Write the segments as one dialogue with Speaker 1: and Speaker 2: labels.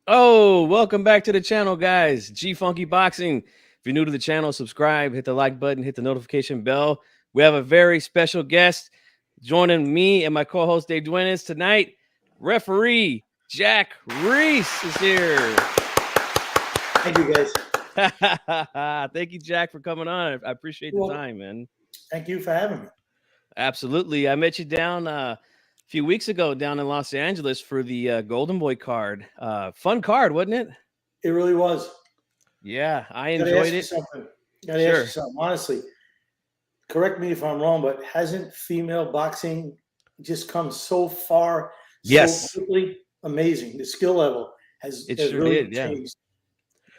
Speaker 1: Oh, welcome back to the channel, guys. G Funky Boxing. If you're new to the channel, subscribe, hit the like button, hit the notification bell. We have a very special guest joining me and my co-host Dave Duenas tonight. Referee Jack Reiss is here.
Speaker 2: Thank you, guys.
Speaker 1: Thank you, Jack, for coming on. I appreciate the
Speaker 2: Well,
Speaker 1: time, man.
Speaker 2: thank you for having me.
Speaker 1: Absolutely. I met you down a few weeks ago down in Los Angeles for the Golden Boy card. Fun card, wasn't it?
Speaker 2: It really was.
Speaker 1: Yeah, I
Speaker 2: Got to
Speaker 1: enjoyed
Speaker 2: ask you
Speaker 1: it.
Speaker 2: something. Got to ask you
Speaker 1: Sure.
Speaker 2: something. Honestly, correct me if I'm wrong, but hasn't female boxing just come so far so
Speaker 3: Yes.
Speaker 2: quickly? Amazing. The skill level
Speaker 1: It
Speaker 2: has
Speaker 1: sure
Speaker 2: really
Speaker 1: did. Yeah,
Speaker 2: changed.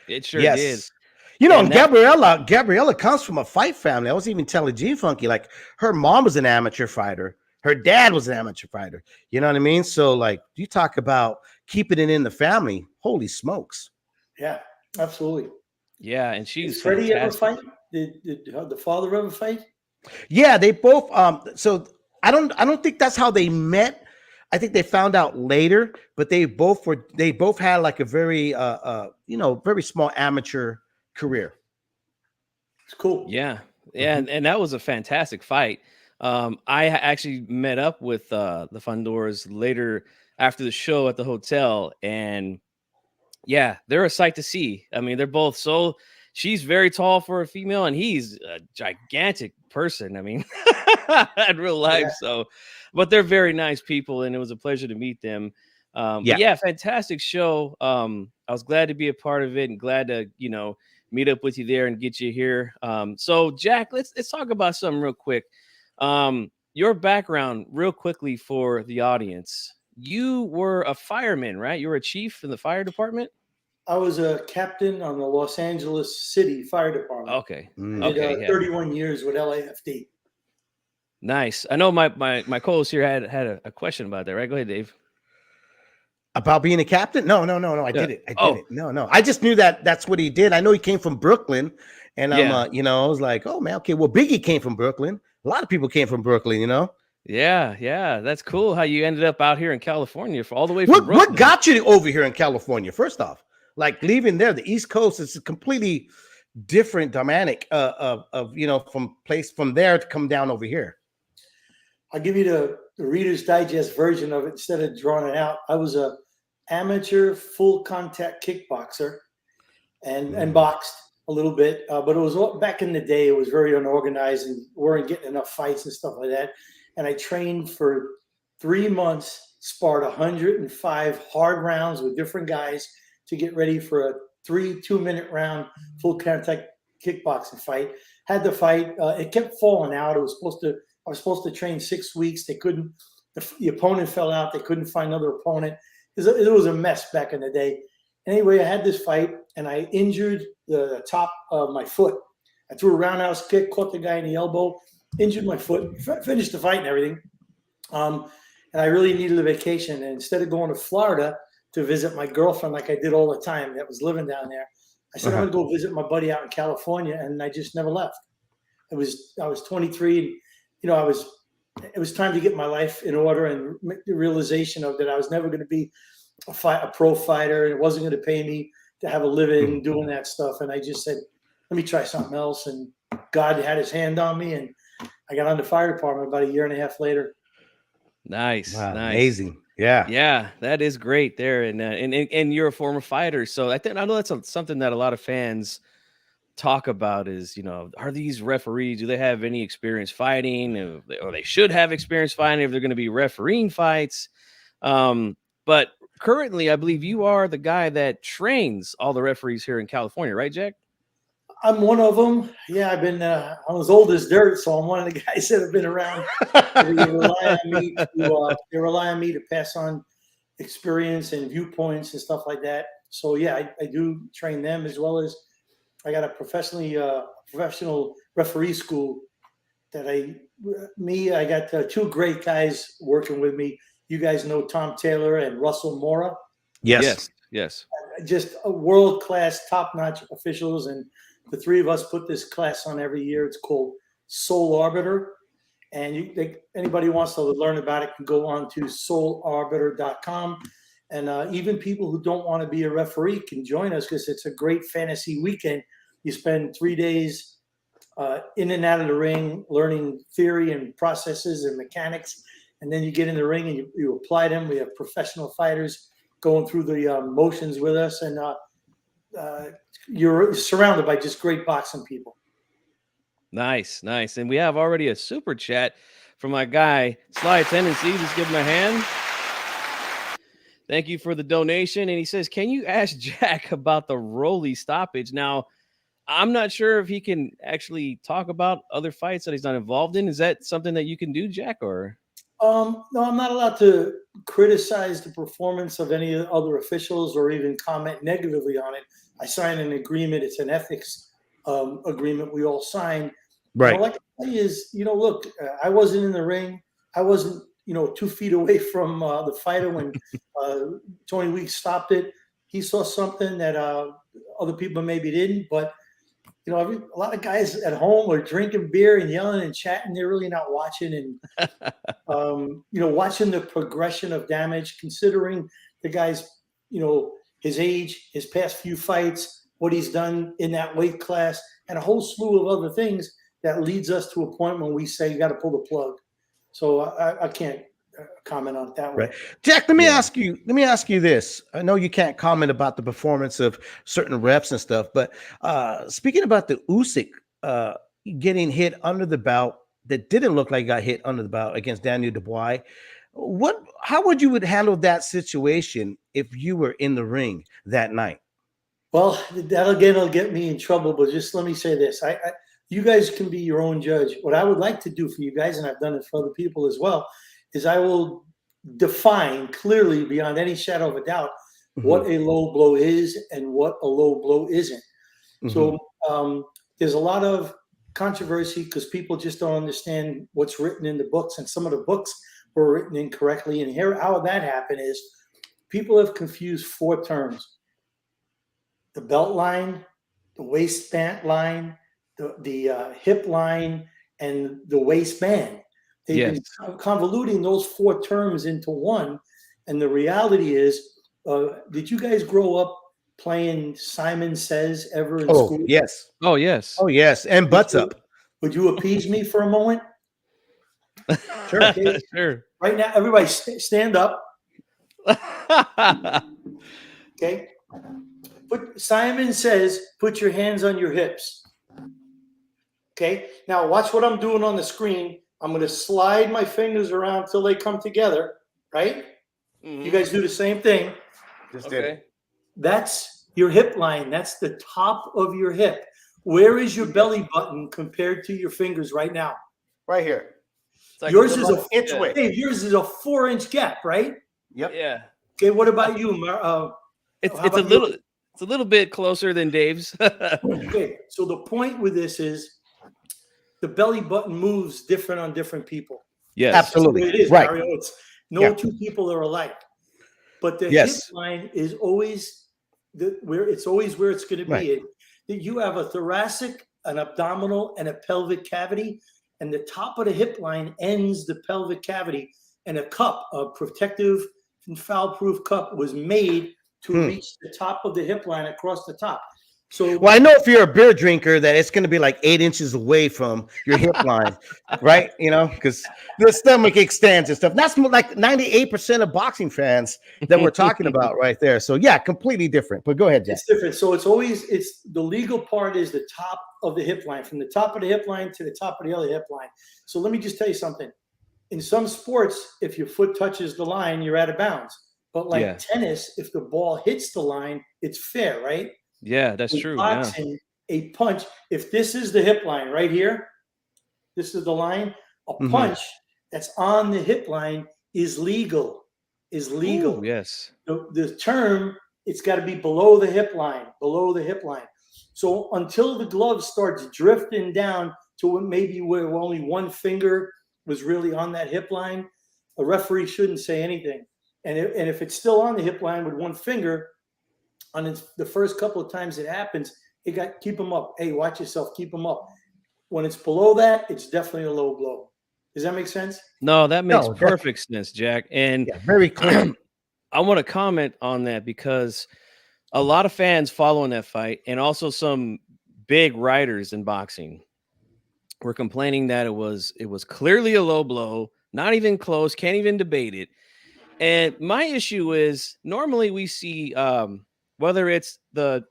Speaker 1: it sure did.
Speaker 3: Yes. You know,
Speaker 1: And
Speaker 3: and
Speaker 1: that,
Speaker 3: Gabriella comes from a fight family. I was even telling G Funky, like her mom was an amateur fighter. Her dad was an amateur fighter. You know what I mean? So, like, you talk about keeping it in the family. Holy smokes.
Speaker 2: Yeah, absolutely.
Speaker 1: yeah, and she's
Speaker 2: Did Freddie ever
Speaker 1: fantastic.
Speaker 2: fight? Did the father ever fight?
Speaker 3: Yeah, they both so I don't think that's how they met. I think they found out later, but they both had like a very very small amateur career.
Speaker 2: It's cool.
Speaker 1: Yeah, yeah,
Speaker 3: Mhm.
Speaker 1: and that was a fantastic fight. Actually met up with the Fundors later after the show at the hotel, and yeah, they're a sight to see. I mean, they're both so. She's very tall for a female, and he's a gigantic person. I mean, in real life.
Speaker 2: Yeah.
Speaker 1: So, but they're very nice people, and it was a pleasure to meet them. But
Speaker 3: Yeah.
Speaker 1: yeah, fantastic show. I was glad to be a part of it, and glad to meet up with you there and get you here. So, Jack, let's talk about something real quick. Your background, real quickly, for the audience. You were a fireman, right? You were a chief in the fire department.
Speaker 2: I was a captain on the Los Angeles City Fire Department.
Speaker 1: Okay.
Speaker 2: I
Speaker 3: Mm.
Speaker 2: did
Speaker 1: Okay. Yeah.
Speaker 2: 31 years with LAFD.
Speaker 1: Nice. I know my co-host here had a question about that, right? Go ahead, Dave.
Speaker 3: About being a captain? No. I
Speaker 1: Yeah.
Speaker 3: did it. I did
Speaker 1: Oh,
Speaker 3: it. No. I just knew that that's what he did. I know he came from Brooklyn, and
Speaker 1: yeah.
Speaker 3: I was like, oh man, okay. Well, Biggie came from Brooklyn. A lot of people came from Brooklyn.
Speaker 1: Yeah. Yeah. That's cool how you ended up out here in California for all the way from
Speaker 3: What
Speaker 1: Brooklyn.
Speaker 3: got you over here in California? First off, like leaving there, the East Coast is a completely different dynamic of from there to come down over here.
Speaker 2: I'll give you the Reader's Digest version of it instead of drawing it out. I was a amateur full contact kickboxer and boxed a little bit, but it was back in the day. It was very unorganized and weren't getting enough fights and stuff like that. And I trained for 3 months, sparred 105 hard rounds with different guys to get ready for a 2-minute round full contact kickboxing fight. Had the fight. It kept falling out. I was supposed to train 6 weeks. They couldn't. The opponent fell out. They couldn't find another opponent. It was a mess back in the day. Anyway, I had this fight and I injured the top of my foot. I threw a roundhouse kick, caught the guy in the elbow, injured my foot, finished the fight and everything. And I really needed a vacation. And instead of going to Florida to visit my girlfriend like I did all the time that was living down there, I said, I'm going to go visit my buddy out in California. And I just never left. I was 23 and, it was time to get my life in order and make the realization of that I was never going to be a pro fighter, and it wasn't going to pay me to have a living doing that stuff. And I just said, let me try something else. And God had his hand on me, and I got on the fire department about a year and a half later.
Speaker 1: Nice.
Speaker 3: Wow,
Speaker 1: Nice.
Speaker 3: amazing. Yeah.
Speaker 1: Yeah, that is great there, and you're a former fighter, so I know that's something that a lot of fans talk about is, are these referees, do they have any experience fighting, or they should have experience fighting if they're going to be refereeing fights. But currently, I believe you are the guy that trains all the referees here in California, right, Jack?
Speaker 2: I'm one of them. Yeah, I'm as old as dirt, so I'm one of the guys that have been around. They rely on me to pass on experience and viewpoints and stuff like that. So yeah, I do train them, as well as I got a professional referee school that I got two great guys working with me. You guys know Tom Taylor and Russell Mora,
Speaker 3: Yes.
Speaker 1: Yes.
Speaker 2: just a world class, top notch officials, and the three of us put this class on every year. It's called Soul Arbiter, and anybody who wants to learn about it can go on to soularbiter.com. And even people who don't want to be a referee can join us because it's a great fantasy weekend. You spend 3 days in and out of the ring, learning theory and processes and mechanics. And then you get in the ring and you apply them. We have professional fighters going through the motions with us. And you're surrounded by just great boxing people.
Speaker 1: Nice, nice. And we have already a super chat from my guy, Sly Tendency. Just give him a hand. Thank you for the donation. And he says, can you ask Jack about the Rolly stoppage? Now, I'm not sure if he can actually talk about other fights that he's not involved in. Is that something that you can do, Jack, or?
Speaker 2: No, I'm not allowed to criticize the performance of any other officials or even comment negatively on it. I signed an agreement. It's an ethics agreement we all signed.
Speaker 3: Right.
Speaker 2: All I can tell you is, look, I wasn't in the ring. I wasn't, 2 feet away from the fighter when Tony Weeks stopped it. He saw something that other people maybe didn't. But, a lot of guys at home are drinking beer and yelling and chatting. They're really not watching and, watching the progression of damage, considering the guy's, his age, his past few fights, what he's done in that weight class, and a whole slew of other things that leads us to a point when we say you got to pull the plug. So I can't comment on it that way.
Speaker 3: Right. Jack, let me ask you this. I know you can't comment about the performance of certain refs and stuff, but speaking about the Usyk getting hit under the belt that didn't look like he got hit under the belt against Daniel Dubois, how would you handle that situation if you were in the ring that night?
Speaker 2: Well, that'll get me in trouble, but just let me say this. You guys can be your own judge. What I would like to do for you guys, and I've done it for other people as well, is I will define clearly beyond any shadow of a doubt what a low blow is and what a low blow isn't. So there's a lot of controversy because people just don't understand what's written in the books, and some of the books were written incorrectly. And here, how that happened is people have confused 4 terms: the belt line, the waistband line, the hip line, and the waistband. They've been convoluting those 4 terms into one. And the reality is, did you guys grow up playing Simon Says ever in school?
Speaker 3: Yes.
Speaker 1: Oh, yes.
Speaker 3: Oh, yes. And butts up.
Speaker 2: Would you appease me for a moment?
Speaker 3: Sure.
Speaker 2: Okay.
Speaker 1: Sure.
Speaker 2: Right now, everybody stand up. Okay. Simon Says, put your hands on your hips. Okay. Now watch what I'm doing on the screen. I'm going to slide my fingers around till they come together. Right. You guys do the same thing.
Speaker 3: Just did it.
Speaker 2: That's your hip line. That's the top of your hip. Where is your belly button compared to your fingers right now?
Speaker 3: Right here.
Speaker 1: Like
Speaker 2: yours is a
Speaker 3: inch away.
Speaker 2: Hey, yours is a 4-inch gap, right?
Speaker 3: Yep.
Speaker 1: Yeah.
Speaker 2: Okay. What about you?
Speaker 1: It's a little bit closer than Dave's.
Speaker 2: Okay. So the point with this is the belly button moves different on different people.
Speaker 1: Yes.
Speaker 3: Absolutely.
Speaker 2: It is,
Speaker 3: right.
Speaker 2: Mario. No 2 people are alike. But the hip line is always where it's going to be.
Speaker 3: Right.
Speaker 2: You have a thoracic, an abdominal, and a pelvic cavity, and the top of the hip line ends the pelvic cavity. And a cup, a protective and foul-proof cup, was made to reach the top of the hip line across the top. So,
Speaker 3: well, I know if you're a beer drinker that it's going to be like 8 inches away from your hip line, right? Because the stomach extends and stuff. That's like 98% of boxing fans that we're talking about right there. So yeah, completely different. But go ahead, Jack.
Speaker 2: It's different. So it's the legal part is the top of the hip line, from the top of the hip line to the top of the other hip line. So let me just tell you something. In some sports, if your foot touches the line, you're out of bounds. But like tennis, if the ball hits the line, it's fair, right?
Speaker 1: Yeah, that's true.
Speaker 2: Boxing, a punch. If this is the hip line right here, this is the line. A punch that's on the hip line is legal.
Speaker 1: Ooh, yes.
Speaker 2: The term, it's got to be below the hip line. Below the hip line. So until the glove starts drifting down to maybe where only one finger was really on that hip line, a referee shouldn't say anything. And if it's still on the hip line with one finger, on the first couple of times it happens, keep them up. Hey, watch yourself, keep them up. When it's below that, it's definitely a low blow. Does that make sense?
Speaker 1: No, that makes perfect sense, Jack. And
Speaker 3: very clear.
Speaker 1: I want to comment on that because a lot of fans following that fight, and also some big writers in boxing, were complaining that it was clearly a low blow, not even close, can't even debate it. And my issue is normally we see whether it's the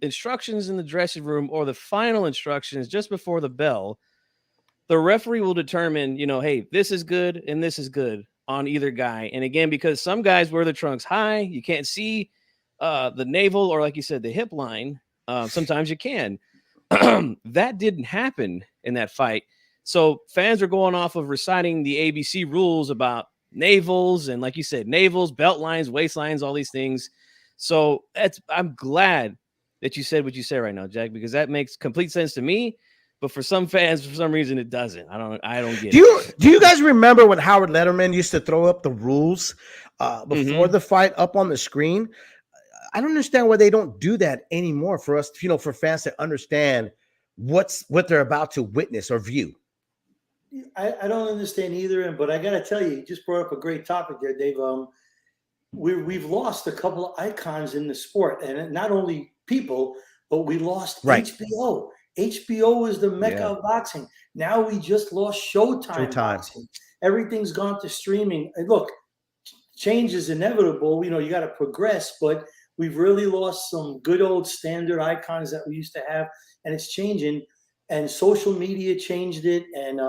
Speaker 1: instructions in the dressing room or the final instructions just before the bell, the referee will determine, hey, this is good and this is good on either guy. And again, because some guys wear the trunks high, you can't see the navel or, like you said, the hip line. Sometimes you can. That didn't happen in that fight. So fans are going off of reciting the ABC rules about navels and, like you said, navels, belt lines, waistlines, all these things. So I'm glad that you said what you said right now, Jack, because that makes complete sense to me. But for some fans, for some reason, it doesn't. I don't get it.
Speaker 3: Do you guys remember when Howard Letterman used to throw up the rules before the fight up on the screen? I don't understand why they don't do that anymore for us, for fans to understand what they're about to witness or view.
Speaker 2: I don't understand either, but I got to tell you just brought up a great topic there, Dave. We've lost a couple of icons in the sport, and not only people, but we lost HBO. HBO is the mecca of boxing. Now we just lost Showtime. Boxing. Everything's gone to streaming. And look, change is inevitable. You got to progress, but we've really lost some good old standard icons that we used to have, and it's changing. And social media changed it. And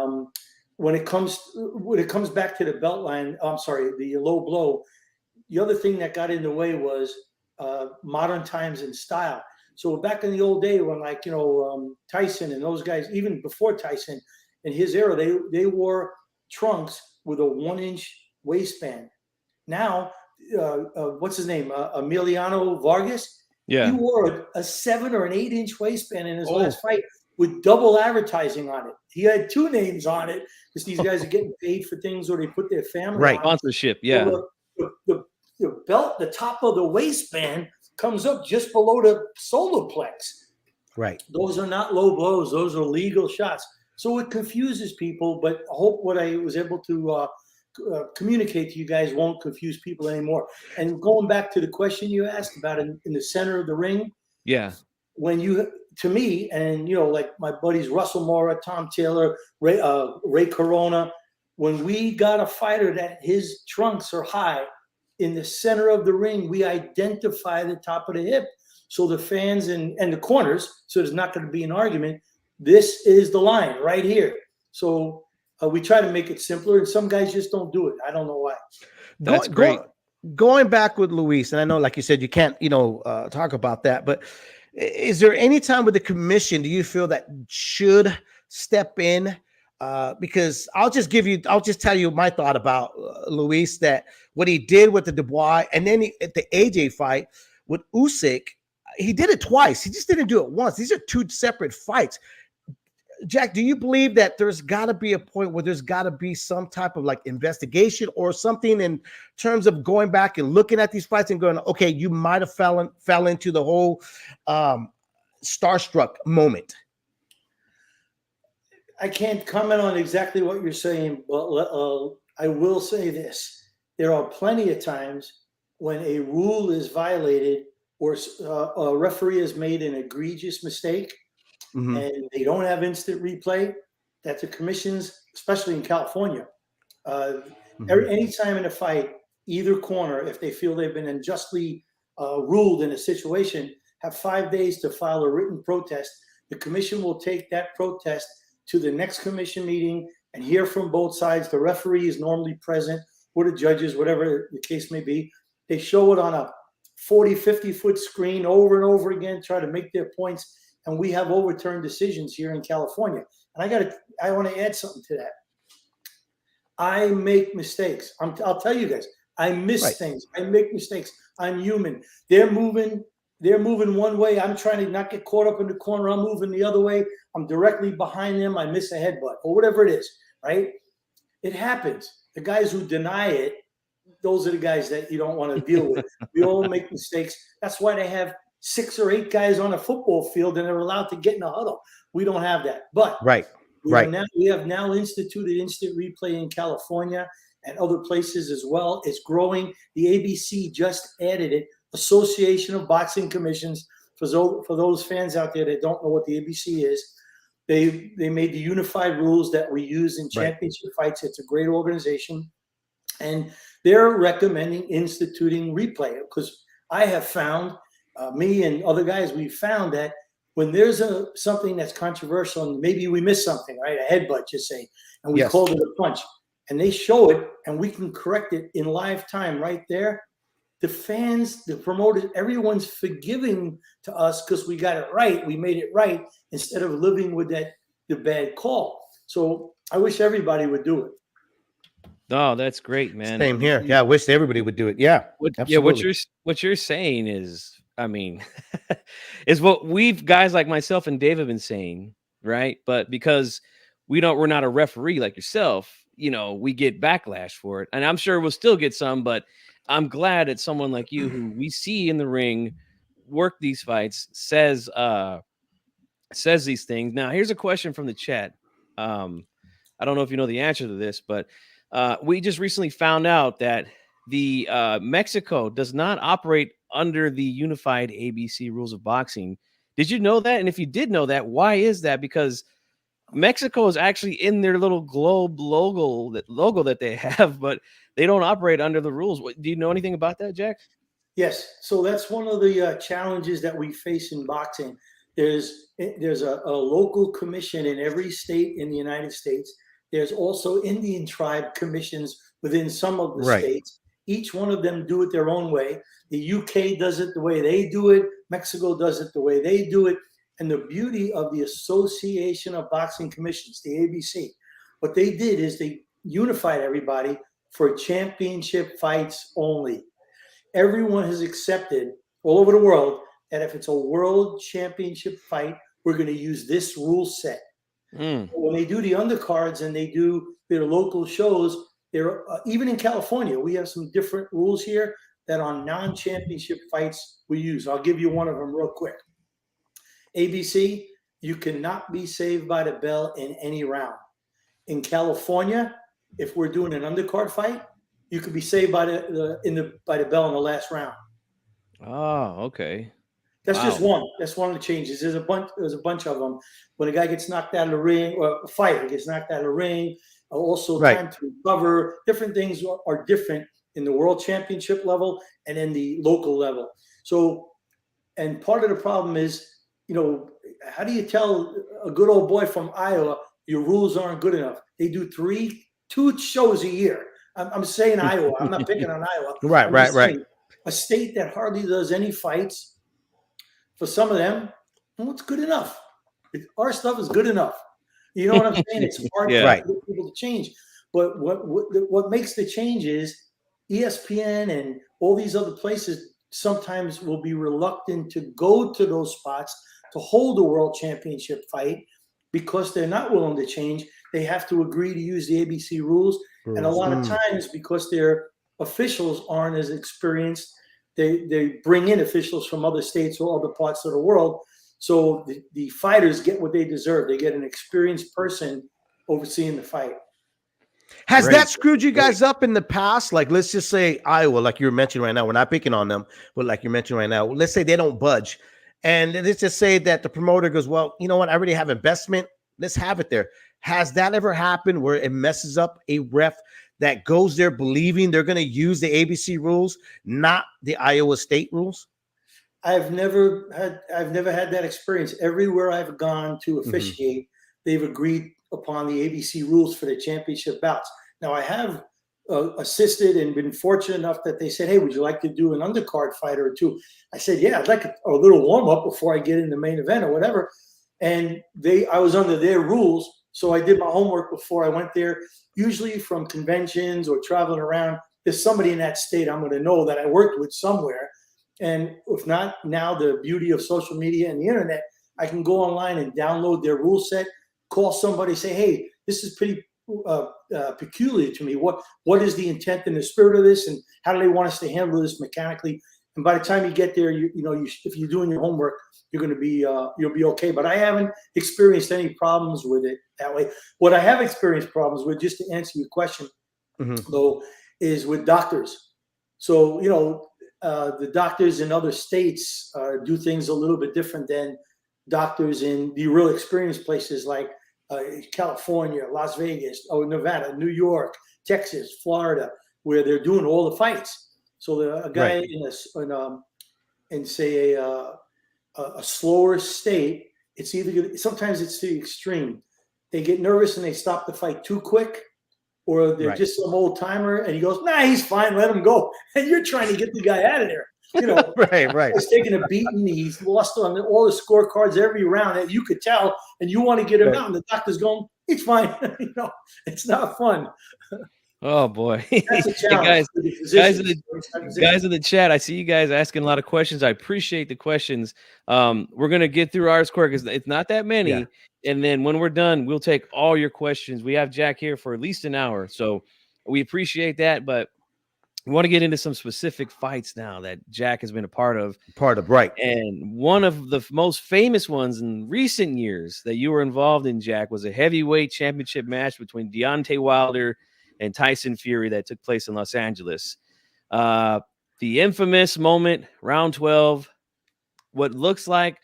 Speaker 2: when it comes back to the belt line, the low blow. The other thing that got in the way was modern times and style. So back in the old day when, Tyson and those guys, even before Tyson, in his era, they wore trunks with a 1-inch waistband. Now, what's his name? Emiliano Vargas.
Speaker 1: Yeah,
Speaker 2: he wore a 7 or an 8-inch waistband in his last fight with double advertising on it. He had 2 names on it because these guys are getting paid for things, or they put their family on.
Speaker 1: Sponsorship. Yeah.
Speaker 2: So the belt, the top of the waistband comes up just below the solar plex.
Speaker 3: Right.
Speaker 2: Those are not low blows. Those are legal shots. So it confuses people, but I hope what I was able to communicate to you guys won't confuse people anymore. And going back to the question you asked about in the center of the ring.
Speaker 1: Yeah.
Speaker 2: To me, and like my buddies Russell Mora, Tom Taylor, Ray Corona, when we got a fighter that his trunks are high in the center of the ring, we identify the top of the hip. So the fans and the corners, so there's not going to be an argument. This is the line right here. So we try to make it simpler, and some guys just don't do it. I don't know why.
Speaker 1: That's great.
Speaker 3: Going back with Luis, and I know, like you said, you can't, talk about that, but is there any time with the commission do you feel that should step in? Because I'll just tell you my thought about Luis, that what he did with the Dubois, and then at the AJ fight with Usyk, he did it twice. He just didn't do it once. These are 2 separate fights. Jack, do you believe that there's got to be a point where there's got to be some type of investigation or something in terms of going back and looking at these fights and going, okay, you might have fell into the whole starstruck moment?
Speaker 2: I can't comment on exactly what you're saying, but I will say this. There are plenty of times when a rule is violated or a referee has made an egregious mistake, and they don't have instant replay, that the commissions, especially in California, anytime in a fight, either corner, if they feel they've been unjustly ruled in a situation, have 5 days to file a written protest. The commission will take that protest to the next commission meeting and hear from both sides. The referee is normally present, or the judges, whatever the case may be. They show it on a 40, 50-foot screen over and over again, try to make their points. And we have overturned decisions here in California. And I want to add something to that. I make mistakes. I'll tell you guys, I miss things. I make mistakes. I'm human. They're moving one way. I'm trying to not get caught up in the corner. I'm moving the other way. I'm directly behind them. I miss a headbutt or whatever it is, right? It happens. The guys who deny it, those are the guys that you don't want to deal with. We all make mistakes. That's why they have 6 or 8 guys on a football field and they're allowed to get in a huddle. We don't have that. But we have now instituted instant replay in California. and other places as well. It's growing. The ABC just added it. Association of Boxing Commissions. For those fans out there that don't know what the ABC is, they made the unified rules that we use in championship fights. It's a great organization, and they're recommending instituting replay, because I have found, me and other guys, we found that when there's something that's controversial and maybe we miss something, right? A headbutt, just say, and we called it a punch, and they show it and we can correct it in live time right there. The fans, the promoters, everyone's forgiving to us because we got it right. We made it right instead of living with the bad call. So I wish everybody would do it.
Speaker 1: Oh, that's great, man.
Speaker 3: Same here. Yeah, I wish everybody would do it. Yeah,
Speaker 1: what you're saying is, I mean, is what we've guys like myself and Dave have been saying, right? But because we're not a referee like yourself, we get backlash for it, and I'm sure we'll still get some. But I'm glad that someone like you, who we see in the ring, work these fights, says these things. Now, here's a question from the chat. I don't know if you know the answer to this, but we just recently found out that the Mexico does not operate under the unified ABC rules of boxing. Did you know that? And if you did know that, why is that? Because Mexico is actually in their little globe logo that they have, but they don't operate under the rules. Do you know anything about that, Jack?
Speaker 2: Yes. So that's one of the challenges that we face in boxing. There's a local commission in every state in the United States. There's also Indian tribe commissions within some of the states. Each one of them do it their own way. The UK does it the way they do it. Mexico does it the way they do it. And the beauty of the Association of Boxing Commissions, the ABC, what they did is they unified everybody for championship fights only. Everyone has accepted all over the world that if it's a world championship fight, we're going to use this rule set. When they do the undercards and they do their local shows, they're even in California, we have some different rules here that on non-championship fights we use. I'll give you one of them real quick. ABC, you cannot be saved by the bell in any round. In California, if we're doing an undercard fight, you could be saved by the bell in the last round.
Speaker 1: Oh, okay.
Speaker 2: That's just one. That's one of the changes. There's a bunch of them. When a guy gets knocked out of the ring, or a fighter gets knocked out of the ring, also time to recover. Different things are different in the world championship level and in the local level. So, and part of the problem is, how do you tell a good old boy from Iowa your rules aren't good enough? They do 2 shows a year. I'm saying Iowa. I'm not picking on Iowa.
Speaker 3: Right.
Speaker 2: A state that hardly does any fights. For some of them, well, it's good enough. Our stuff is good enough. You know what I'm saying? It's hard for people to change. But what makes the change is ESPN and all these other places sometimes will be reluctant to go to those spots to hold a world championship fight because they're not willing to change. They have to agree to use the ABC rules. And a lot of times, because their officials aren't as experienced, they bring in officials from other states or other parts of the world. So the fighters get what they deserve. They get an experienced person overseeing the fight.
Speaker 3: Has that screwed you guys up in the past? Like, let's just say Iowa, like you're mentioning right now, we're not picking on them, but like you're mentioning right now, let's say they don't budge. And let's just say that the promoter goes, well, you know what? I already have investment. Let's have it there. Has that ever happened where it messes up a ref that goes there believing they're going to use the ABC rules, not the Iowa State rules?
Speaker 2: I've never had that experience. Everywhere I've gone to officiate, they've agreed upon the ABC rules for the championship bouts. Now, I have assisted and been fortunate enough that they said, hey, would you like to do an undercard fight or two? I said, yeah, I'd like a little warm up before I get in the main event or whatever. And I was under their rules. So I did my homework before I went there. Usually from conventions or traveling around, there's somebody in that state I'm going to know that I worked with somewhere. And if not, now the beauty of social media and the internet, I can go online and download their rule set, call somebody, say, hey, this is pretty peculiar to me. What is the intent and the spirit of this? And how do they want us to handle this mechanically? And by the time you get there, if you're doing your homework, you're going to be you'll be okay. But I haven't experienced any problems with it that way. What I have experienced problems with, just to answer your question, though, is with doctors. So, the doctors in other states do things a little bit different than doctors in the real experienced places like California, Las Vegas, Nevada, New York, Texas, Florida, where they're doing all the fights. So a guy in say a slower state, it's either good, sometimes it's the extreme. They get nervous and they stop the fight too quick, or they're just some old timer, and he goes, "Nah, he's fine, let him go." And you're trying to get the guy out of there.
Speaker 3: Right.
Speaker 2: He's taking a beating. He's lost on all the scorecards every round, and you could tell. And you want to get him out, and the doctor's going, "He's fine." It's not fun.
Speaker 1: Oh boy.
Speaker 2: That's a challenge.
Speaker 1: Guys in the chat, I see you guys asking a lot of questions. I appreciate the questions. We're gonna get through ours quick because it's not that many. Yeah. And then when we're done, we'll take all your questions. We have Jack here for at least an hour, so we appreciate that. But we want to get into some specific fights now that Jack has been a part of.
Speaker 3: Right.
Speaker 1: And one of the most famous ones in recent years that you were involved in, Jack, was a heavyweight championship match between Deontay Wilder and Tyson Fury that took place in Los Angeles. The infamous moment, round 12, what looks like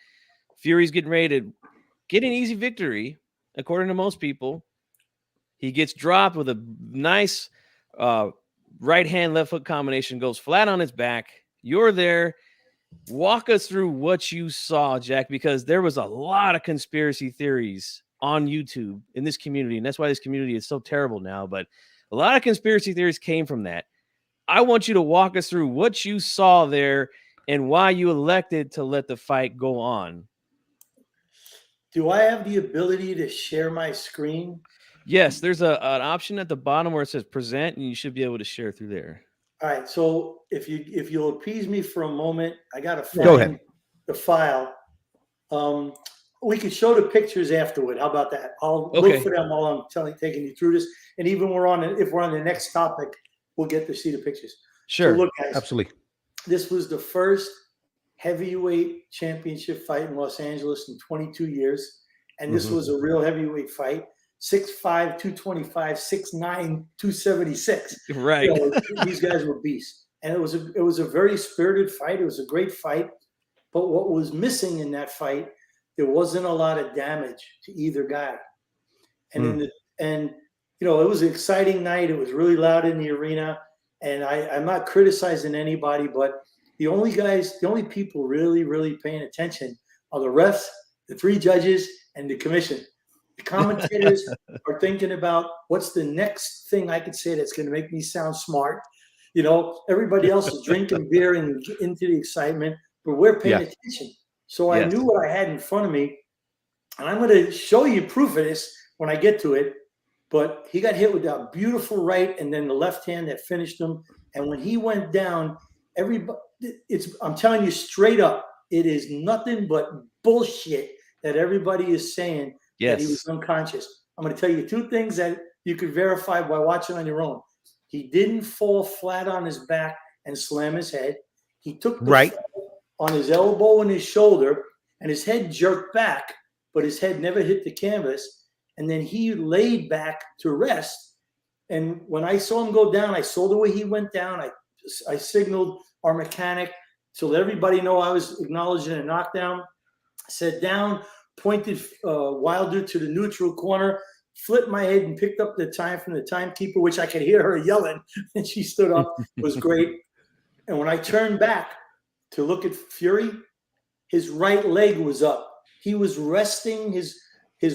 Speaker 1: Fury's getting ready to get an easy victory, according to most people. He gets dropped with a nice right hand, left foot combination, goes flat on his back. You're there. Walk us through what you saw, Jack, because there was a lot of conspiracy theories on YouTube in this community, and that's why this community is so terrible now. But a lot of conspiracy theories came from that. I want you to walk us through what you saw there and why you elected to let the fight go on.
Speaker 2: Do I have the ability to share my screen?
Speaker 1: Yes, there's an option at the bottom where it says present, and you should be able to share through there.
Speaker 2: All right. So if you'll appease me for a moment, I got to find the file. We could show the pictures afterward. How about that? I'll look for them while I'm taking you through this. And even if we're on the next topic, we'll get to see the pictures.
Speaker 3: Sure.
Speaker 2: So look, guys,
Speaker 3: absolutely. This
Speaker 2: was the first heavyweight championship fight in Los Angeles in 22 years. And this was a real heavyweight fight. 6'5", 225, 6'9", 276.
Speaker 1: Right.
Speaker 2: These guys were beasts. And it was a very spirited fight. It was a great fight. But what was missing in that fight, there wasn't a lot of damage to either guy. And it was an exciting night. It was really loud in the arena. And I'm not criticizing anybody, but the only people really, really paying attention are the refs, the three judges, and the commission. The commentators are thinking about what's the next thing I could say that's going to make me sound smart. Everybody else is drinking beer and into the excitement, but we're paying attention. So I knew what I had in front of me, and I'm going to show you proof of this when I get to it. But he got hit with that beautiful right and then the left hand that finished him. And when he went down, I'm telling you straight up, it is nothing but bullshit that everybody is saying. That he was unconscious. I'm going to tell you two things that you could verify by watching on your own. He didn't fall flat on his back and slam his head. He took the fall on his elbow and his shoulder, and his head jerked back, but his head never hit the canvas. And then he laid back to rest. And when I saw him go down, I saw the way he went down. I signaled our mechanic to let everybody know I was acknowledging a knockdown. I said down, pointed Wilder to the neutral corner, flipped my head and picked up the time from the timekeeper, which I could hear her yelling, and she stood up. It was great. And when I turned back to look at Fury, his right leg was up. He was resting his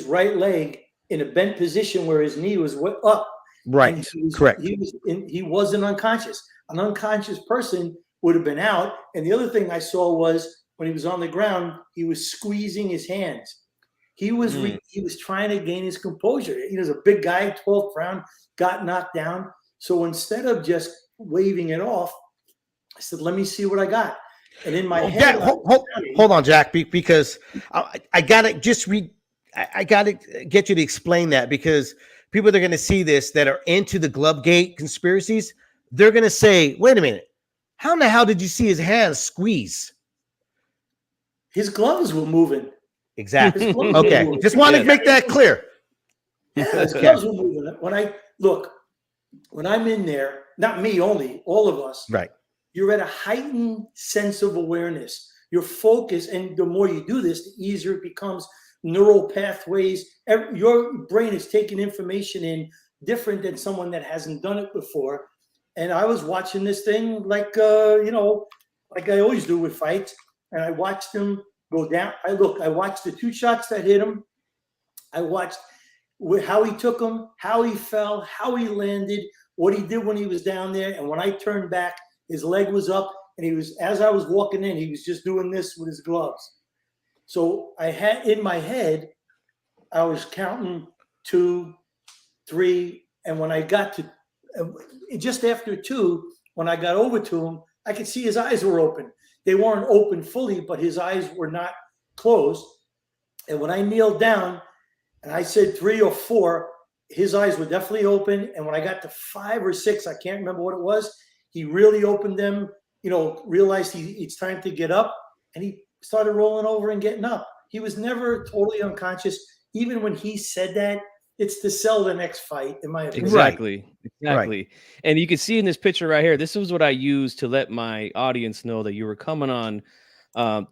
Speaker 2: right leg in a bent position where his knee was up.
Speaker 3: Right. Correct.
Speaker 2: He wasn't unconscious. An unconscious person would have been out. And the other thing I saw was when he was on the ground, he was squeezing his hands. He was trying to gain his composure. He was a big guy, 12th round, got knocked down. So instead of just waving it off, I said, "Let me see what I got." And in my head,
Speaker 3: hold on, Jack, because I gotta I gotta get you to explain that, because people that are going to see this that are into the Glovegate conspiracies, they're going to say, "Wait a minute, how in the hell did you see his hands squeeze?"
Speaker 2: His gloves were moving.
Speaker 3: Exactly. Okay. Just want to make that clear.
Speaker 2: Yeah, his gloves were moving. When I look, when I'm in there, not me only, all of us,
Speaker 3: Right.
Speaker 2: you're at a heightened sense of awareness. You're focused, and the more you do this, the easier it becomes. Neural pathways. Your brain is taking information in different than someone that hasn't done it before. And I was watching this thing like like I always do with fights, and I watched him go down. I watched the 2 shots that hit him. I watched how he took him, how he fell, how he landed, what he did when he was down there. And when I turned back, his leg was up, and he was, as I was walking in, he was just doing this with his gloves. So I had in my head, I was counting 2, 3, and when I got to just after 2, when I got over to him, I could see his eyes were open. They weren't open fully, but his eyes were not closed. And when I kneeled down and I said 3 or 4, his eyes were definitely open. And when I got to 5 or 6, I can't remember what it was, he really opened them, realized it's time to get up, and he started rolling over and getting up. He was never totally unconscious. Even when he said that, it's to sell the next fight, in my opinion.
Speaker 1: Exactly.
Speaker 3: Right.
Speaker 1: And you can see in this picture right here, this is what I used to let my audience know that you were coming on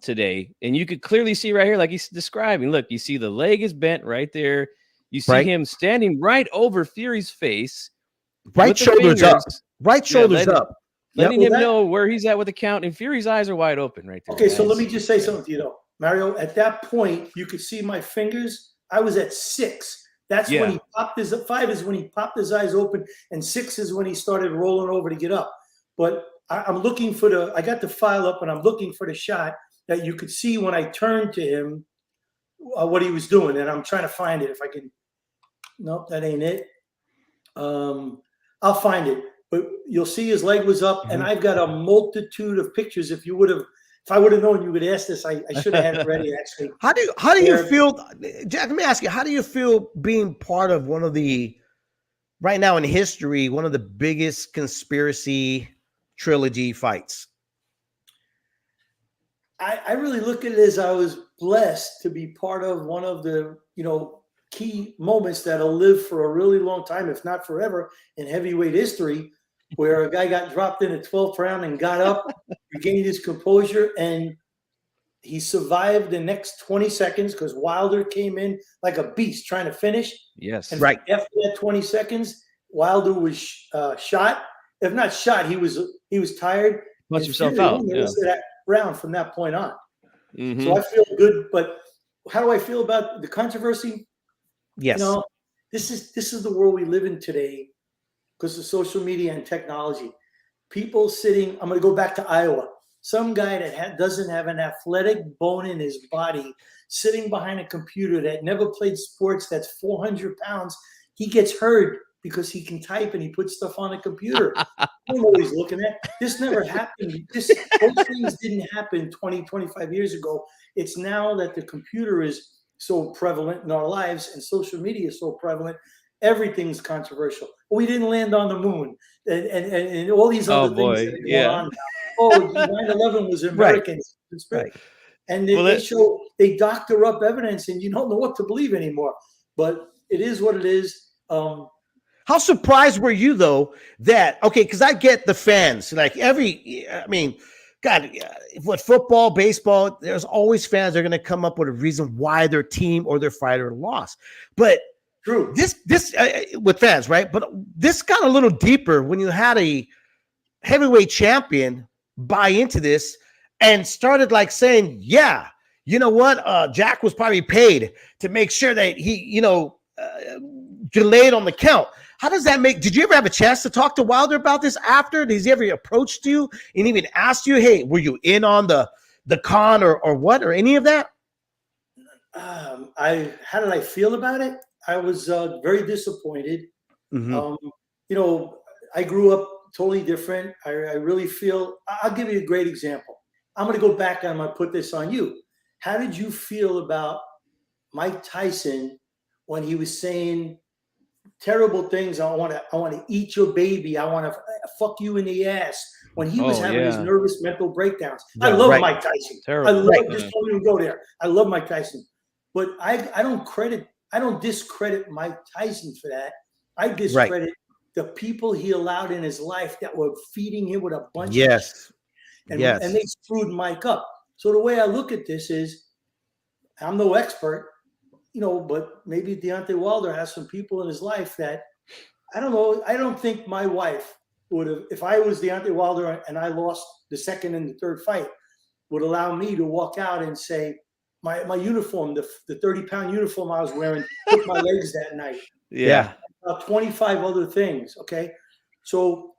Speaker 1: today. And you could clearly see right here, like he's describing. Look, you see the leg is bent right there. You see
Speaker 3: Right.
Speaker 1: him standing right over Fury's face.
Speaker 3: Right
Speaker 1: with the
Speaker 3: shoulders up.
Speaker 1: fingers.
Speaker 3: Right shoulders up.
Speaker 1: Letting
Speaker 3: Yep.
Speaker 1: him know where he's at with the count. And Fury's eyes are wide open right there.
Speaker 2: Okay, so let me just say something to you, though. Mario, at that point, you could see my fingers. I was at 6. That's when he popped his 5 is when he popped his eyes open, and 6 is when he started rolling over to get up. But I'm looking for I got the file up, and I'm looking for the shot that you could see when I turned to him what he was doing, and I'm trying to find it if I can. Nope, that ain't it. I'll find it, but you'll see his leg was up, and I've got a multitude of pictures. If I would have known you would ask this, I should have had it ready. Actually,
Speaker 3: How do you feel, Jack? Let me ask you, how do you feel being part of one of the, right now in history, one of the biggest conspiracy trilogy fights?
Speaker 2: I really look at it as I was blessed to be part of one of the key moments that'll live for a really long time, if not forever, in heavyweight history, where a guy got dropped in the 12th round and got up, regained his composure, and he survived the next 20 seconds because Wilder came in like a beast trying to finish.
Speaker 1: Yes.
Speaker 2: And
Speaker 3: right.
Speaker 2: After that 20 seconds, Wilder was shot. If not shot, he was tired.
Speaker 1: Punched himself out.
Speaker 2: Yeah. That round from that point on.
Speaker 1: Mm-hmm.
Speaker 2: So I feel good. But how do I feel about the controversy?
Speaker 3: Yes.
Speaker 2: This is the world we live in today because of social media and technology. People sitting, I'm going to go back to Iowa. Some guy that doesn't have an athletic bone in his body sitting behind a computer that never played sports, that's 400 pounds. He gets hurt because he can type and he puts stuff on a computer. I don't know what he's looking at. This never happened. Those things didn't happen 20, 25 years ago. It's now that the computer is so prevalent in our lives and social media is so prevalent, everything's controversial. We didn't land on the moon and all these other things that are going on now. Oh, 9/11 was American. Right. And they doctor up evidence and you don't know what to believe anymore. But it is what it is.
Speaker 3: How surprised were you, though, that, okay, because I get the fans, like God, what football, baseball, there's always fans that are going to come up with a reason why their team or their fighter lost. But
Speaker 2: true,
Speaker 3: this with fans, right? But this got a little deeper when you had a heavyweight champion buy into this and started like saying, yeah, you know what? Jack was probably paid to make sure that he, delayed on the count. How does that did you ever have a chance to talk to Wilder about this after? Has he ever approached you and even asked you, hey, were you in on the con or what, or any of that?
Speaker 2: How did I feel about it? I was very disappointed.
Speaker 3: Mm-hmm.
Speaker 2: I grew up totally different. I really feel, I'll give you a great example. I'm going to go back and I'm going to put this on you. How did you feel about Mike Tyson when he was saying terrible things? I want to eat your baby. I want to fuck you in the ass. When he was having his nervous mental breakdowns. I love Mike Tyson.
Speaker 1: Terrible.
Speaker 2: Just don't even go there. I love Mike Tyson. But I don't discredit Mike Tyson for that. I discredit the people he allowed in his life that were feeding him with a bunch of shit.
Speaker 3: Yes.
Speaker 2: And
Speaker 3: Yes.
Speaker 2: they screwed Mike up. So the way I look at this is, I'm no expert, you know, but maybe Deontay Wilder has some people in his life that, I don't know. I don't think my wife would have, if I was Deontay Wilder and I lost the second and the third fight, would allow me to walk out and say, my uniform, the 30-pound uniform I was wearing, took my legs that night.
Speaker 1: Yeah.
Speaker 2: About 25 other things. Okay. So,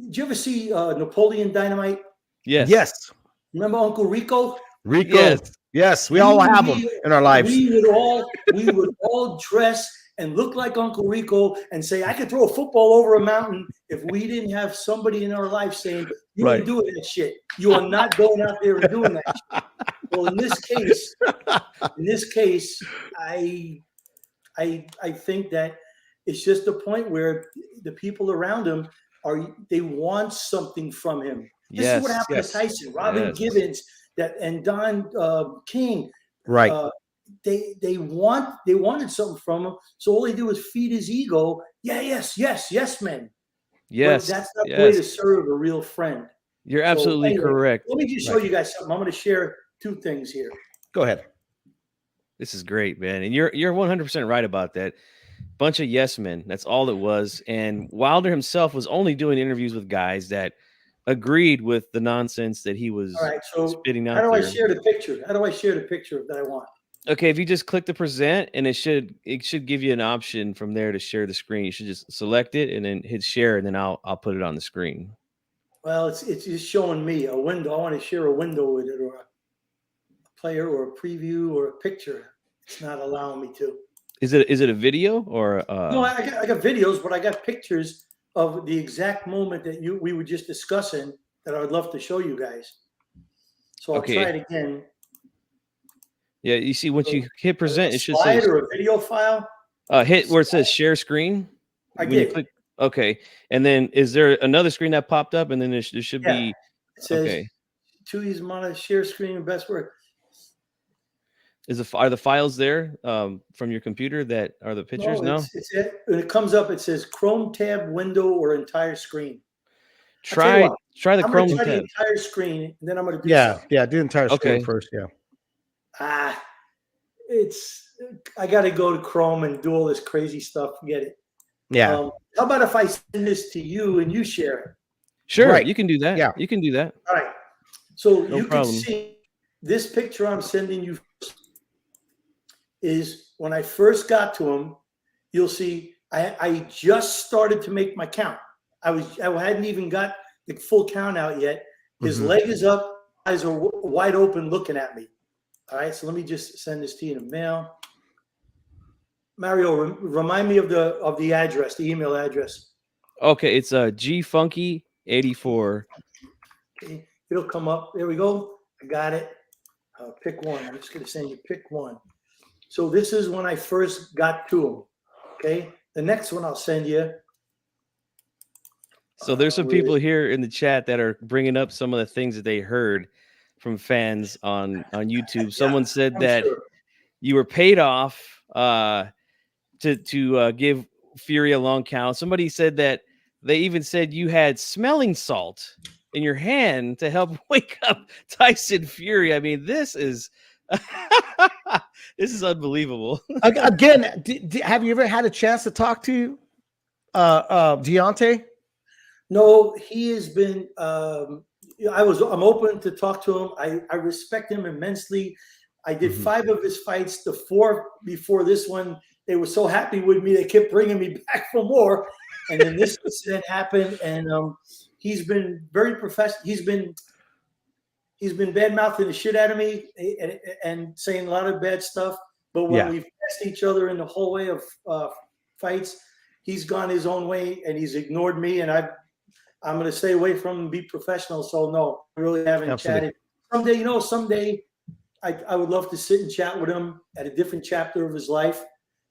Speaker 2: did you ever see Napoleon Dynamite?
Speaker 1: Yes.
Speaker 3: Yes.
Speaker 2: Remember Uncle Rico?
Speaker 3: Rico.
Speaker 1: Yes.
Speaker 3: Yes. We all have them in our lives.
Speaker 2: We would all dress and look like Uncle Rico and say, I could throw a football over a mountain if we didn't have somebody in our life saying, you ain't doing that shit. You are not going out there and doing that shit. Well, in this case, I think that it's just a point where the people around him they want something from him. This is what happened to Tyson, Robin Givens, and Don King.
Speaker 3: Right.
Speaker 2: They wanted something from him, so all they do is feed his ego. Yeah, yes, men.
Speaker 1: Yes,
Speaker 2: but that's not the way to serve a real friend.
Speaker 1: You're absolutely correct.
Speaker 2: Let me just show you guys something. I'm going to share two things here.
Speaker 3: Go ahead.
Speaker 1: This is great, man, and you're 100% right about that. Bunch of yes men. That's all it was. And Wilder himself was only doing interviews with guys that agreed with the nonsense that he was spitting out.
Speaker 2: How do I share the picture? How do I share the picture that I want?
Speaker 1: Okay, if you just click the present, and it should give you an option from there to share the screen. You should just select it and then hit share, and then I'll put it on the screen.
Speaker 2: Well, it's just showing me a window. I want to share a window with it, or a player, or a preview, or a picture. It's not allowing me to.
Speaker 1: Is it a video or?
Speaker 2: No, I got videos, but I got pictures of the exact moment that we were just discussing that I would love to show you guys. So I'll try it again.
Speaker 1: Yeah, you see, once you hit present, it should
Speaker 2: say
Speaker 1: or
Speaker 2: a video file.
Speaker 1: Hit where it says share screen.
Speaker 2: I did.
Speaker 1: Click, okay, and then is there another screen that popped up, and then there should be.
Speaker 2: It says to use mono share screen and best work.
Speaker 1: Are the files there from your computer that are the pictures? No.
Speaker 2: When it comes up, it says Chrome tab, window, or entire screen.
Speaker 1: Try the Chrome tab.
Speaker 2: The entire screen, and then I'm going to do
Speaker 3: do the entire screen first. Yeah.
Speaker 2: I got to go to Chrome and do all this crazy stuff. Forget it.
Speaker 3: Yeah.
Speaker 2: How about if I send this to you and you share it?
Speaker 1: Sure, you can do that. Yeah, you can do that.
Speaker 2: All right. So you can see this picture I'm sending you is when I first got to him. You'll see I just started to make my count. I hadn't even got the full count out yet. His leg is up, eyes are wide open, looking at me. All right, so let me just send this to you in the mail. Mario, remind me of the address, the email address.
Speaker 1: Okay, it's gfunky84.
Speaker 2: Okay, it'll come up. There we go. I got it. Pick one. I'm just going to send you pick one. So this is when I first got to him. Okay, the next one I'll send you.
Speaker 1: So there's some people here in the chat that are bringing up some of the things that they heard from fans on YouTube. Someone said that you were paid off to give Fury a long count. Somebody said that they even said you had smelling salt in your hand to help wake up Tyson Fury. I mean, this is this is unbelievable.
Speaker 3: Again, have you ever had a chance to talk to Deontay?
Speaker 2: No, he has been. I'm open to talk to him. I respect him immensely. I did 5 of his fights. The 4 before this one, they were so happy with me, they kept bringing me back for more. And then this incident happened, and he's been very professional. He's been bad mouthing the shit out of me and saying a lot of bad stuff. But when we've passed each other in the hallway of fights, he's gone his own way and he's ignored me. And I'm going to stay away from him and be professional. So no, I really haven't chatted. Someday I would love to sit and chat with him at a different chapter of his life,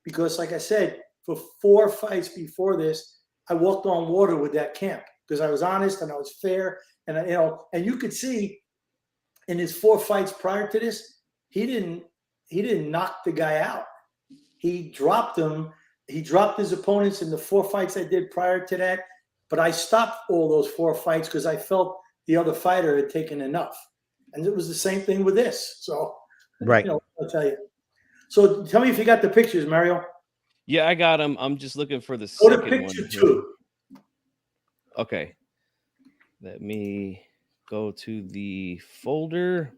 Speaker 2: because like I said, for 4 fights before this, I walked on water with that camp because I was honest and I was fair. And and you could see in his 4 fights prior to this, he didn't knock the guy out. He dropped him He dropped his opponents in the 4 fights I did prior to that, but I stopped all those 4 fights because I felt the other fighter had taken enough. And it was the same thing with this. So,
Speaker 3: Right.
Speaker 2: I'll tell you. So tell me if you got the pictures, Mario.
Speaker 1: Yeah, I got them. I'm just looking for the
Speaker 2: Go to
Speaker 1: second
Speaker 2: picture
Speaker 1: one.
Speaker 2: 2.
Speaker 1: Okay. Let me go to the folder.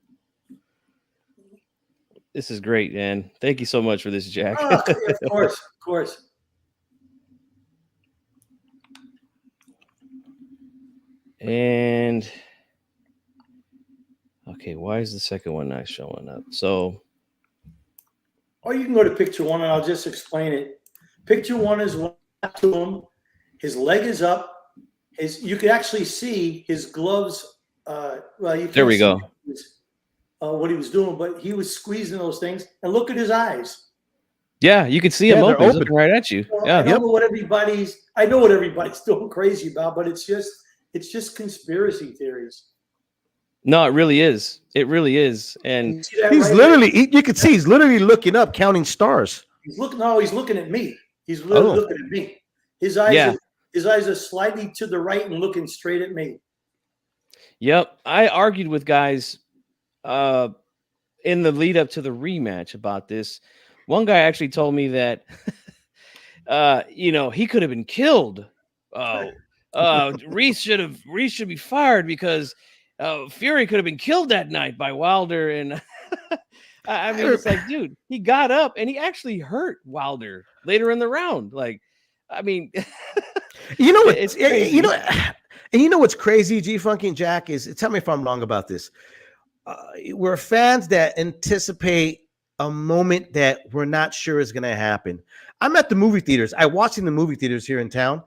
Speaker 1: This is great, man. Thank you so much for this, Jack.
Speaker 2: Oh, of course, of course.
Speaker 1: And okay, why is the second one not showing up? So,
Speaker 2: or you can go to picture 1 and I'll just explain it. Picture 1 is one to him. His leg is up. You could actually see his gloves. Well, you can't
Speaker 1: there we
Speaker 2: see
Speaker 1: go.
Speaker 2: what he was doing, but he was squeezing those things. And look at his eyes.
Speaker 1: Yeah, you can see him
Speaker 3: they're
Speaker 1: open. He's
Speaker 3: open.
Speaker 1: looking right at you.
Speaker 2: Well,
Speaker 1: Yeah.
Speaker 2: I don't know what I know what everybody's doing crazy about, but it's just conspiracy theories.
Speaker 1: No, it really is. It really is. And
Speaker 2: You see that
Speaker 3: He's
Speaker 2: right
Speaker 3: literally, you can see he's literally looking up, counting stars.
Speaker 2: He's looking at me. He's literally looking at me. His eyes are slightly to the right and looking straight at me.
Speaker 1: yep, I argued with guys in the lead up to the rematch about this. One guy actually told me that he could have been killed. Reese should be fired because Fury could have been killed that night by Wilder. And I mean, it's like, dude, he got up and he actually hurt Wilder later in the round. Like, I mean,
Speaker 3: you know what?
Speaker 1: It's crazy.
Speaker 3: You know what's crazy, G Funky and Jack, is, tell me if I'm wrong about this. We're fans that anticipate a moment that we're not sure is going to happen. I'm at the movie theaters. I watched in the movie theaters here in town,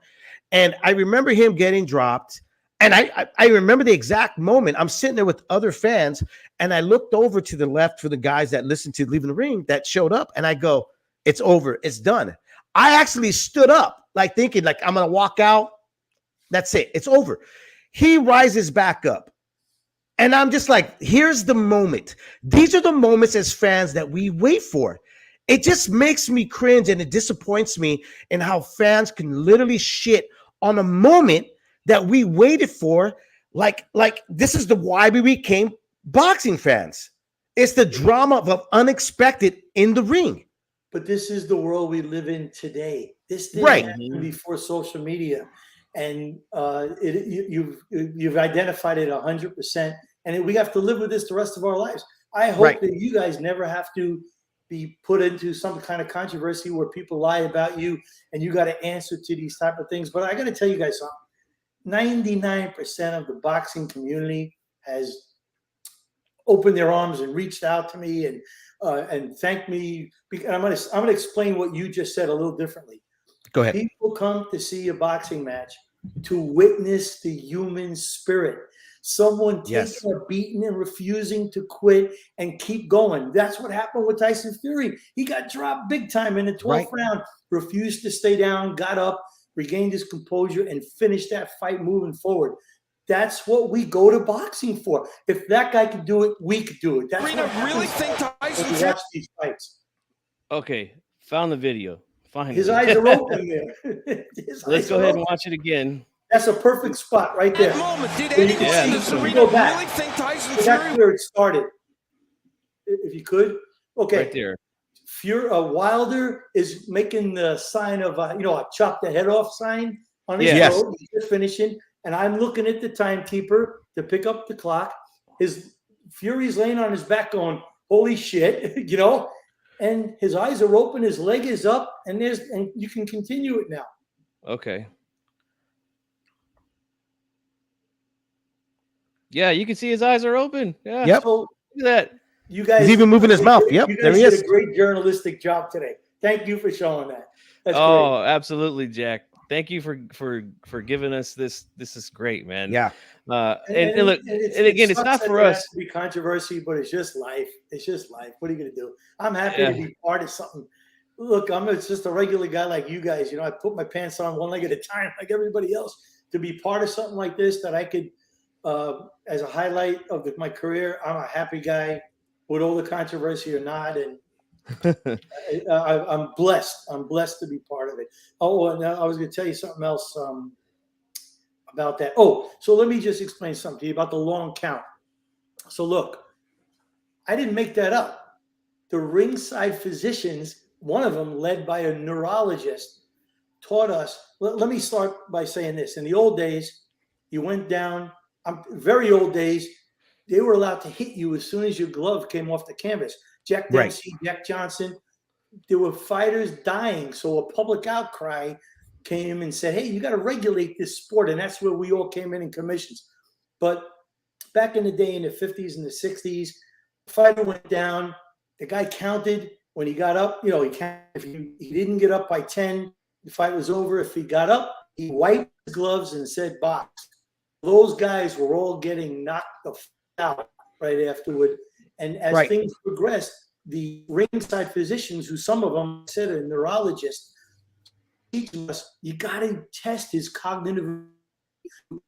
Speaker 3: and I remember him getting dropped. And I remember the exact moment. I'm sitting there with other fans, and I looked over to the left for the guys that listened to Leaving the Ring that showed up, and I go, it's over. It's done. I actually stood up, like thinking, like, I'm going to walk out. That's it. It's over. He rises back up. And I'm just like, here's the moment. These are the moments as fans that we wait for. It just makes me cringe, and it disappoints me in how fans can literally shit on a moment that we waited for. Like this is why we became boxing fans. It's the drama of unexpected in the ring.
Speaker 2: But this is the world we live in today. This didn't happen before social media. And you've identified it 100%, and we have to live with this the rest of our lives. I hope that you guys never have to be put into some kind of controversy where people lie about you and you got to answer to these type of things. But I got to tell you guys something. 99% of the boxing community has opened their arms and reached out to me and thanked me. And I'm gonna explain what you just said a little differently.
Speaker 3: Go ahead.
Speaker 2: People come to see a boxing match to witness the human spirit. Someone taking a beating and refusing to quit and keep going. That's what happened with Tyson Fury. He got dropped big time in the 12th round, refused to stay down, got up, regained his composure, and finished that fight moving forward. That's what we go to boxing for. If that guy could do it, we could do it. That's what really think Tyson when we watch these fights.
Speaker 1: Okay, found the video. Finally.
Speaker 2: His eyes are open there.
Speaker 1: Let's go ahead and watch it again.
Speaker 2: That's a perfect spot right there.
Speaker 4: Did anyone in this arena really think Tyson Fury?
Speaker 2: That's where it started. If you could, okay.
Speaker 1: Right there.
Speaker 2: Wilder is making the sign of a chop the head off sign on his throat. He's just finishing, and I'm looking at the timekeeper to pick up the clock. His Fury's laying on his back, going, "Holy shit!" And his eyes are open, his leg is up, and you can continue it now.
Speaker 1: Okay. Yeah, you can see his eyes are open. Yeah.
Speaker 3: Yep.
Speaker 2: So
Speaker 1: look at that.
Speaker 2: You guys,
Speaker 3: he's even moving his mouth. Yep.
Speaker 2: You guys
Speaker 3: There he
Speaker 2: did
Speaker 3: is.
Speaker 2: a great journalistic job today. Thank you for showing that. That's
Speaker 1: great. Absolutely, Jack. Thank you for giving us this. This is great, man.
Speaker 3: Yeah.
Speaker 1: And look, and again, it's not for us
Speaker 2: to be controversy, but it's just life. It's just life. What are you going to do? I'm happy to be part of something. Look, it's just a regular guy like you guys. I put my pants on one leg at a time, like everybody else. To be part of something like this that I could, as a highlight of my career, I'm a happy guy with all the controversy or not, and I'm blessed. I'm blessed to be part of it. Oh, and I was going to tell you something else about that. Oh, so let me just explain something to you about the long count. So look, I didn't make that up. The ringside physicians, one of them led by a neurologist, taught us. Let me start by saying this. In the old days, you went down, very old days, they were allowed to hit you as soon as your glove came off the canvas. Jack
Speaker 3: Right.
Speaker 2: Dempsey, Jack Johnson, there were fighters dying. So a public outcry came and said, hey, you got to regulate this sport. And that's where we all came in commissions. But back in the day, in the 50s and the 60s, the fighter went down. The guy counted when he got up. You know, he counted. If he didn't get up by 10, the fight was over. If he got up, he wiped his gloves and said box. Those guys were all getting knocked the out right afterward. And as things progressed, the ringside physicians, who some of them said a neurologist, teaching us, you got to test his cognitive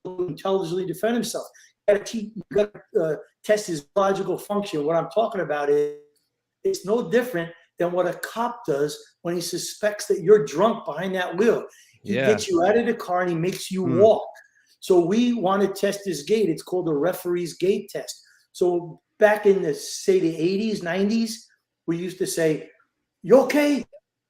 Speaker 2: intelligently defend himself. You got to test his logical function. What I'm talking about is it's no different than what a cop does when he suspects that you're drunk behind that wheel. He gets you out of the car and he makes you walk. So we want to test this gait. It's called the referee's gait test. So back in the, say, the 80s, 90s, we used to say, you okay?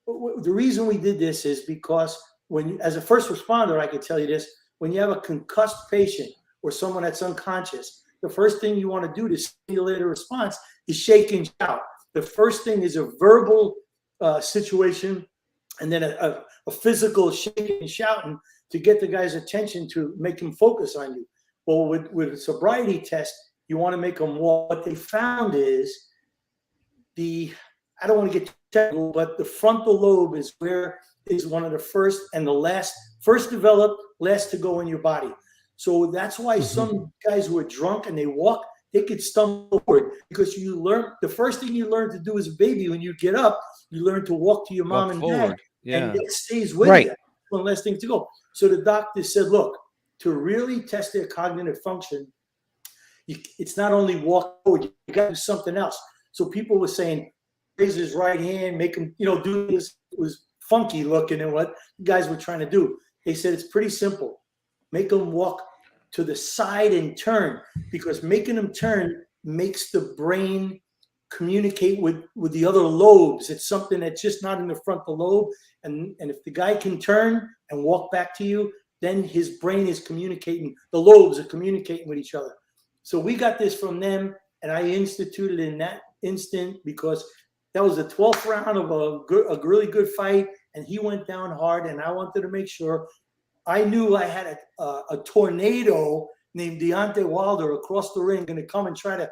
Speaker 2: The reason we did this is because when, as a first responder, I can tell you this, when you have a concussed patient or someone that's unconscious, the first thing you want to do to stimulate a response is shake and shout. The first thing is a verbal situation, and then a physical shaking and shouting to get the guy's attention to make him focus on you. Well, with a sobriety test, you want to make them walk. What they found is I don't want to get technical, but the frontal lobe is one of the first and the last, first developed, last to go in your body. So that's why some guys who are drunk and they walk, they could stumble forward, because the first thing you learn to do as a baby when you get up, you learn to walk to your mom and dad, and it stays with you. One last thing to go. So the doctor said, look, to really test their cognitive function, it's not only walk forward, you got to do something else. So people were saying, raise his right hand, make him, do this. It was funky looking and what the guys were trying to do. They said it's pretty simple. Make them walk to the side and turn, because making them turn makes the brain communicate with the other lobes. It's something that's just not in the frontal lobe. And if the guy can turn and walk back to you, then his brain is communicating. The lobes are communicating with each other. So we got this from them, and I instituted in that instant, because that was the 12th round of a really good fight, and he went down hard, and I wanted to make sure. I knew I had a tornado named Deontay Wilder across the ring going to come and try to,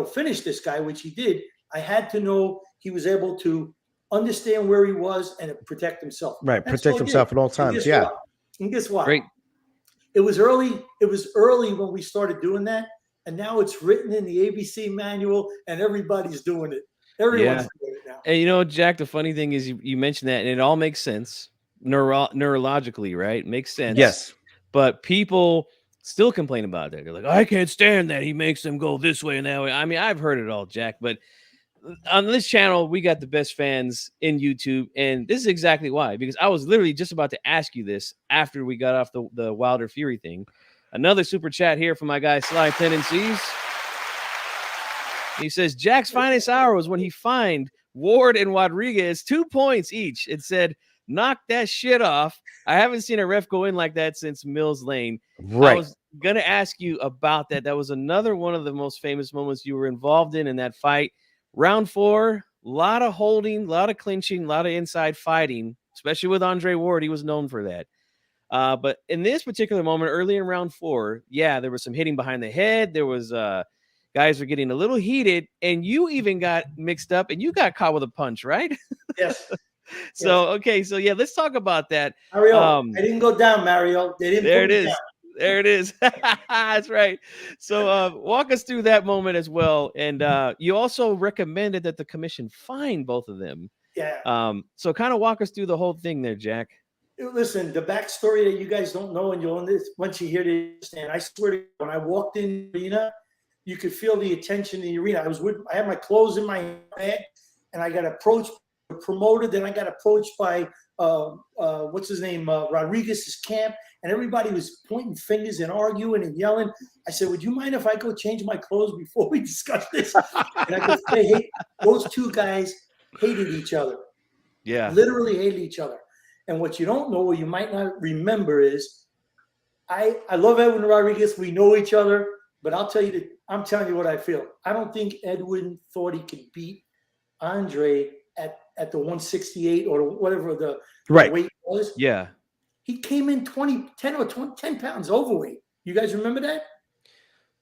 Speaker 2: finish this guy, which he did. I had to know he was able to understand where he was and protect himself.
Speaker 3: Right, protect himself at all times.
Speaker 2: And guess what?
Speaker 1: Great.
Speaker 2: It was early when we started doing that, and now it's written in the ABC manual, and everybody's doing it. Everyone's doing it now.
Speaker 1: And Jack, the funny thing is you mentioned that, and it all makes sense. Neurologically, right? Makes sense.
Speaker 3: Yes.
Speaker 1: But people still complain about that. They're like, I can't stand that he makes them go this way and that way. I mean, I've heard it all, Jack, but on this channel, we got the best fans in YouTube, and this is exactly why, because I was literally just about to ask you this after we got off the Wilder Fury thing. Another super chat here from my guy Sly Tendencies. He says, Jack's finest hour was when he fined Ward and Rodriguez 2 points each. It said, knock that shit off. I haven't seen a ref go in like that since Mills Lane.
Speaker 3: Right.
Speaker 1: I was going to ask you about that. That was another one of the most famous moments you were involved in that fight. Round 4, a lot of holding, a lot of clinching, a lot of inside fighting, especially with Andre Ward. He was known for that. But in this particular moment, early in round 4, there was some hitting behind the head. There was guys were getting a little heated, and you even got mixed up, and you got caught with a punch, right?
Speaker 2: Yes.
Speaker 1: Okay, let's talk about that.
Speaker 2: Mario, I didn't go down, Mario. They didn't.
Speaker 1: There it is. Down. There it is. That's right. So walk us through that moment as well. And you also recommended that the commission fine both of them.
Speaker 2: Yeah.
Speaker 1: So kind of walk us through the whole thing there, Jack.
Speaker 2: Listen, the backstory that you guys don't know, and you'll once you hear it, understand. I swear to you, when I walked in the arena, you could feel the attention in the arena. I had my clothes in my bag, and I got approached by the promoter. Then I got approached by what's his name, Rodriguez's camp, and everybody was pointing fingers and arguing and yelling. I said, "Would you mind if I go change my clothes before we discuss this?" And I could say, those two guys hated each other.
Speaker 1: Yeah,
Speaker 2: literally hated each other. And what you don't know, or you might not remember, is I love Edwin Rodriguez. We know each other, but I'm telling you what I feel. I don't think Edwin thought he could beat Andre at the 168 or whatever the weight was.
Speaker 1: Yeah.
Speaker 2: He came in 10 pounds overweight. You guys remember that?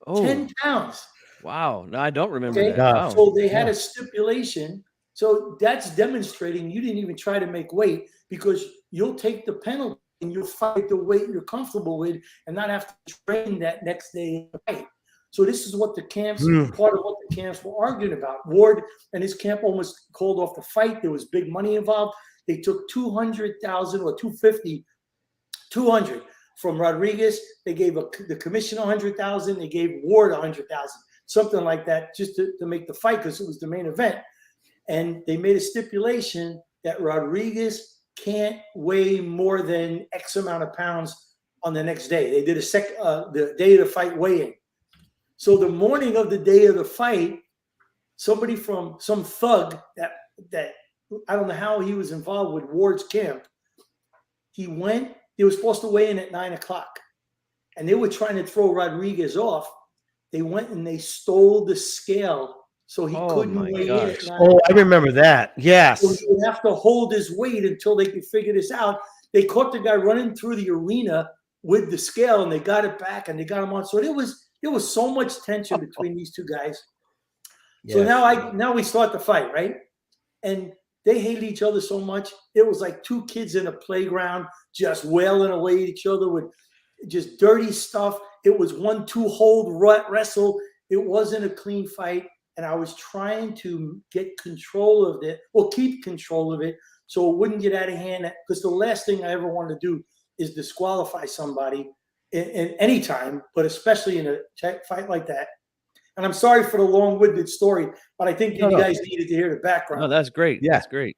Speaker 1: Oh,
Speaker 2: 10 pounds.
Speaker 1: wow. No, I don't remember
Speaker 2: Okay.
Speaker 1: that. Wow.
Speaker 2: So they had a stipulation. So that's demonstrating you didn't even try to make weight, because you'll take the penalty and you'll fight the weight you're comfortable with and not have to train that next day in the fight. So this is what the camps, part of what the camps were arguing about. Ward and his camp almost called off the fight. There was big money involved. They took 200,000 or 200 from Rodriguez. They gave the commission 100,000. They gave Ward 100,000, something like that, just to make the fight, because it was the main event. And they made a stipulation that Rodriguez can't weigh more than X amount of pounds on the next day. They did the day of the fight weigh-in. So the morning of the day of the fight, somebody from some thug that I don't know how he was involved with Ward's camp, he went. They were supposed to weigh in at 9 o'clock, and they were trying to throw Rodriguez off. They went and they stole the scale, so he couldn't weigh in at 9
Speaker 3: o'clock. I remember that. Yes.
Speaker 2: So he would have to hold his weight until they could figure this out. They caught the guy running through the arena with the scale, and they got it back, and they got him on. So there was so much tension between these two guys. Yes. So now we start the fight, right? And they hated each other so much. It was like two kids in a playground just wailing away at each other with just dirty stuff. It was 1-2 hold wrestle. It wasn't a clean fight. And I was trying to get control of it, or keep control of it, so it wouldn't get out of hand. Because the last thing I ever wanted to do is disqualify somebody in any time, but especially in a fight like that. And I'm sorry for the long-winded story, but I think you guys needed to hear the background.
Speaker 1: No, that's great. Yeah. That's great.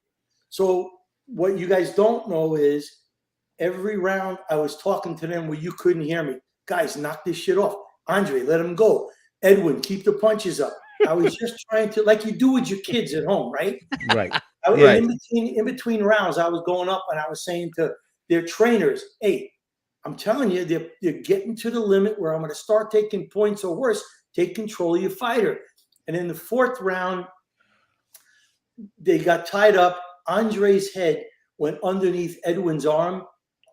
Speaker 2: So what you guys don't know is every round I was talking to them where you couldn't hear me. Guys, knock this shit off. Andre, let him go. Edwin, keep the punches up. I was just trying to, like you do with your kids at home, right?
Speaker 3: Right.
Speaker 2: In between rounds, I was going up and I was saying to their trainers, hey, I'm telling you, they're getting to the limit where I'm going to start taking points, or worse, take control of your fighter. And in the fourth round, they got tied up. Andre's head went underneath Edwin's arm.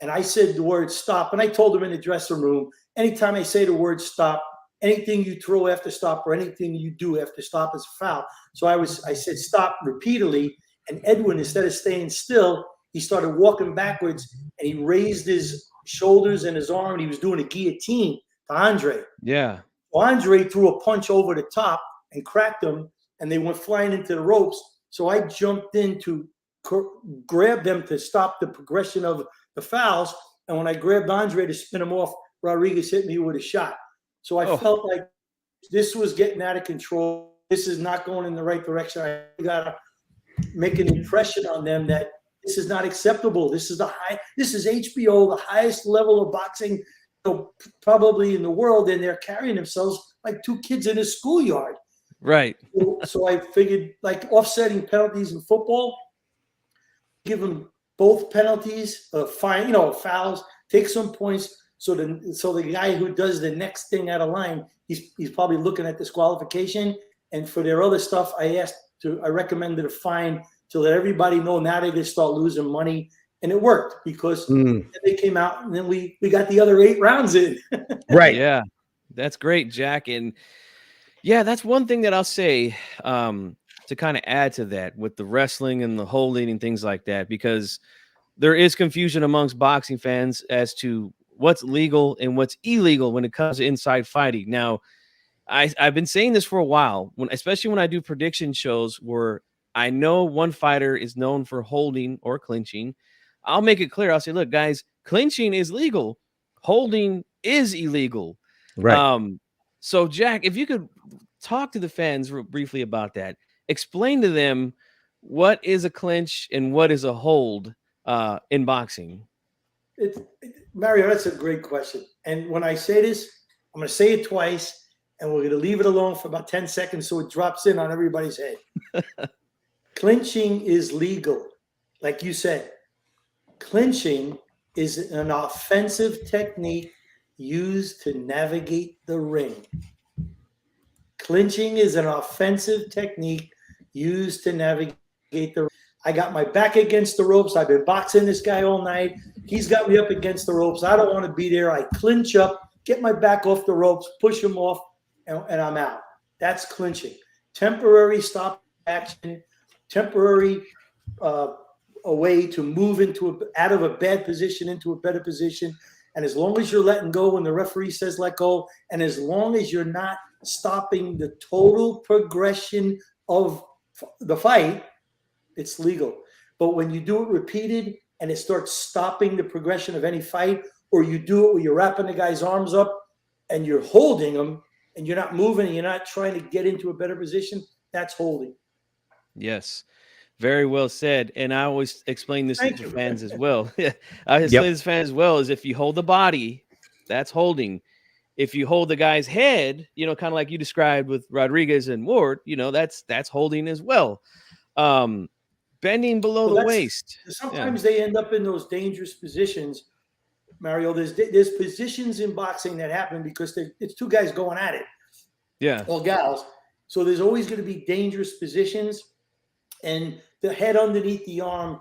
Speaker 2: And I said the word stop. And I told him in the dressing room, anytime I say the word stop, anything you throw after stop or anything you do after stop is a foul. So I said stop repeatedly. And Edwin, instead of staying still, he started walking backwards, and he raised his shoulders and his arm, and he was doing a guillotine to Andre.
Speaker 1: Yeah.
Speaker 2: Andre threw a punch over the top and cracked him, and they went flying into the ropes. So I jumped in to grab them to stop the progression of the fouls. And when I grabbed Andre to spin him off, Rodriguez hit me with a shot. So I felt like this was getting out of control. This is not going in the right direction. I got to make an impression on them that this is not acceptable. This is HBO, the highest level of boxing, probably in the world, and they're carrying themselves like two kids in a schoolyard.
Speaker 1: Right.
Speaker 2: So I figured, like offsetting penalties in football, give them both penalties, fouls, take some points. So the guy who does the next thing out of line, he's probably looking at disqualification. And for their other stuff, I recommended a fine to let everybody know now they just start losing money. And it worked, because they came out, and then we got the other 8 rounds in.
Speaker 3: Right.
Speaker 1: Yeah. That's great, Jack. And yeah, that's one thing that I'll say to kind of add to that with the wrestling and the holding and things like that, because there is confusion amongst boxing fans as to what's legal and what's illegal when it comes to inside fighting. Now, I've been saying this for a while, especially when I do prediction shows where I know one fighter is known for holding or clinching. I'll make it clear. I'll say, look, guys, clinching is legal. Holding is illegal.
Speaker 3: Right.
Speaker 1: So, Jack, if you could talk to the fans real briefly about that, explain to them what is a clinch and what is a hold in boxing?
Speaker 2: Mario, that's a great question. And when I say this, I'm going to say it twice, and we're going to leave it alone for about 10 seconds so it drops in on everybody's head. Clinching is legal. Like you said, clinching is an offensive technique used to navigate the ring. Clinching is an offensive technique used to navigate the ring. I got my back against the ropes. I've been boxing this guy all night. He's got me up against the ropes. I don't want to be there. I clinch up, get my back off the ropes, push him off, and I'm out. That's clinching. Temporary stop action, temporary a way to move out of a bad position into a better position. And as long as you're letting go when the referee says let go, and as long as you're not stopping the total progression of the fight, it's legal. But when you do it repeated and it starts stopping the progression of any fight, or you do it where you're wrapping the guy's arms up and you're holding him and you're not moving and you're not trying to get into a better position, that's holding.
Speaker 1: Yes. Very well said. And I always explain this to fans as well. I explain this to fans as well, is if you hold the body, that's holding. If you hold the guy's head, kind of like you described with Rodriguez and Ward, that's holding as well. Bending below the waist.
Speaker 2: Sometimes they end up in those dangerous positions, Mario. There's positions in boxing that happen because it's two guys going at it.
Speaker 1: Yeah.
Speaker 2: Or gals. So there's always going to be dangerous positions. And the head underneath the arm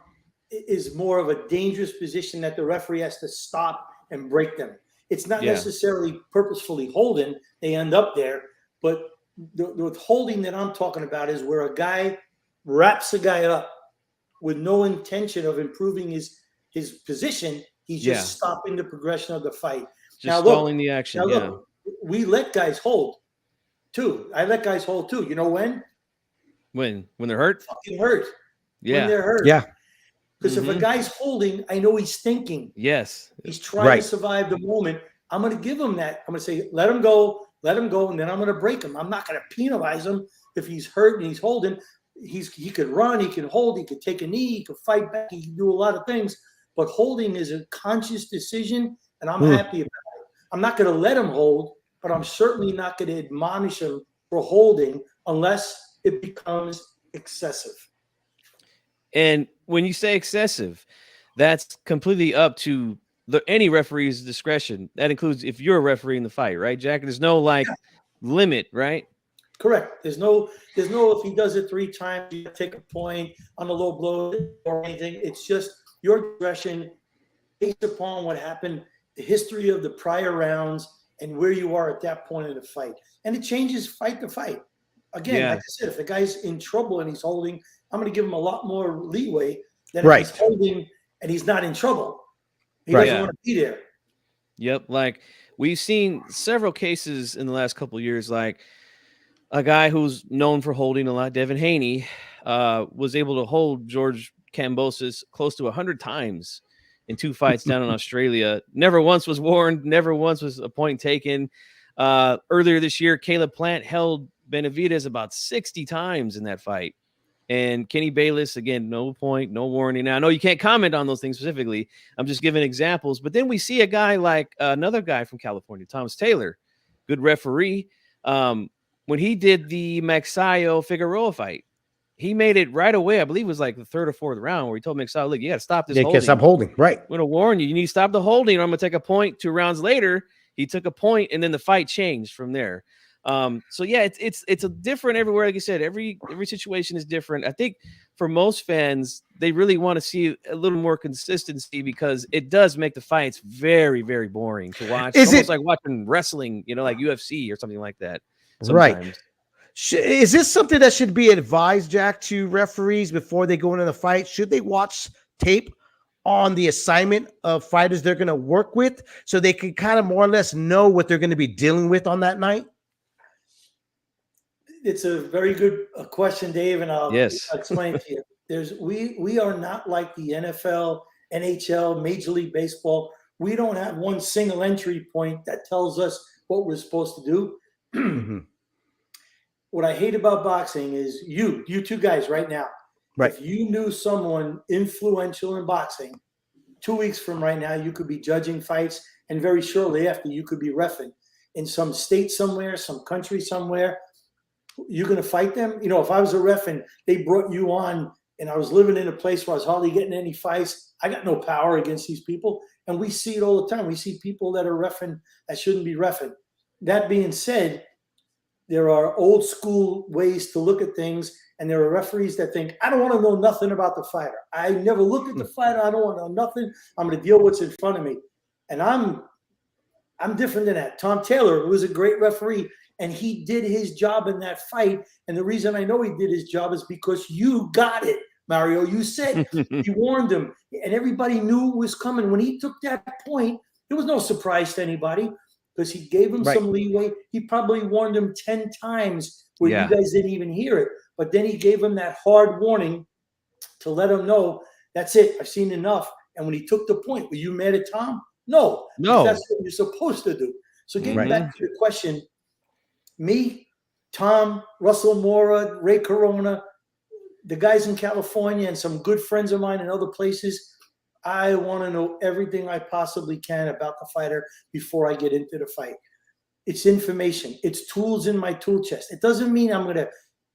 Speaker 2: is more of a dangerous position that the referee has to stop and break them. It's not necessarily purposefully holding. They end up there. But the holding that I'm talking about is where a guy wraps a guy up with no intention of improving his position. He's just stopping the progression of the fight.
Speaker 1: Just stalling the action.
Speaker 2: Now look, we let guys hold too. I let guys hold too. You know when?
Speaker 1: When they're hurt?
Speaker 2: Fucking hurt.
Speaker 1: Yeah.
Speaker 2: When they're hurt.
Speaker 3: Yeah.
Speaker 2: Because if a guy's holding, I know he's thinking.
Speaker 1: Yes.
Speaker 2: He's trying to survive the moment. I'm going to give him that. I'm going to say, let him go, and then I'm going to break him. I'm not going to penalize him if he's hurt and he's holding. He could run, he can hold, he could take a knee, he could fight back, he can do a lot of things. But holding is a conscious decision, and I'm happy about it. I'm not going to let him hold, but I'm certainly not going to admonish him for holding unless it becomes excessive.
Speaker 1: And when you say excessive, that's completely up to any referee's discretion. That includes if you're a referee in the fight, right, Jack? There's no limit, right?
Speaker 2: Correct. There's no if he does it 3 times, you take a point on a low blow or anything. It's just your discretion based upon what happened, the history of the prior rounds, and where you are at that point in the fight. And it changes fight to fight. Again, like I said, if the guy's in trouble and he's holding, I'm going to give him a lot more leeway than if he's holding and he's not in trouble. He doesn't want to be there.
Speaker 1: Yep. Like we've seen several cases in the last couple of years, like a guy who's known for holding a lot, Devin Haney, was able to hold George Kambosos close to 100 times in 2 fights down in Australia. Never once was warned. Never once was a point taken. Earlier this year, Caleb Plant held Benavidez about 60 times in that fight. And Kenny Bayless, again, no point, no warning. Now, I know you can't comment on those things specifically. I'm just giving examples. But then we see a guy like another guy from California, Thomas Taylor, good referee. When he did the Magsayo Figueroa fight, he made it right away. I believe it was like the 3rd or 4th round where he told Magsayo, look, you got to stop this holding.
Speaker 3: Stop holding. Right.
Speaker 1: I'm going to warn you. You need to stop the holding or I'm going to take a point. 2 rounds later, he took a point and then the fight changed from there. So yeah, it's a different everywhere. Like you said, every situation is different. I think for most fans, they really want to see a little more consistency because it does make the fights very, very boring to watch. It's almost like watching wrestling, like UFC or something like that. Sometimes.
Speaker 3: Right. Is this something that should be advised, Jack, to referees before they go into the fight? Should they watch tape on the assignment of fighters they're going to work with so they can kind of more or less know what they're going to be dealing with on that night?
Speaker 2: It's a very good question, Dave, and I'll explain to you. We are not like the NFL, NHL, Major League Baseball. We don't have one single entry point that tells us what we're supposed to do.
Speaker 3: Mm-hmm.
Speaker 2: What I hate about boxing is you 2 guys right now.
Speaker 3: Right.
Speaker 2: If you knew someone influential in boxing, 2 weeks from right now, you could be judging fights, and very shortly after, you could be reffing in some state somewhere, some country somewhere. You're going to fight them? You know, if I was a ref and they brought you on and I was living in a place where I was hardly getting any fights, I got no power against these people. And we see it all the time. We see people that are reffing that shouldn't be reffing. That being said, there are old school ways to look at things, and there are referees that think, I don't want to know nothing about the fighter. I never look at the fighter. I don't want to know nothing. I'm going to deal with what's in front of me. And I'm different than that. Tom Taylor was a great referee, and he did his job in that fight. And the reason I know he did his job is because you got it, Mario. You said he warned him, and everybody knew it was coming. When he took that point, there was no surprise to anybody because he gave him some leeway. He probably warned him 10 times where you guys didn't even hear it. But then he gave him that hard warning to let him know, that's it. I've seen enough. And when he took the point, were you mad at Tom? No. That's what you're supposed to do. So getting back to the question, me, Tom, Russell Mora, Ray Corona, the guys in California, and some good friends of mine in other places, I want to know everything I possibly can about the fighter before I get into the fight. It's information. It's tools in my tool chest. It doesn't mean I'm going to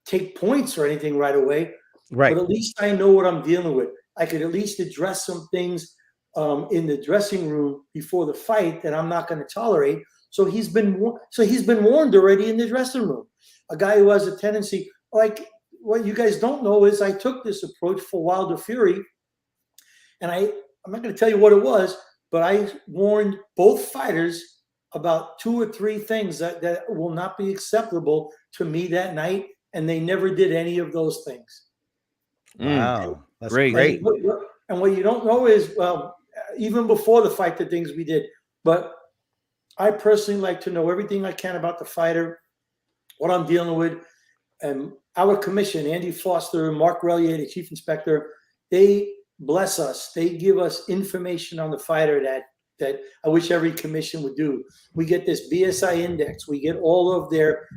Speaker 2: take points or anything right away, but at least I know what I'm dealing with. I could at least address some things in the dressing room before the fight that I'm not going to tolerate. So he's been warned already in the dressing room. A guy who has a tendency, like what you guys don't know is I took this approach for Wilder Fury, and I'm not going to tell you what it was, but I warned both fighters about 2 or 3 things that will not be acceptable to me that night, and they never did any of those things.
Speaker 3: Wow, that's great.
Speaker 2: And what you don't know is, well, even before the fight, the things we did. But I personally like to know everything I can about the fighter, what I'm dealing with. And our commission, Andy Foster and Mark Relier, the chief inspector, they bless us. They give us information on the fighter that I wish every commission would do. We get this BSI index. We get all of their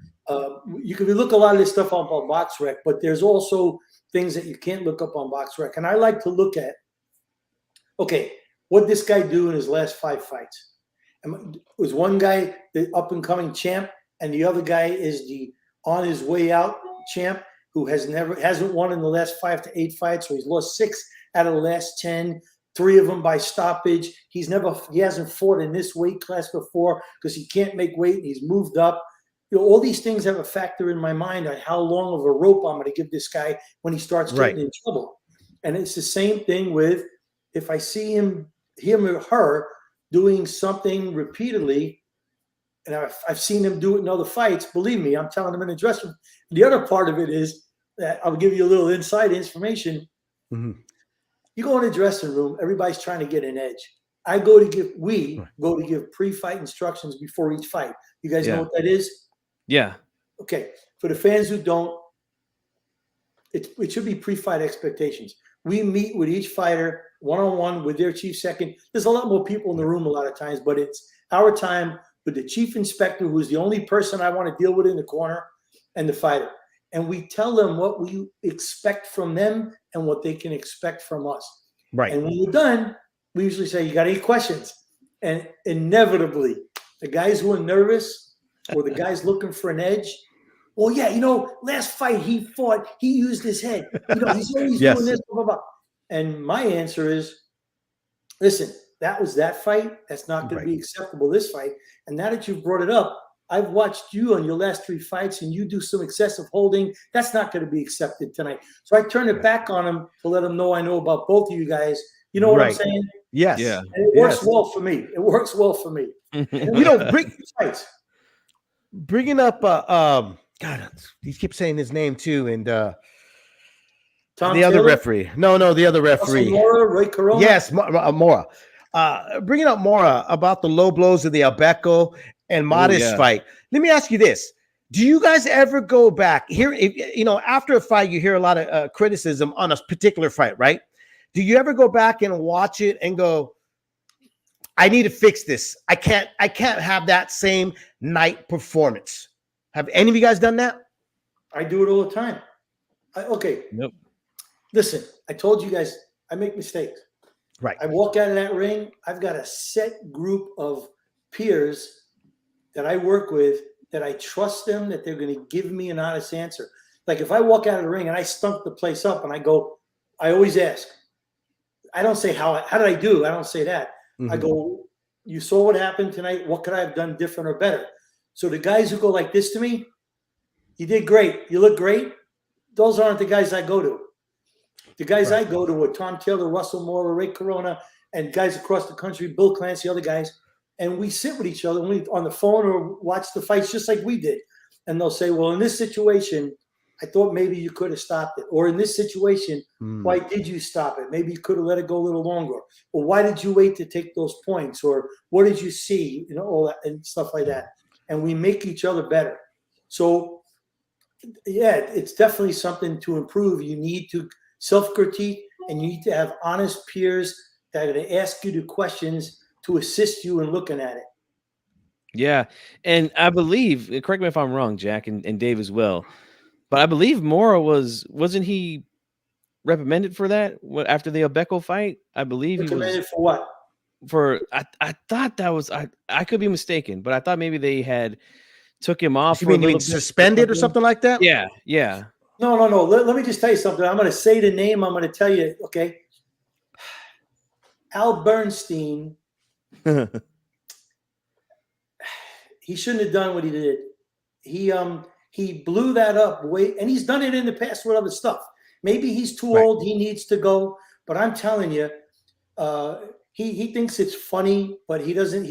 Speaker 2: you can look a lot of this stuff up on BoxRec, but there's also things that you can't look up on BoxRec. And I like to look at, okay, what this guy do in his last 5 fights. And was one guy the up-and-coming champ, and the other guy is the on his way out champ who hasn't won in the last 5 to 8 fights, so he's lost 6 out of the last 10, 3 of them by stoppage. He hasn't fought in this weight class before because he can't make weight and he's moved up. You know, all these things have a factor in my mind on how long of a rope I'm going to give this guy when he starts getting in trouble. And it's the same thing with if I see him or her doing something repeatedly, and I've seen him do it in other fights, believe me, I'm telling him in the dressing room. The other part of it is that I'll give you a little inside information.
Speaker 3: Mm-hmm.
Speaker 2: You go in the dressing room, everybody's trying to get an edge. We go to give pre-fight instructions before each fight. You guys know what that is?
Speaker 1: Yeah.
Speaker 2: Okay. For the fans who don't, it should be pre-fight expectations. We meet with each fighter one-on-one with their chief second. There's a lot more people in the room a lot of times, but it's our time with the chief inspector, who's the only person I want to deal with in the corner, and the fighter. And we tell them what we expect from them and what they can expect from us.
Speaker 3: Right.
Speaker 2: And when we're done, we usually say, you got any questions? And inevitably, the guys who are nervous or the guys looking for an edge, well, yeah, last fight he fought, he used his head. He's always doing this, blah, blah, blah. And my answer is, listen, that was that fight. That's not going to be acceptable this fight. And now that you've brought it up, I've watched you on your last 3 fights and you do some excessive holding. That's not going to be accepted tonight. So I turn it back on him to let him know I know about both of you guys. You know what I'm saying?
Speaker 3: Yes.
Speaker 1: Yeah.
Speaker 2: And it works well for me. It works well for me.
Speaker 3: Bringing up, God, he keeps saying his name too. And
Speaker 2: Tom
Speaker 3: the
Speaker 2: Taylor?
Speaker 3: other referee. No, the other referee.
Speaker 2: Mora, Ray Corona?
Speaker 3: Yes, Mora. Bringing up Mora about the low blows of the Albeco and Modest fight. Let me ask you this. Do you guys ever go back here? After a fight, you hear a lot of criticism on a particular fight, right? Do you ever go back and watch it and go, I need to fix this. I can't have that same night performance. Have any of you guys done that?
Speaker 2: I do it all the time. Okay.
Speaker 1: Nope.
Speaker 2: Listen, I told you guys, I make mistakes.
Speaker 3: Right.
Speaker 2: I walk out of that ring, I've got a set group of peers that I work with that I trust them, that they're going to give me an honest answer. Like if I walk out of the ring and I stunk the place up and I go, I always ask. I don't say how did I do? I don't say that. I go, you saw what happened tonight. What could I have done different or better? So the guys who go like this to me, you did great. You look great. Those aren't the guys I go to. The guys I go to are Tom Taylor, Russell Moore, Ray Corona, and guys across the country, Bill Clancy, other guys. And we sit with each other on the phone or watch the fights just like we did. And they'll say, well, in this situation, I thought maybe you could have stopped it. Or in this situation, why did you stop it? Maybe you could have let it go a little longer. Or why did you wait to take those points? Or what did you see? You know, all that and stuff like that. And we make each other better. So, yeah, it's definitely something to improve. You need to self-critique, and you need to have honest peers that are going to ask you the questions to assist you in looking at it.
Speaker 1: Yeah. And I believe, correct me if I'm wrong, Jack, and Dave as well, but I believe Mora wasn't he reprimanded for that after the Obeko fight? I believe he was.
Speaker 2: Reprimanded for what?
Speaker 1: I thought that was, I could be mistaken, but I thought maybe they had took him off.
Speaker 3: You mean suspended or something like that?
Speaker 1: Yeah, yeah.
Speaker 2: No. Let me just tell you something. I'm going to say the name. I'm going to tell you, okay? Al Bernstein, he shouldn't have done what he did. He blew that up way, and he's done it in the past with other stuff. Maybe he's too old. He needs to go. But I'm telling you, he thinks it's funny, but he doesn't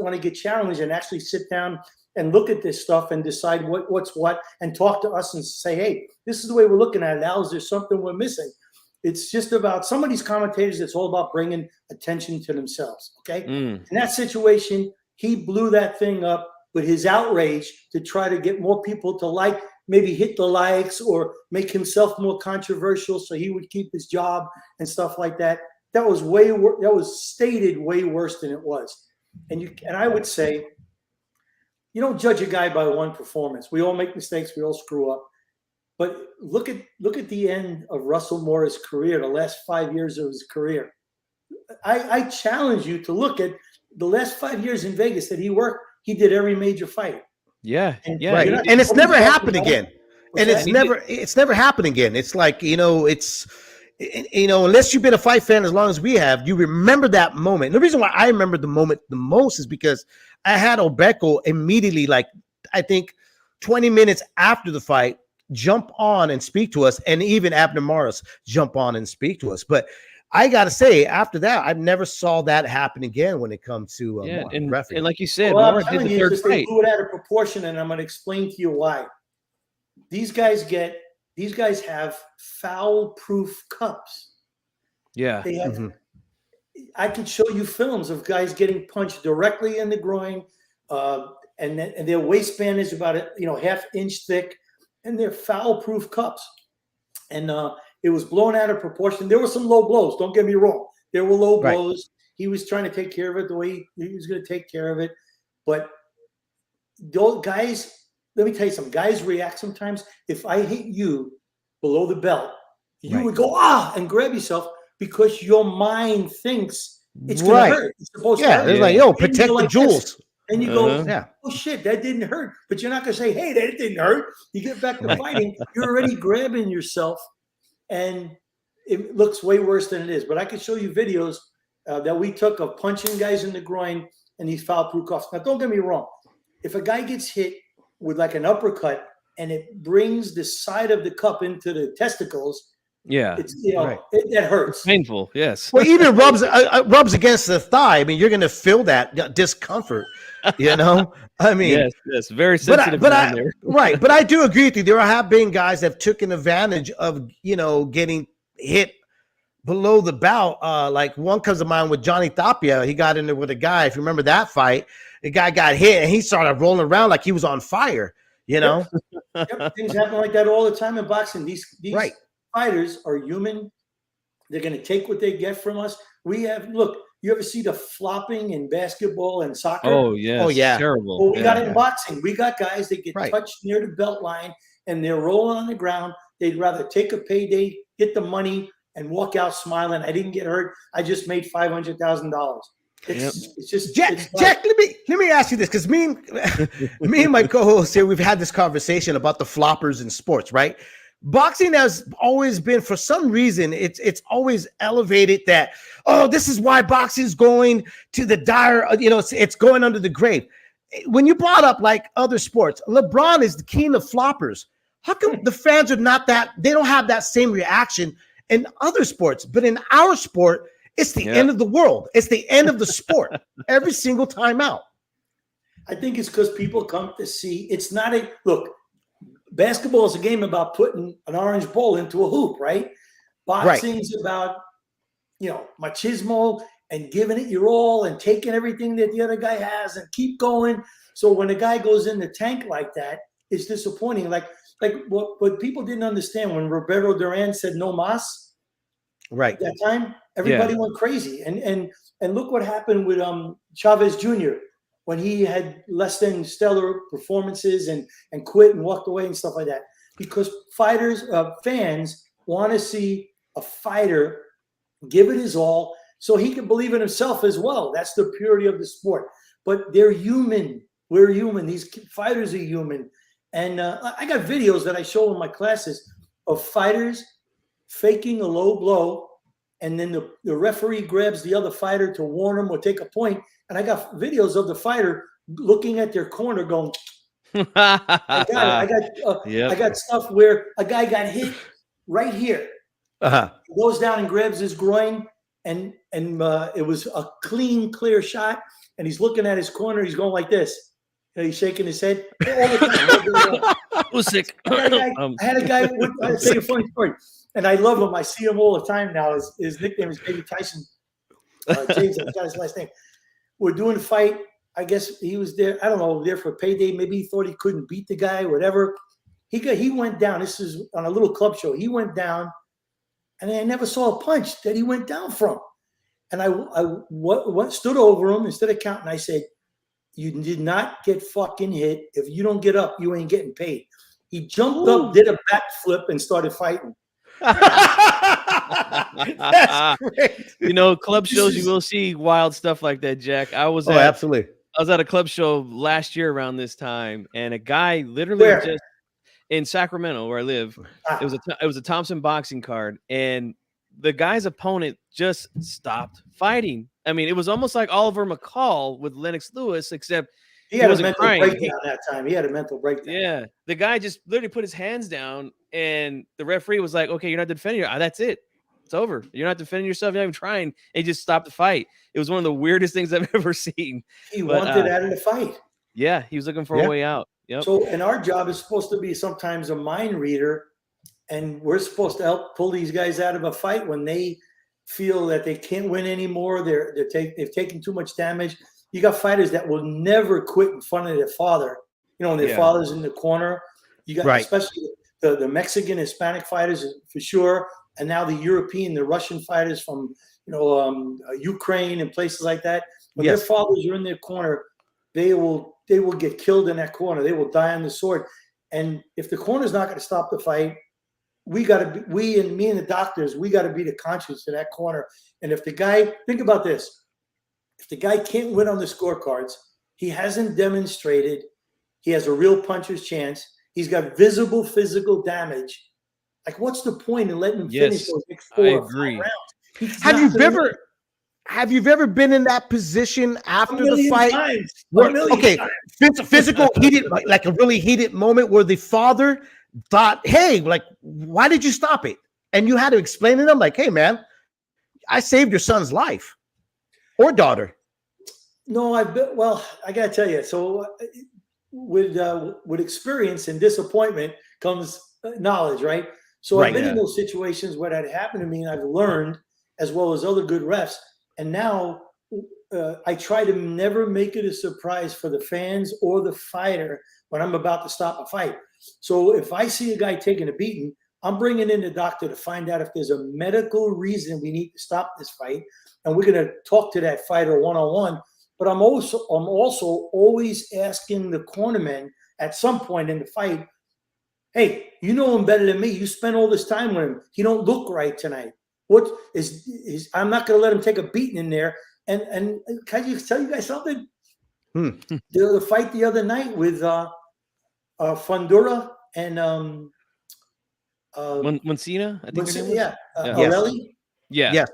Speaker 2: want to get challenged and actually sit down and look at this stuff and decide what's what and talk to us and say, hey, this is the way we're looking at it. Al, is there something we're missing? It's just about some of these commentators. It's all about bringing attention to themselves. Okay. In that situation, he blew that thing up with his outrage to try to get more people to maybe hit the likes or make himself more controversial so he would keep his job and stuff like that. That was stated way worse than it was. And I would say, you don't judge a guy by one performance. We all make mistakes. We all screw up. But look at the end of Russell Moore's career, the last 5 years of his career. I challenge you to look at the last 5 years in Vegas that he worked. He did every major fight.
Speaker 1: Yeah,
Speaker 2: and,
Speaker 1: yeah.
Speaker 3: Right. And it's never happened again. And it's never happened again. It's like, unless you've been a fight fan as long as we have, you remember that moment. And the reason why I remember the moment the most is because I had Obeko immediately, like, I think 20 minutes after the fight, jump on and speak to us. And even Abner Morris jump on and speak to us. But I got to say, after that, I never saw that happen again when it comes to
Speaker 1: and like you said,
Speaker 2: well,
Speaker 1: Moore did the third
Speaker 2: they
Speaker 1: fight.
Speaker 2: blew it out of proportion, and I'm going to explain to you why. These guys have foul-proof cups.
Speaker 1: Yeah.
Speaker 2: They have. I could show you films of guys getting punched directly in the groin, and their waistband is about half-inch thick, and they're foul-proof cups. And it was blown out of proportion. There were some low blows. Don't get me wrong. There were low blows. He was trying to take care of it the way he was going to take care of it. But those guys, let me tell you something. Guys react sometimes. If I hit you below the belt, you would go, and grab yourself because your mind thinks it's going to hurt. It's supposed to hurt.
Speaker 3: It's like, yo, protect the jewels.
Speaker 2: And you go, oh, shit, that didn't hurt. But you're not going to say, hey, that didn't hurt. You get back to fighting. You're already grabbing yourself. And it looks way worse than it is. But I can show you videos that we took of punching guys in the groin and these foul-proof cuffs. Now, don't get me wrong. If a guy gets hit with like an uppercut and it brings the side of the cup into the testicles, it's that hurts.
Speaker 1: It's painful, yes.
Speaker 3: Well, even rubs against the thigh. I mean, you're going to feel that discomfort. I mean,
Speaker 1: yes, very sensitive.
Speaker 3: But I do agree with you. There have been guys that have taken advantage of getting hit below the belt. Like one comes to mind with Johnny Tapia. He got in there with a guy. If you remember that fight, the guy got hit and he started rolling around like he was on fire. Things
Speaker 2: happen like that all the time in boxing. These fighters are human. They're going to take what they get from us. You ever see the flopping in basketball and soccer?
Speaker 1: Oh, yes.
Speaker 3: Oh, yeah.
Speaker 1: Terrible.
Speaker 2: Well, we got it in boxing. We got guys that get touched near the belt line and they're rolling on the ground. they'd rather take a payday, get the money, and walk out smiling. I didn't get hurt. I just made $500,000. It's just
Speaker 3: Jack. Let me ask you this, because me and my co-host here, we've had this conversation about the floppers in sports, right? Boxing has always been, for some reason, it's always elevated that, oh, this is why boxing is going to the dire, it's going under the grave. When you brought up like other sports, LeBron is the king of floppers. How come the fans are not that? They don't have that same reaction in other sports, but in our sport, it's the end of the world. It's the end of the sport every single time out.
Speaker 2: I think it's because people come to see. It's not a look. Basketball is a game about putting an orange ball into a hoop, right? Boxing's about machismo and giving it your all and taking everything that the other guy has and keep going. So when a guy goes in the tank like that, it's disappointing. Like what people didn't understand when Roberto Duran said no mas,
Speaker 3: right?
Speaker 2: That time everybody went crazy. And look what happened with Chavez Jr. when he had less than stellar performances and quit and walked away and stuff like that. Because fans want to see a fighter give it his all so he can believe in himself as well. That's the purity of the sport. But they're human. We're human. These fighters are human. And I got videos that I show in my classes of fighters faking a low blow, and then the referee grabs the other fighter to warn him or take a point. And I got videos of the fighter looking at their corner going, I got stuff where a guy got hit right here. He goes down and grabs his groin, and it was a clean, clear shot. And he's looking at his corner. He's going like this. He's shaking his head all the time.
Speaker 1: I was sick.
Speaker 2: I had a guy. I'll tell you a funny story, and I love him. I see him all the time now. His nickname is Baby Tyson. James, I forgot his last name. We're doing a fight. I guess he was there. I don't know, there for payday. Maybe he thought he couldn't beat the guy, whatever. He went down. This is on a little club show. He went down, and I never saw a punch that he went down from. And I stood over him instead of counting. I said, "You did not get fucking hit. If you don't get up, you ain't getting paid." He jumped up, did a backflip, and started fighting.
Speaker 3: That's great.
Speaker 1: Club shows, you will see wild stuff like that, Jack.
Speaker 3: Absolutely.
Speaker 1: I was at a club show last year around this time, and a guy literally just in Sacramento, where I live. It was a Thompson boxing card, and the guy's opponent just stopped fighting. I mean, it was almost like Oliver McCall with Lennox Lewis, except
Speaker 2: he had a mental breakdown that time. He had a mental breakdown.
Speaker 1: Yeah. The guy just literally put his hands down, and the referee was like, "Okay, you're not defending your that's it. It's over. You're not defending yourself. You're not even trying." And he just stopped the fight. It was one of the weirdest things I've ever seen.
Speaker 2: He wanted out of the fight.
Speaker 1: Yeah, he was looking for a way out. Yep.
Speaker 2: So, and our job is supposed to be sometimes a mind reader, and we're supposed to help pull these guys out of a fight when they feel that they can't win anymore. They've taken too much damage. You got fighters that will never quit in front of their father. And their father's in the corner. You got especially the Mexican, Hispanic fighters for sure, and now the European, the Russian fighters from Ukraine and places like that. When their fathers are in their corner, they will get killed in that corner. They will die on the sword. And if the corner's not going to stop the fight, me and the doctors, we got to be the conscience in that corner. And if the guy, think about this, if the guy can't win on the scorecards, he hasn't demonstrated he has a real puncher's chance. He's got visible physical damage. Like, what's the point in letting him finish those next 4 or 5 rounds?
Speaker 3: Have you ever been in that position after the fight?
Speaker 2: Times.
Speaker 3: Physical heated, like a really heated moment where the father thought, "Hey, like, why did you stop it?" And you had to explain to them, like, "Hey, man, I saved your son's life or daughter."
Speaker 2: No, I gotta tell you. So, with experience and disappointment comes knowledge, right? So I've been in those situations where that happened to me, and I've learned, as well as other good refs. And now I try to never make it a surprise for the fans or the fighter when I'm about to stop a fight. So if I see a guy taking a beating, I'm bringing in the doctor to find out if there's a medical reason we need to stop this fight. And we're going to talk to that fighter one-on-one. But I'm also always asking the cornermen at some point in the fight, Hey, you know him better than me. You spent all this time with him. He don't look right tonight. What is I'm not going to let him take a beating in there. And can I just tell you guys something? The fight the other night with Fundura and
Speaker 1: Monsina, I think her name was.
Speaker 2: yeah,
Speaker 3: Yes.
Speaker 2: Arelli.
Speaker 1: Yeah.
Speaker 3: Yes.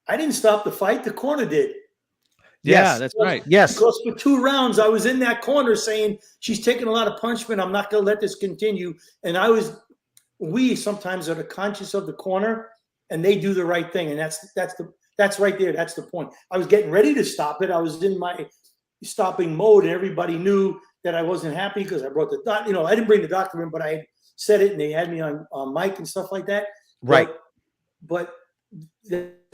Speaker 2: I didn't stop the fight. The corner did.
Speaker 1: Yeah,
Speaker 3: Yes.
Speaker 1: that's right.
Speaker 3: Yes.
Speaker 2: Because for 2 rounds, I was in that corner saying, she's taking a lot of punishment. I'm not going to let this continue. And we sometimes are conscious of the corner, and they do the right thing. And that's right there. That's the point. I was getting ready to stop it. I was in my stopping mode, and everybody knew that I wasn't happy because I brought the doctor. I didn't bring the doctor in, but I had said it, and they had me on mic and stuff like that.
Speaker 3: Right.
Speaker 2: But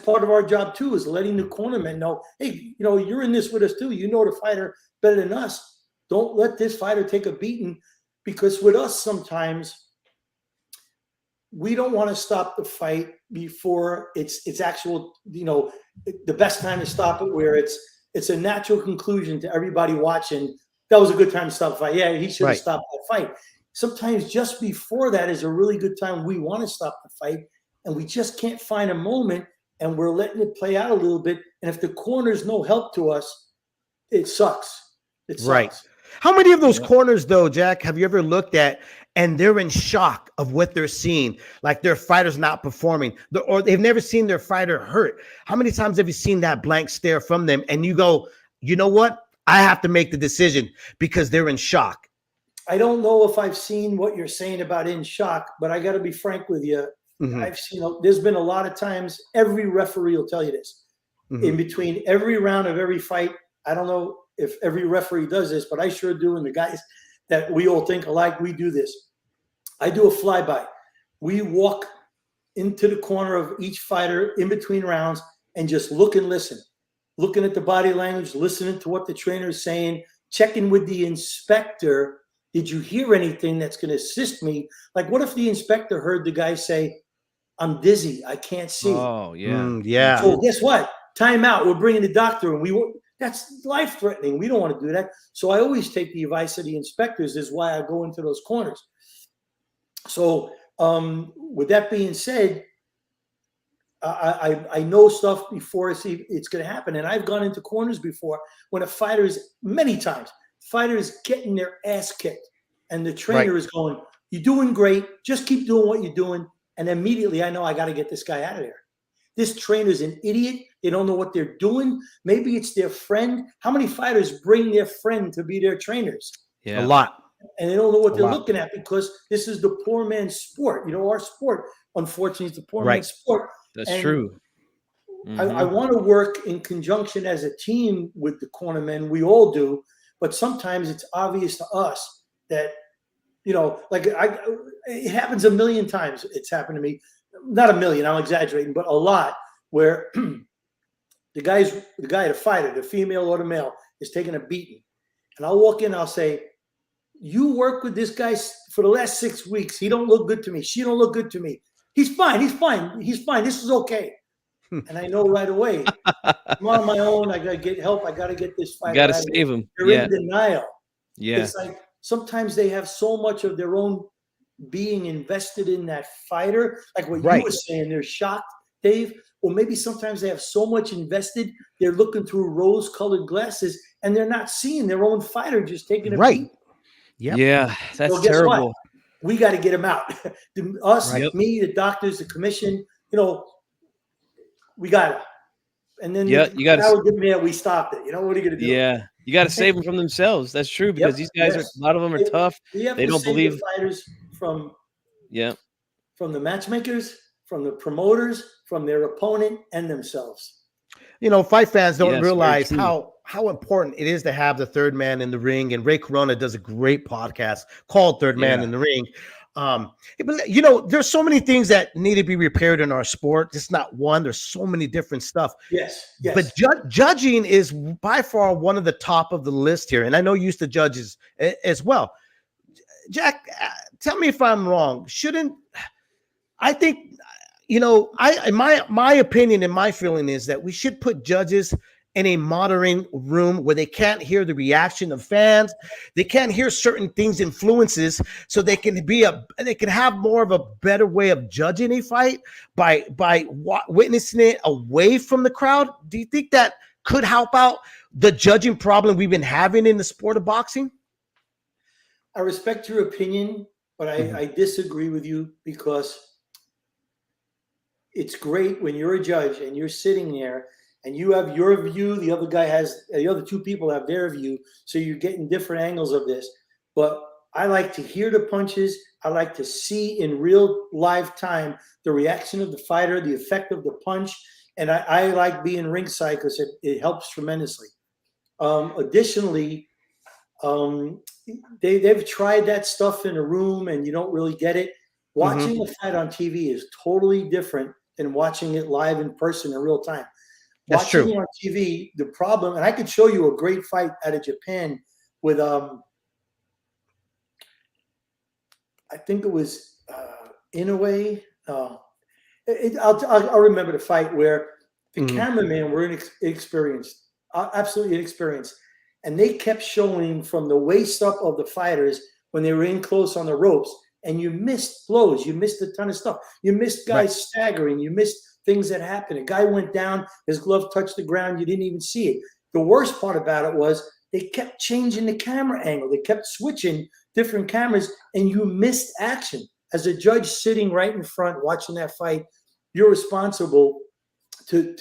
Speaker 2: part of our job too is letting the cornermen know, hey, you're in this with us too. You know the fighter better than us. Don't let this fighter take a beating, because with us sometimes we don't want to stop the fight before it's actual, the best time to stop it, where it's a natural conclusion to everybody watching. That was a good time to stop the fight. Yeah, he should have stopped that fight. Sometimes just before that is a really good time. We want to stop the fight, and we just can't find a moment, and we're letting it play out a little bit. And if the corner's no help to us, it sucks. It sucks.
Speaker 3: Right. How many of those corners, though, Jack, have you ever looked at and they're in shock of what they're seeing, like their fighter's not performing, or they've never seen their fighter hurt? How many times have you seen that blank stare from them and you go, you know what? I have to make the decision because they're in shock.
Speaker 2: I don't know if I've seen what you're saying about in shock, but I got to be frank with you. I've seen, there's been a lot of times, every referee will tell you this, in between every round of every fight. I don't know if every referee does this, but I sure do. And the guys that we all think alike, we do this. I do a flyby. We walk into the corner of each fighter in between rounds and just look and listen, looking at the body language, listening to what the trainer is saying, checking with the inspector. Did you hear anything that's going to assist me? Like, what if the inspector heard the guy say, I'm dizzy, I can't see.
Speaker 1: Oh, yeah.
Speaker 3: Yeah.
Speaker 2: So guess what? Time out. We're bringing the doctor, and that's life-threatening. We don't want to do that. So I always take the advice of the inspectors, is why I go into those corners. So with that being said, I know stuff before I see it's going to happen. And I've gone into corners before when a fighter is, many times, fighter is getting their ass kicked, and the trainer is going, you're doing great. Just keep doing what you're doing. And immediately I know I got to get this guy out of there. This trainer's an idiot. They don't know what they're doing. Maybe it's their friend. How many fighters bring their friend to be their trainers?
Speaker 3: Yeah. A lot.
Speaker 2: And they don't know what they're looking at, because this is the poor man's sport. Our sport, unfortunately, is the poor man's sport.
Speaker 1: That's true.
Speaker 2: I want to work in conjunction as a team with the cornermen. We all do. But sometimes it's obvious to us that, it happens a million times. It's happened to me. Not a million, I'm exaggerating, but a lot, where the fighter, the female or the male, is taking a beating. And I'll walk in, I'll say, you work with this guy for the last 6 weeks. He don't look good to me. She don't look good to me. He's fine. He's fine. He's fine. This is okay. And I know right away, I'm on my own. I got to get help. I got to get this fighter.
Speaker 1: You got to save him.
Speaker 2: They're in denial.
Speaker 1: Yeah.
Speaker 2: It's like sometimes they have so much of their own being invested in that fighter. Like what you were saying, they're shocked, Dave. Or maybe sometimes they have so much invested, they're looking through rose-colored glasses, and they're not seeing their own fighter just taking a beat.
Speaker 3: Yep.
Speaker 1: Yeah, that's
Speaker 2: so
Speaker 1: terrible.
Speaker 2: What? We got to get him out. Us, me, the doctors, the commission, we got it. And then
Speaker 1: you got
Speaker 2: to. We stopped it. What are you going to do?
Speaker 1: Yeah, you got to save them from themselves. That's true, because these guys a lot of them are tough. They don't believe
Speaker 2: the fighters from the matchmakers, from the promoters, from their opponent, and themselves.
Speaker 3: Fight fans don't realize how important it is to have the third man in the ring. And Ray Corona does a great podcast called Third Man in the Ring. There's so many things that need to be repaired in our sport. It's not one. There's so many different stuff.
Speaker 2: Yes.
Speaker 3: But judging is by far one of the top of the list here. And I know you used to judge as well. Jack, tell me if I'm wrong. I think, my opinion and my feeling is that we should put judges in a modern room where they can't hear the reaction of fans. They can't hear certain things, influences, so they can have more of a better way of judging a fight by witnessing it away from the crowd. Do you think that could help out the judging problem we've been having in the sport of boxing?
Speaker 2: I respect your opinion, but I disagree with you, because it's great when you're a judge and you're sitting there and you have your view, the other two people have their view, so you're getting different angles of this. But I like to hear the punches. I like to see in real live time the reaction of the fighter, the effect of the punch, and I like being ringside because it helps tremendously. Additionally, they've tried that stuff in a room and you don't really get it. Watching a fight on TV is totally different than watching it live in person in real time.
Speaker 3: That's
Speaker 2: Watching
Speaker 3: true.
Speaker 2: it on TV, the problem, and I could show you a great fight out of Japan with I think it was Inoue. I'll remember the fight where the cameramen were inexperienced, absolutely inexperienced, and they kept showing from the waist up of the fighters when they were in close on the ropes, and you missed blows, you missed a ton of stuff, you missed guys staggering, you missed things that happened. A guy went down, his glove touched the ground, you didn't even see it. The worst part about it was they kept changing the camera angle, they kept switching different cameras, and you missed action. As a judge sitting right in front watching that fight, you're responsible to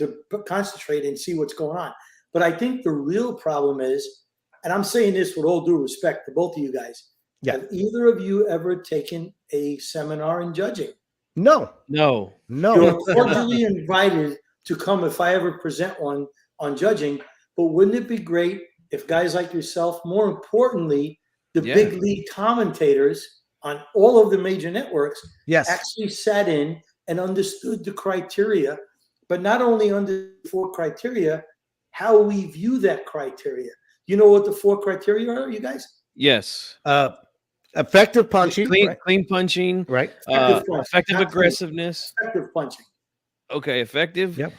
Speaker 2: concentrate and see what's going on. But I think the real problem is, and I'm saying this with all due respect to both of you guys, have either of you ever taken a seminar in judging?
Speaker 3: No.
Speaker 2: You're cordially invited to come if I ever present one on judging. But wouldn't it be great if guys like yourself, more importantly, the big league commentators on all of the major networks, actually sat in and understood the criteria, but not only under the 4 criteria, how we view that criteria. You know what the 4 criteria are, you guys?
Speaker 1: Yes.
Speaker 3: Effective punching,
Speaker 1: clean punching,
Speaker 3: right?
Speaker 1: Effective aggressiveness,
Speaker 2: effective punching.
Speaker 1: Okay, effective.
Speaker 3: Yep.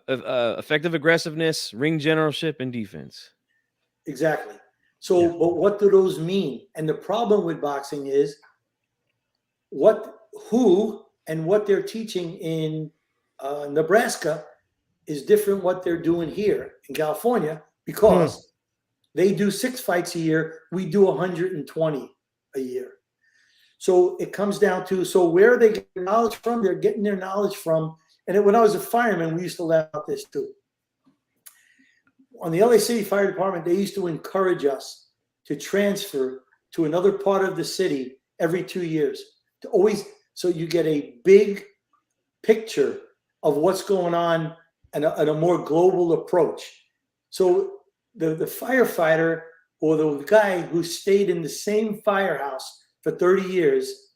Speaker 1: Effective aggressiveness, ring generalship, and defense.
Speaker 2: Exactly. So, but what do those mean? And the problem with boxing is who and what they're teaching in Nebraska is different what they're doing here in California, because they do 6 fights a year. We do 120 a year. So it comes down to, where are they getting knowledge from? They're getting their knowledge from, and when I was a fireman, we used to laugh about this too. On the LA City Fire Department, they used to encourage us to transfer to another part of the city every 2 years, to always, so you get a big picture of what's going on and a more global approach. So the firefighter or the guy who stayed in the same firehouse for 30 years,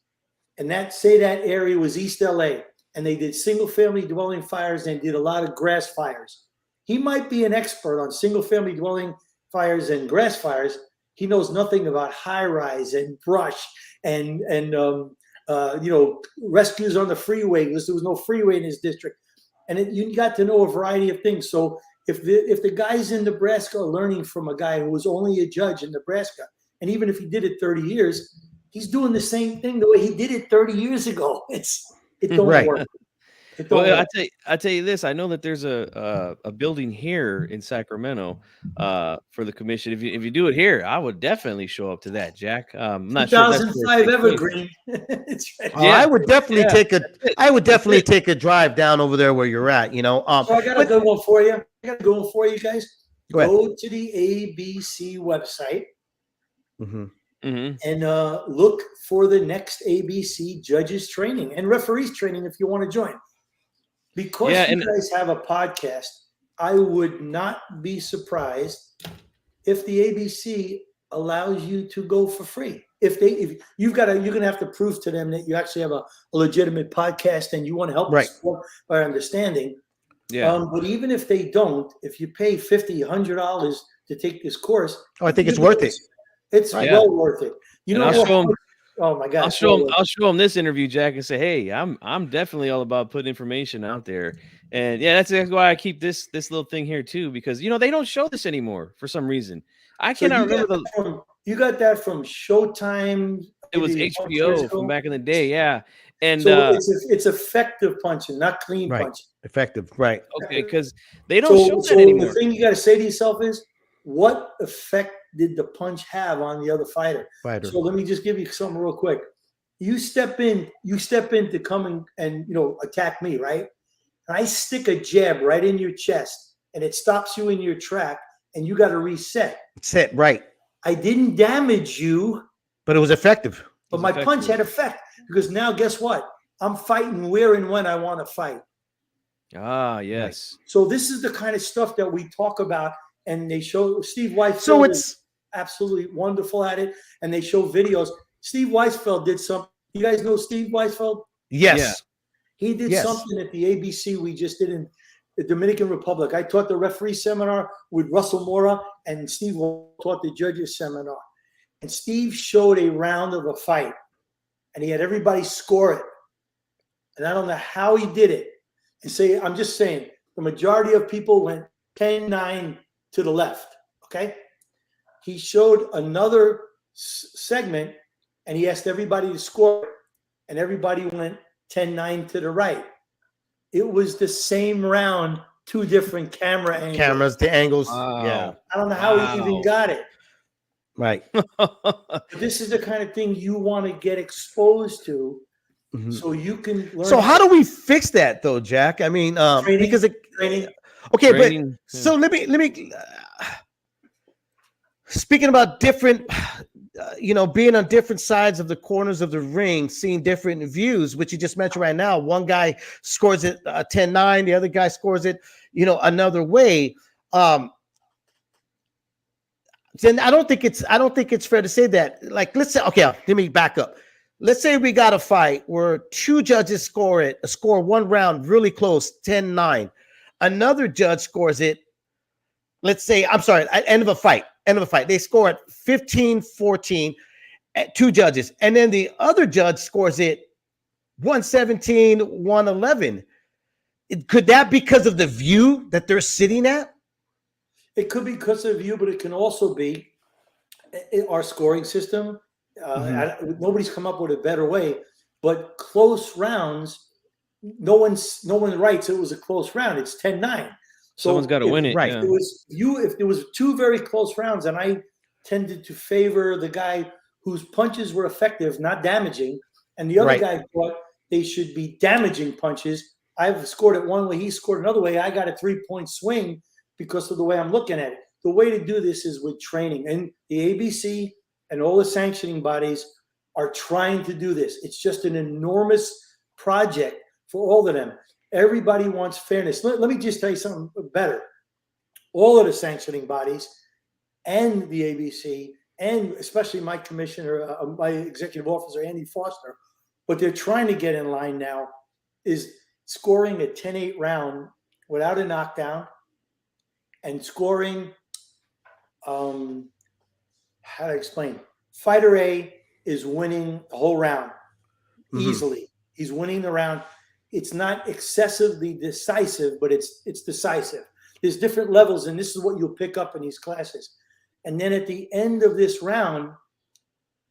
Speaker 2: and that area was East LA, and they did single family dwelling fires and they did a lot of grass fires. He might be an expert on single family dwelling fires and grass fires. He knows nothing about high rise and brush and rescues on the freeway, because there was no freeway in his district. And you got to know a variety of things. So if the guys in Nebraska are learning from a guy who was only a judge in Nebraska, and even if he did it 30 years, he's doing the same thing the way he did it 30 years ago. It don't work.
Speaker 1: Well, I tell you this. I know that there's a building here in Sacramento for the commission. If you do it here, I would definitely show up to that, Jack. I'm not
Speaker 2: 2005
Speaker 1: sure
Speaker 2: Evergreen. It's right.
Speaker 3: I would definitely take a drive down over there where you're at. So
Speaker 2: I got a good one for you. Guys. Go to the ABC website. And look for the next ABC judges training and referees training if you want to join. Because you guys have a podcast, I would not be surprised if the ABC allows you to go for free. If you're gonna have to prove to them that you actually have a legitimate podcast and you want to help us by understanding. But even if they don't, if you pay $50, $100 to take this course,
Speaker 3: I think it's worth it.
Speaker 2: It's well worth it. Oh my God!
Speaker 1: I'll show him this interview, Jack, and say, "Hey, I'm definitely all about putting information out there." And yeah, that's why I keep this little thing here too, because they don't show this anymore for some reason. I
Speaker 2: So
Speaker 1: cannot remember
Speaker 2: you got that from Showtime.
Speaker 1: it was
Speaker 2: maybe 20 years
Speaker 1: HBO from
Speaker 2: ago?
Speaker 1: back in the day, yeah. And
Speaker 2: So it's effective punching, not clean
Speaker 3: Right.
Speaker 2: punching.
Speaker 3: Effective. Right.
Speaker 1: okay, because they don't show that
Speaker 2: So
Speaker 1: anymore.
Speaker 2: the thing you got to say to yourself is, what effect did the punch have on the other fighter? So let me just give you something real quick. You step in to come and attack me, right? And I stick a jab right in your chest, and it stops you in your track, and you got to reset.
Speaker 3: Set right.
Speaker 2: I didn't damage you,
Speaker 3: but it was effective.
Speaker 2: But my punch had effect, because now guess what? I'm fighting where and when I want to fight.
Speaker 1: Ah, yes.
Speaker 2: So this is the kind of stuff that we talk about, and they show Steve Weisfeld.
Speaker 3: So it's
Speaker 2: absolutely wonderful at it, and they show videos. Steve Weisfeld did something. You guys know Steve Weisfeld?
Speaker 3: Yes.
Speaker 1: Yeah.
Speaker 2: He did something at the ABC we just did in the Dominican Republic. I taught the referee seminar with Russell Mora, and Steve taught the judges seminar. And Steve showed a round of a fight, and he had everybody score it. And I don't know how he did it. And I'm just saying, the majority of people went 10-9 to the left, okay? He showed another segment, and he asked everybody to score it, and everybody went 10-9 to the right. It was the same round, two different cameras,
Speaker 3: the angles.
Speaker 1: Wow.
Speaker 3: Yeah.
Speaker 2: I don't know how he even got it.
Speaker 3: Right.
Speaker 2: But this is the kind of thing you want to get exposed to, so you can learn.
Speaker 3: So how do we fix that though, Jack? I mean, because
Speaker 2: training.
Speaker 3: Okay,
Speaker 1: Training,
Speaker 3: but so let me speaking about different, being on different sides of the corners of the ring, seeing different views, which you just mentioned right now. One guy scores it 10-9, the other guy scores it, another way. Then I don't think it's fair to say that. Like, let's say, okay, let me back up. Let's say we got a fight where two judges score one round really close, 10-9. Another judge scores it, let's say, end of a fight. They score it 15-14, two judges. And then the other judge scores it 117, 111. Could that be because of the view that they're sitting at? It
Speaker 2: could be because of you, but it can also be our scoring system. Nobody's come up with a better way, but close rounds, no one writes it was a close round. It's 10-9. So
Speaker 1: someone's got to win it.
Speaker 3: Right.
Speaker 1: Yeah.
Speaker 2: If there was two very close rounds, and I tended to favor the guy whose punches were effective, not damaging, and the other guy thought they should be damaging punches. I've scored it one way, he scored another way. I got a 3-point swing because of the way I'm looking at it. The way to do this is with training, and the ABC and all the sanctioning bodies are trying to do this. It's just an enormous project for all of them. Everybody wants fairness. Let me just tell you something better. All of the sanctioning bodies and the ABC, and especially my commissioner, my executive officer, Andy Foster, what they're trying to get in line now is scoring a 10-8 round without a knockdown, and scoring, how to explain? Fighter A is winning the whole round easily. He's winning the round. It's not excessively decisive, but it's decisive. There's different levels, and this is what you'll pick up in these classes. And then at the end of this round,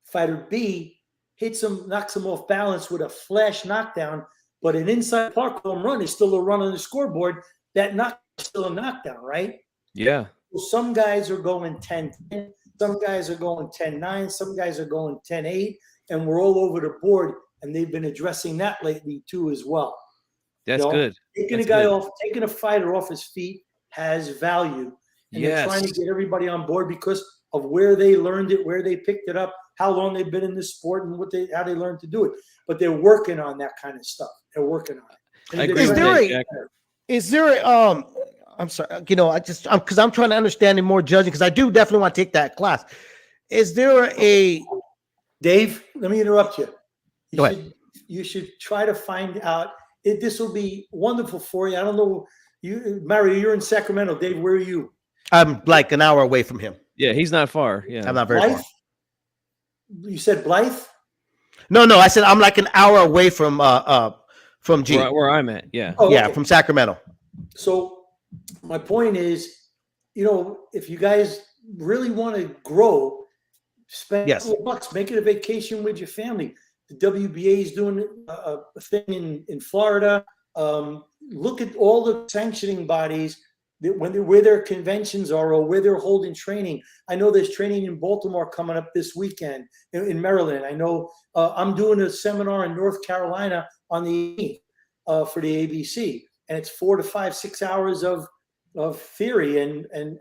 Speaker 2: fighter B hits him, knocks him off balance with a flash knockdown, but an inside park home run is still a run on the scoreboard. That knock is still a knockdown, right?
Speaker 1: Yeah.
Speaker 2: Well, some guys are going 10-10, some guys are going 10-9, some guys are going 10-8, and we're all over the board. And they've been addressing that lately too, as well.
Speaker 1: That's good.
Speaker 2: Taking taking a fighter off his feet has value. And they're trying to get everybody on board because of where they learned it, where they picked it up, how long they've been in this sport, and how they learned to do it. But they're working on that kind of stuff. They're working on it.
Speaker 1: I agree.
Speaker 3: Is there I'm sorry, because I'm trying to understand more judging, because I do definitely want to take that class. Is there a
Speaker 2: Dave? Let me interrupt you.
Speaker 3: You
Speaker 2: should try to find out. This will be wonderful for you. I don't know. Mario, you're in Sacramento. Dave, where are you?
Speaker 3: I'm like an hour away from him.
Speaker 1: Yeah, he's not far. Yeah,
Speaker 3: I'm not very far.
Speaker 2: You said Blythe?
Speaker 3: No, I said I'm like an hour away from G.
Speaker 1: Where I'm at. Yeah.
Speaker 2: Oh,
Speaker 3: Yeah,
Speaker 2: okay.
Speaker 3: from Sacramento.
Speaker 2: So my point is, if you guys really want to grow, spend
Speaker 3: Yes.
Speaker 2: a couple bucks, make it a vacation with your family. The WBA is doing a thing in Florida. Look at all the sanctioning bodies where their conventions are or where they're holding training. I know there's training in Baltimore coming up this weekend in Maryland. I know I'm doing a seminar in North Carolina on the 8th for the ABC, and it's 4 to 5, 6 hours of theory and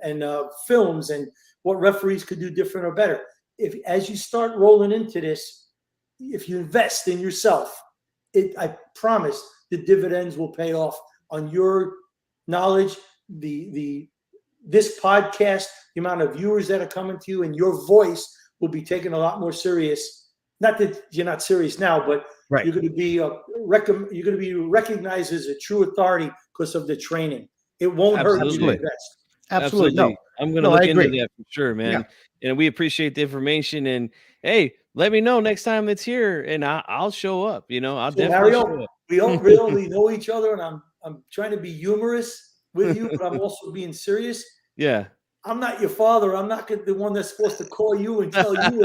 Speaker 2: films and what referees could do different or better. If as you start rolling into this, if you invest in yourself, I promise the dividends will pay off on your knowledge, this podcast, the amount of viewers that are coming to you, and your voice will be taken a lot more serious. Not that you're not serious now, but
Speaker 3: Right.
Speaker 2: you're going to be recognized as a true authority because of the training. It won't hurt you to invest.
Speaker 3: Absolutely. No.
Speaker 1: I'm going to look into that for sure, man. Yeah. And we appreciate the information. And hey, let me know next time it's here, and I'll show up. I'll definitely show up.
Speaker 2: We don't really know each other, and I'm trying to be humorous with you, but I'm also being serious.
Speaker 1: Yeah.
Speaker 2: I'm not your father. I'm not the one that's supposed to call you and tell you.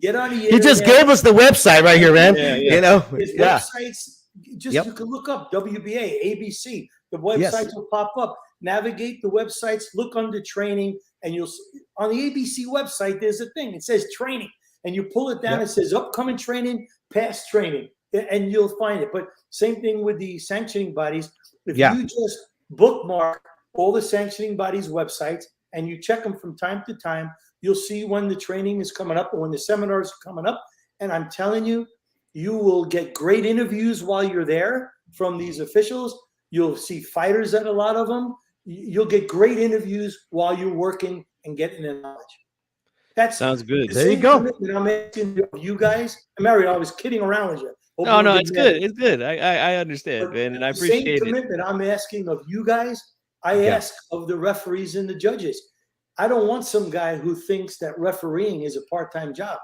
Speaker 2: Get on the internet.
Speaker 3: He just gave us the website right here, man.
Speaker 2: His websites. You can look up WBA, ABC. The websites will pop up. Navigate the websites. Look under training, and you'll on the ABC website. There's a thing. It says training, and you pull it down. It says upcoming training, past training, and you'll find it. But same thing with the sanctioning bodies. If you just bookmark all the sanctioning bodies' websites and you check them from time to time, you'll see when the training is coming up or when the seminars are coming up. And I'm telling you, you will get great interviews while you're there from these officials. You'll see fighters at a lot of them. You'll get great interviews while you're working and getting the knowledge. That
Speaker 1: sounds good.
Speaker 3: There you go.
Speaker 2: I'm asking you guys. Mario, I was kidding around with you.
Speaker 1: No, it's good. It's good. I understand, man, and I appreciate it.
Speaker 2: Same commitment I'm asking of you guys, I ask of the referees and the judges. I don't want some guy who thinks that refereeing is a part-time job.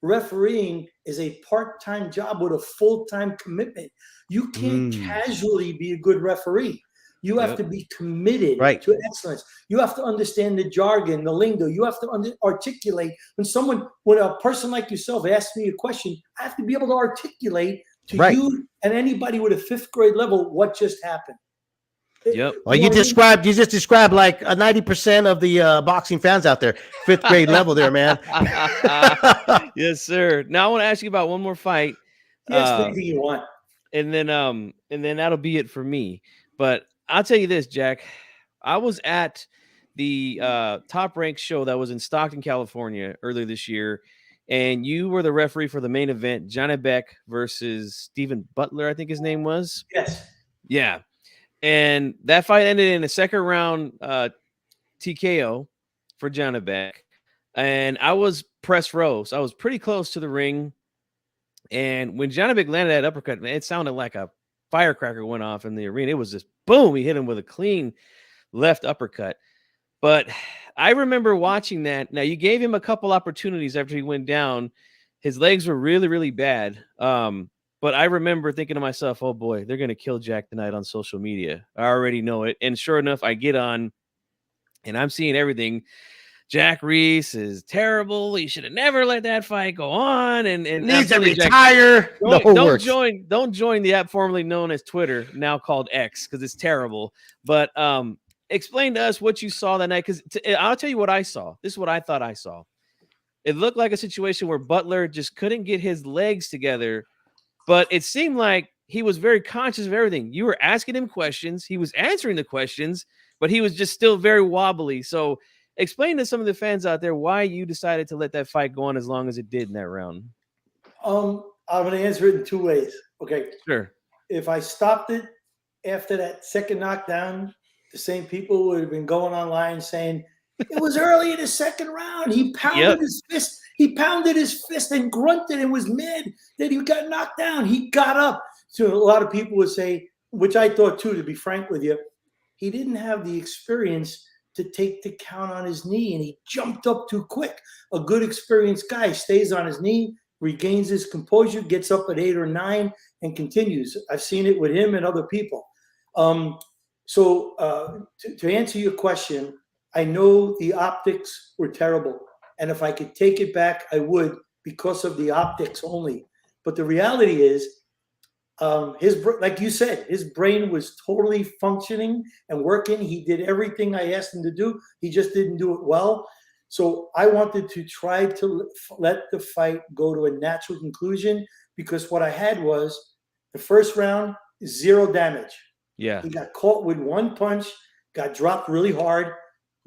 Speaker 2: Refereeing is a part-time job with a full-time commitment. You can't casually be a good referee. You have to be committed to excellence. You have to understand the jargon, the lingo. You have to articulate. When a person like yourself asks me a question, I have to be able to articulate to you and anybody with a 5th grade level what just happened.
Speaker 1: Yep.
Speaker 3: Well, you just described like 90% of the boxing fans out there, 5th grade level there, man.
Speaker 1: Yes, sir. Now I want to ask you about one more fight.
Speaker 2: Yes, anything you want.
Speaker 1: And then that'll be it for me. But I'll tell you this, Jack. I was at the Top Rank show that was in Stockton, California earlier this year, and you were the referee for the main event, Johnny Beck versus Stephen Butler, I think his name was.
Speaker 2: Yes.
Speaker 1: Yeah. And that fight ended in a second round TKO for Johnny Beck. And I was press row, so I was pretty close to the ring. And when Johnny Beck landed that uppercut, man, it sounded like a firecracker went off in the arena. It was just boom. He hit him with a clean left uppercut. But I remember watching that. Now, you gave him a couple opportunities after he went down. His legs were really, really bad. But I remember thinking to myself, oh, boy, they're going to kill Jack tonight on social media. I already know it. And sure enough, I get on, and I'm seeing everything. Jack Reiss is terrible. He should have never let that fight go on. And
Speaker 3: needs to retire.
Speaker 1: Don't join the app formerly known as Twitter, now called X, because it's terrible. But explain to us what you saw that night, because I'll tell you what I saw. This is what I thought I saw. It looked like a situation where Butler just couldn't get his legs together, but it seemed like he was very conscious of everything. You were asking him questions. He was answering the questions, but he was just still very wobbly. So explain to some of the fans out there why you decided to let that fight go on as long as it did in that round.
Speaker 2: I'm going to answer it in 2 ways. Okay.
Speaker 1: Sure.
Speaker 2: If I stopped it after that second knockdown, the same people would have been going online saying, it was early in the second round. He pounded his fist. He pounded his fist and grunted and was mad that he got knocked down. He got up. So a lot of people would say, which I thought too, to be frank with you, he didn't have the experience to take the count on his knee, and he jumped up too quick. A good experienced guy stays on his knee, regains his composure, gets up at 8 or 9, and continues. I've seen it with him and other people. So to answer your question, I know the optics were terrible. And if I could take it back, I would, because of the optics only. But the reality is, like you said, his brain was totally functioning and working. He did everything I asked him to do. He just didn't do it well. So I wanted to try to let the fight go to a natural conclusion, because what I had was the first round, 0 damage.
Speaker 1: Yeah.
Speaker 2: He got caught with 1 punch, got dropped really hard,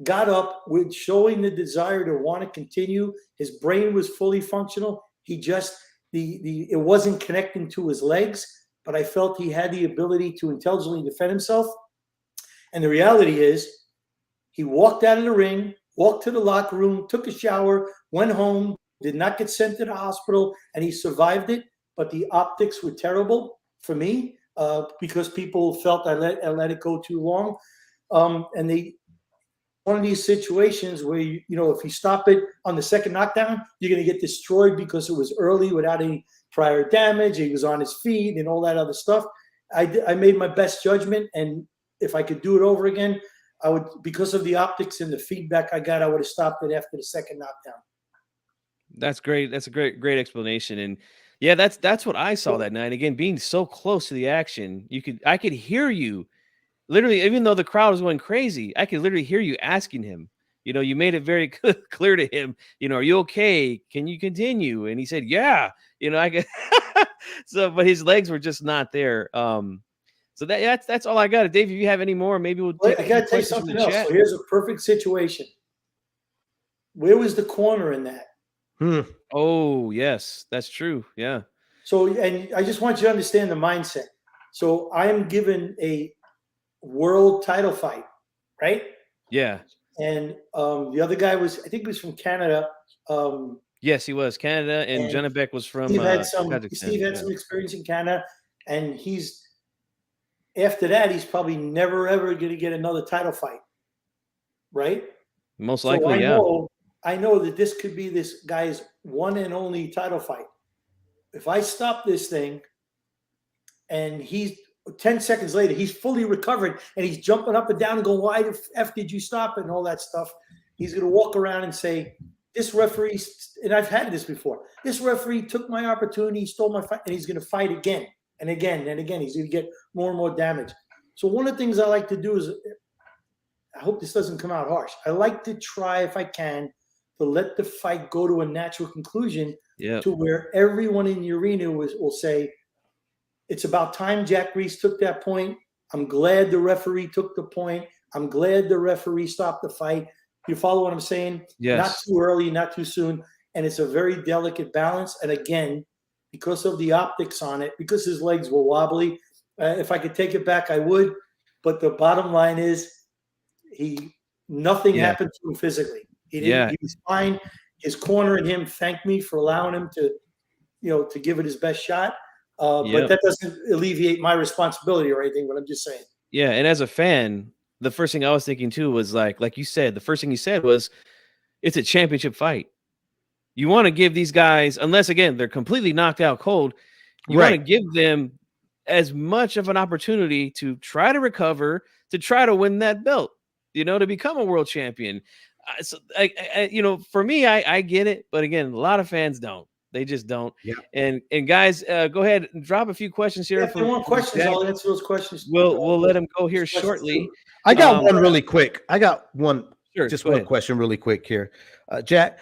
Speaker 2: got up with showing the desire to want to continue. His brain was fully functional. He just, it wasn't connecting to his legs, but I felt he had the ability to intelligently defend himself. And the reality is, he walked out of the ring, walked to the locker room, took a shower, went home, did not get sent to the hospital, and he survived it. But the optics were terrible for me, because people felt I let it go too long. And one of these situations where, if you stop it on the second knockdown, you're going to get destroyed because it was early without any prior damage. He was on his feet and all that other stuff. I made my best judgment, and if I could do it over again, I would, because of the optics and the feedback I got, I would have stopped it after the second knockdown.
Speaker 1: That's great. That's a great explanation. And yeah, that's what I saw that night. Again, being so close to the action, I could hear you literally, even though the crowd was going crazy, I could literally hear you asking him. You made it very clear to him. Are you okay? Can you continue? And he said, yeah. I could. So, but his legs were just not there. So that's all I got. Dave, if you have any more, maybe we'll.
Speaker 2: I got to tell you something else. So here's a perfect situation. Where was the corner in that?
Speaker 1: Oh, yes, that's true. Yeah.
Speaker 2: So, and I just want you to understand the mindset. So I am given a world title fight, right?
Speaker 1: Yeah.
Speaker 2: And the other guy was, I think he was from Canada.
Speaker 1: Yes, he was Canada, and Janabek was from.
Speaker 2: Steve had some experience in Canada, and after that, he's probably never ever going to get another title fight, right?
Speaker 1: Most likely, yeah.
Speaker 2: I know that this could be this guy's one and only title fight. If I stop this thing, and he's 10 seconds later, he's fully recovered, and he's jumping up and down and going, why the F did you stop it, and all that stuff, he's going to walk around and say, this referee, and I've had this before, this referee took my opportunity, stole my fight, and he's going to fight again and again and again. He's going to get more and more damage. So one of the things I like to do is, I hope this doesn't come out harsh, I like to try, if I can, to let the fight go to a natural conclusion, to where everyone in the arena will say, it's about time Jack Reiss took that point. I'm glad the referee took the point. I'm glad the referee stopped the fight. You follow what I'm saying?
Speaker 1: Yes.
Speaker 2: Not too early, not too soon. And it's a very delicate balance. And again, because of the optics on it, because his legs were wobbly, if I could take it back, I would. But the bottom line is, nothing happened to him physically. He didn't. He was fine. His corner and him thanked me for allowing him to, to give it his best shot. But that doesn't alleviate my responsibility or anything, but I'm just saying.
Speaker 1: Yeah, and as a fan, the first thing I was thinking too was like you said, the first thing you said was, it's a championship fight. You want to give these guys, unless again they're completely knocked out cold, you want to give them as much of an opportunity to try to recover, to try to win that belt, to become a world champion. So, for me, I get it, but again, a lot of fans don't. They just don't.
Speaker 3: Yeah.
Speaker 1: And guys, go ahead and drop a few questions here.
Speaker 2: If there want questions, I'll answer those questions.
Speaker 1: We'll let them go here shortly.
Speaker 3: I got one really quick. I got one.
Speaker 1: Sure,
Speaker 3: just one question really quick here, Jack.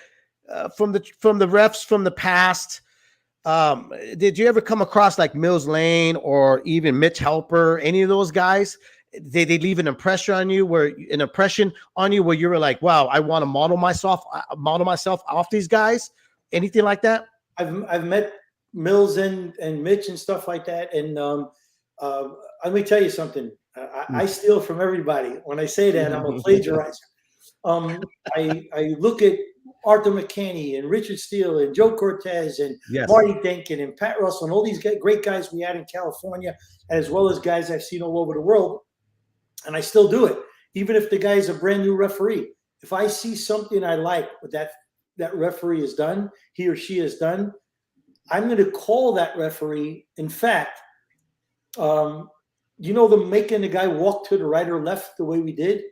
Speaker 3: From the refs from the past, did you ever come across like Mills Lane or even Mitch Helper, any of those guys? They leave an impression on you where you were like, wow, I want to model myself off these guys. Anything like that?
Speaker 2: I've met Mills and Mitch and stuff like that. And let me tell you something. I steal from everybody. When I say that, I'm a plagiarizer. I look at Arthur McKinney and Richard Steele and Joe Cortez and Marty Denkin and Pat Russell and all these great guys we had in California, as well as guys I've seen all over the world. And I still do it, even if the guy is a brand new referee. If I see something I like with that referee has done, he or she has done, I'm going to call that referee. In fact, the making the guy walk to the right or left the way we did.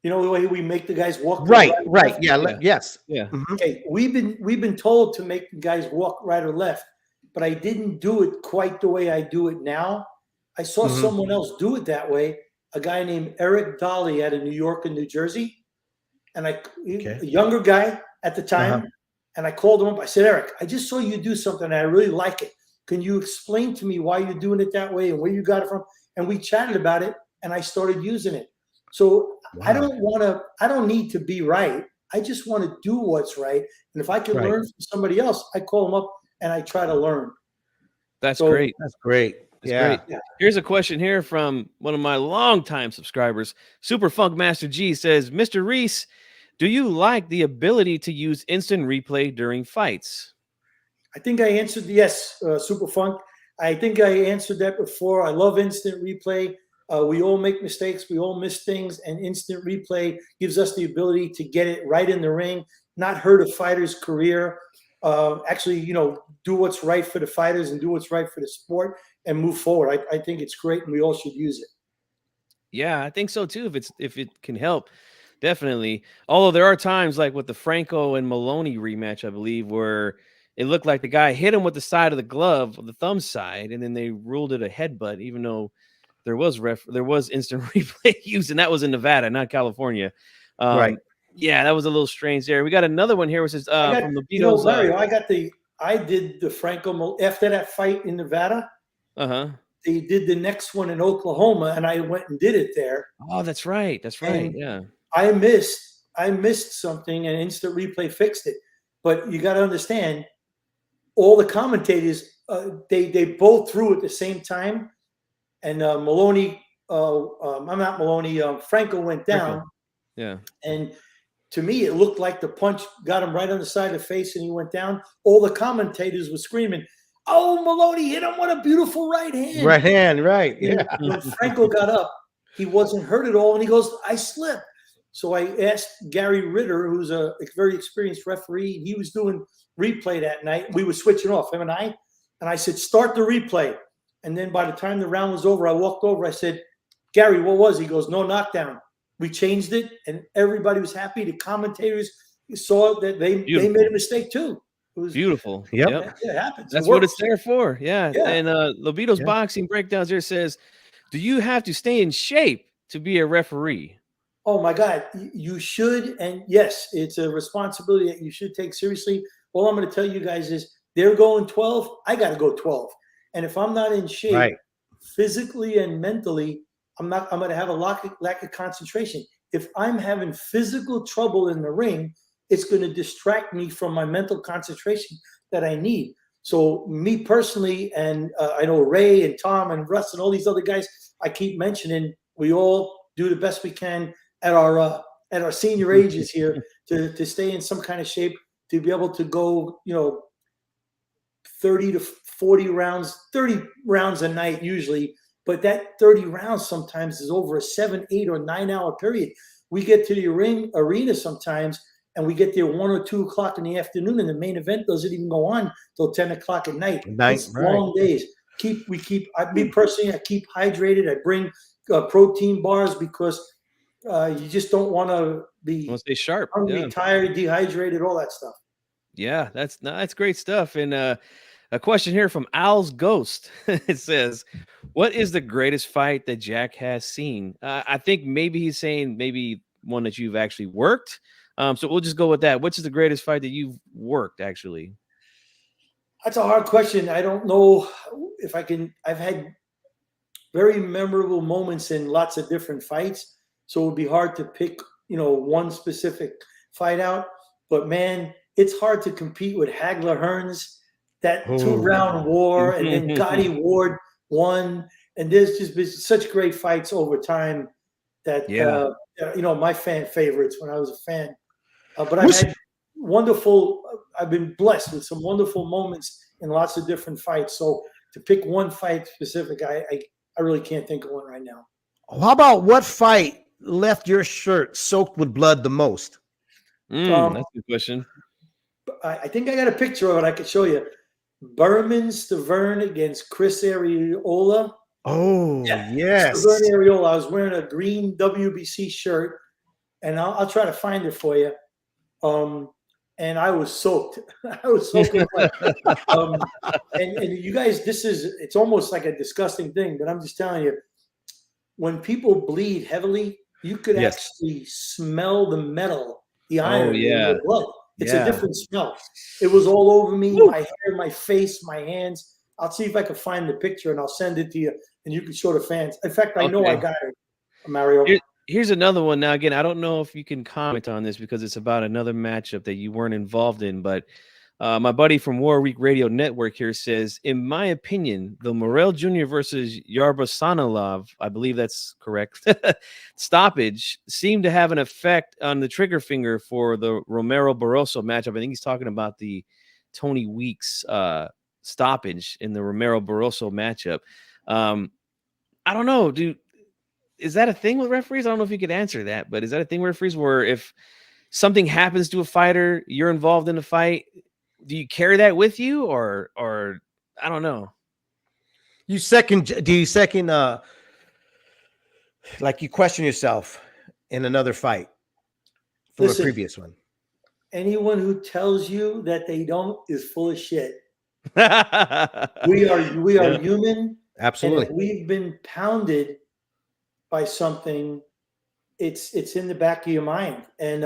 Speaker 2: You know the way we make the guys walk.
Speaker 3: Right,
Speaker 2: to the
Speaker 3: right.
Speaker 2: left?
Speaker 3: Yeah, yes.
Speaker 1: Yeah.
Speaker 3: Mhm.
Speaker 2: Okay, we've been told to make the guys walk right or left, but I didn't do it quite the way I do it now. I saw
Speaker 3: Mhm.
Speaker 2: someone else do it that way. A guy named Eric Dolly out of New York and New Jersey, and a younger guy at the time.
Speaker 3: Uh-huh.
Speaker 2: And I called him up. I said, Eric, I just saw you do something. And I really like it. Can you explain to me why you're doing it that way and where you got it from? And we chatted about it, and I started using it. So I don't need to be right. I just want to do what's right. And if I can learn from somebody else, I call them up and I try to learn.
Speaker 1: That's great.
Speaker 3: That's great.
Speaker 1: That's great. Yeah. Here's a question here from one of my longtime subscribers. Super Funk Master G says, Mr. Reiss, do you like the ability to use instant replay during fights?
Speaker 2: I think I answered yes, Super Funk. I think I answered that before. I love instant replay. We all make mistakes. We all miss things. And instant replay gives us the ability to get it right in the ring, not hurt a fighter's career. Actually, do what's right for the fighters and do what's right for the sport and move forward. I think it's great, and we all should use it.
Speaker 1: Yeah, I think so too. If it can help, definitely. Although there are times like with the Franco and Maloney rematch, I believe, where it looked like the guy hit him with the side of the glove, the thumb side, and then they ruled it a headbutt, even though there was instant replay used, and that was in Nevada, not California.
Speaker 3: Right.
Speaker 1: Yeah, that was a little strange there. We got another one here, which is from the Beatles.
Speaker 2: Larry, I did the Franco after that fight in Nevada. They did the next one in Oklahoma, and I went and did it there.
Speaker 1: Oh, that's right. That's right. And yeah.
Speaker 2: I missed something, and instant replay fixed it. But you got to understand, all the commentators, they both threw at the same time. And Maloney, I'm not Maloney, Franco went down.
Speaker 1: Yeah.
Speaker 2: And to me, it looked like the punch got him right on the side of the face and he went down. All the commentators were screaming, oh, Maloney hit him with a beautiful right hand.
Speaker 3: Right hand, right. Yeah.
Speaker 2: When Franco got up, he wasn't hurt at all. And he goes, I slipped. So I asked Gary Ritter, who's a very experienced referee. He was doing replay that night. We were switching off, him and I. And I said, start the replay. And then by the time the round was over, I walked over. I said, Gary, what was it? He goes, no knockdown. We changed it, and everybody was happy. The commentators saw that they made a mistake too. It was
Speaker 1: beautiful.
Speaker 2: Yep. It happens.
Speaker 1: That's what it's there for. Yeah. And Lobito's Boxing Breakdowns here says, do you have to stay in shape to be a referee?
Speaker 2: Oh, my God. You should. And yes, it's a responsibility that you should take seriously. All I'm going to tell you guys is they're going 12. I got to go 12. And if I'm not in shape physically and mentally, I'm going to have a lack of concentration. If I'm having physical trouble in the ring, it's going to distract me from my mental concentration that I need. So me personally, and I know Ray and Tom and Russ and all these other guys I keep mentioning, we all do the best we can at our senior ages here to stay in some kind of shape, to be able to go, 30 to 40 rounds, 30 rounds a night usually, but that 30 rounds sometimes is over a 7, 8, or 9 hour period. We get to the arena sometimes, and we get there 1 or 2 o'clock in the afternoon, and the main event doesn't even go on till 10 o'clock at night. It's long days. Me personally, I keep hydrated. I bring protein bars because you just don't want to be
Speaker 1: stay sharp,
Speaker 2: hungry, tired, dehydrated, all that stuff.
Speaker 1: Yeah, that's great stuff. And a question here from Al's Ghost. It says, what is the greatest fight that Jack has seen? I think maybe he's saying maybe one that you've actually worked. So we'll just go with that. Which is the greatest fight that you've worked, actually?
Speaker 2: That's a hard question. I don't know if I can. I've had very memorable moments in lots of different fights. So it would be hard to pick, one specific fight out. But, man, it's hard to compete with Hagler Hearns. That 2-round war, and then Gotti Ward won, and there's just been such great fights over time that my fan favorites when I was a fan. But I've had I've been blessed with some wonderful moments in lots of different fights. So to pick one fight specific, I really can't think of one right now.
Speaker 3: How about what fight left your shirt soaked with blood the most?
Speaker 1: That's a good question.
Speaker 2: I think I got a picture of it I could show you. Berman Stavern against Chris Arreola.
Speaker 3: Oh, yes.
Speaker 2: Stavern Arreola. I was wearing a green WBC shirt, and I'll try to find it for you. And I was soaked. I was soaking wet. And you guys, it's almost like a disgusting thing, but I'm just telling you, when people bleed heavily, you could actually smell the metal, the iron in your blood. It's a different smell. It was all over me, my hair, my face, my hands. I'll see if I can find the picture and I'll send it to you, and you can show the fans. In fact, I know I got it, Mario.
Speaker 1: Here's another one. Now, again, I don't know if you can comment on this because it's about another matchup that you weren't involved in, but my buddy from War Week Radio Network here says, in my opinion, the Morel Jr. versus Yarbosanilov, I believe that's correct, stoppage seemed to have an effect on the trigger finger for the Romero Barroso matchup. I think he's talking about the Tony Weeks stoppage in the Romero Barroso matchup. I don't know, dude. Is that a thing with referees? I don't know if you could answer that, but is that a thing with referees where if something happens to a fighter, you're involved in the fight, do you carry that with you or I don't know.
Speaker 3: Do you like you question yourself in another fight from a previous one?
Speaker 2: Anyone who tells you that they don't is full of shit. We are human.
Speaker 3: Absolutely.
Speaker 2: And if we've been pounded by something, it's in the back of your mind, and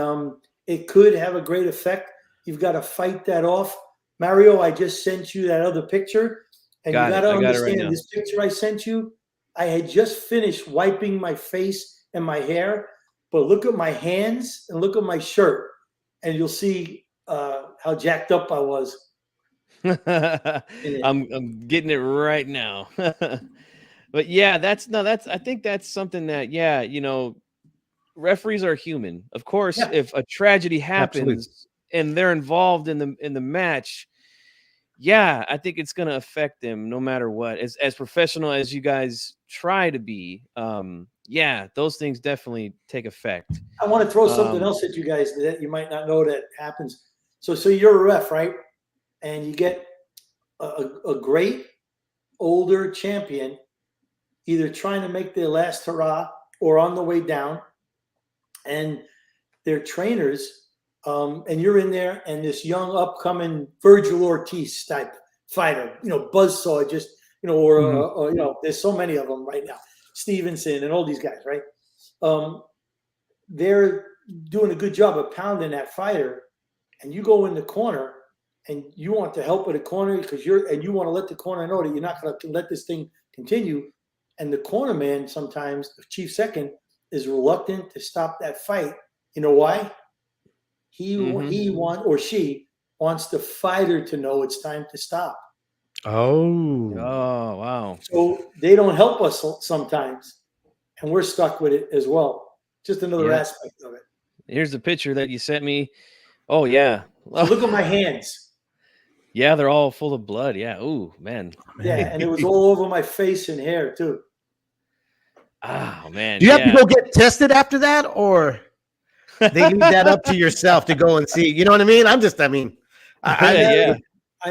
Speaker 2: it could have a great effect. You've got to fight that off. Mario, I just sent you that other picture, and you got to understand this picture I sent you. I had just finished wiping my face and my hair, but look at my hands and look at my shirt, and you'll see how jacked up I was.
Speaker 1: I'm getting it right now. But yeah, I think that's something that, you know, referees are human. Of course, if a tragedy happens and they're involved in the match, I think it's going to affect them no matter what. As professional as you guys try to be, those things definitely take effect.
Speaker 2: I want to throw something else at you guys that you might not know that happens. So you're a ref, right? And you get a great older champion either trying to make their last hurrah or on the way down, and they're trainers, and you're in there, and this young upcoming Virgil Ortiz type fighter, you know, buzzsaw, just, you know, or you know, there's so many of them right now, Stevenson and all these guys, right? They're doing a good job of pounding that fighter, and you go in the corner and you want to help with the corner because you want to let the corner know that you're not going to let this thing continue. And the corner man, sometimes the chief second, is reluctant to stop that fight. You know why? He wants the fighter to know it's time to stop.
Speaker 3: Oh,
Speaker 1: wow.
Speaker 2: So they don't help us sometimes, and we're stuck with it as well. Just another aspect of it.
Speaker 1: Here's the picture that you sent me. Oh, yeah.
Speaker 2: So look at my hands.
Speaker 1: Yeah, they're all full of blood. Yeah. Ooh, man.
Speaker 2: Yeah, and it was all over my face and hair too.
Speaker 1: Oh, man.
Speaker 3: Do you have to go get tested after that, or they leave that up to yourself to go and see? You know what I mean?
Speaker 2: I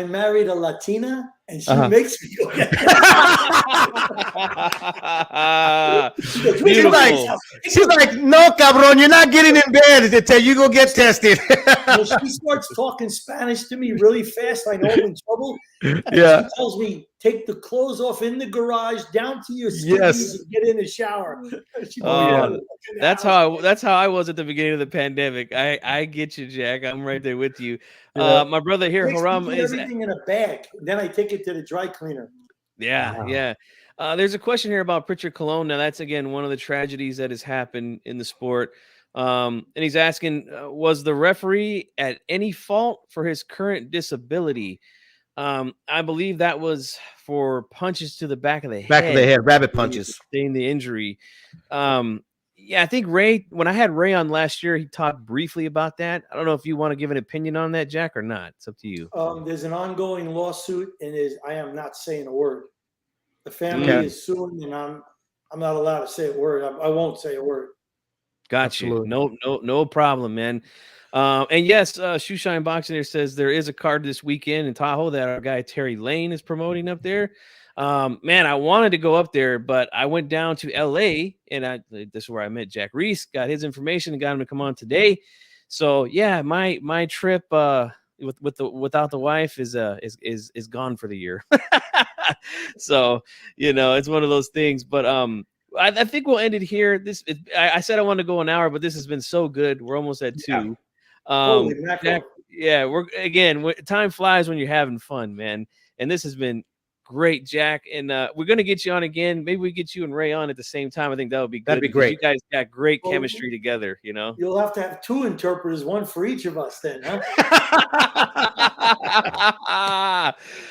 Speaker 2: married a Latina, and she makes me go get
Speaker 3: she's like, no, cabron, you're not getting in bed until you go get tested.
Speaker 2: Well, she starts talking Spanish to me really fast. I know I'm in trouble.
Speaker 3: Yeah.
Speaker 2: She tells me, take the clothes off in the garage, down to your skivvies, and get in the shower.
Speaker 1: That's how I was at the beginning of the pandemic. I get you, Jack. I'm right there with you. My brother here, Haram, is
Speaker 2: everything in a bag. Then I take it to the dry cleaner.
Speaker 1: Yeah. There's a question here about Pritchard Colon. Now, that's again one of the tragedies that has happened in the sport. And he's asking, was the referee at any fault for his current disability? I believe that was for punches to the back of the head.
Speaker 3: Rabbit punches.
Speaker 1: Sustained the injury. I think Ray, when I had Ray on last year, he talked briefly about that. I don't know if you want to give an opinion on that, Jack, or not. It's up to you.
Speaker 2: There's an ongoing lawsuit, and I am not saying a word. The family is suing, and I'm not allowed to say a word. I won't say a word.
Speaker 1: Got you.
Speaker 3: Absolutely.
Speaker 1: No problem, man. And yes, Shoeshine Boxing there says there is a card this weekend in Tahoe that our guy Terry Lane is promoting up there. Man, I wanted to go up there, but I went down to LA and this is where I met Jack Reiss, got his information and got him to come on today. So yeah, my trip without the wife is gone for the year. So, it's one of those things, but I think we'll end it here. I said I wanted to go an hour, but this has been so good. We're almost at 2.
Speaker 2: Holy mackerel.
Speaker 1: Jack, time flies when you're having fun, man. And this has been great, Jack. And we're gonna get you on again. Maybe we get you and Ray on at the same time. I think that would be good.
Speaker 3: That'd be great.
Speaker 1: You guys got great chemistry together.
Speaker 2: You'll have to have 2 interpreters, one for each of us, then, huh?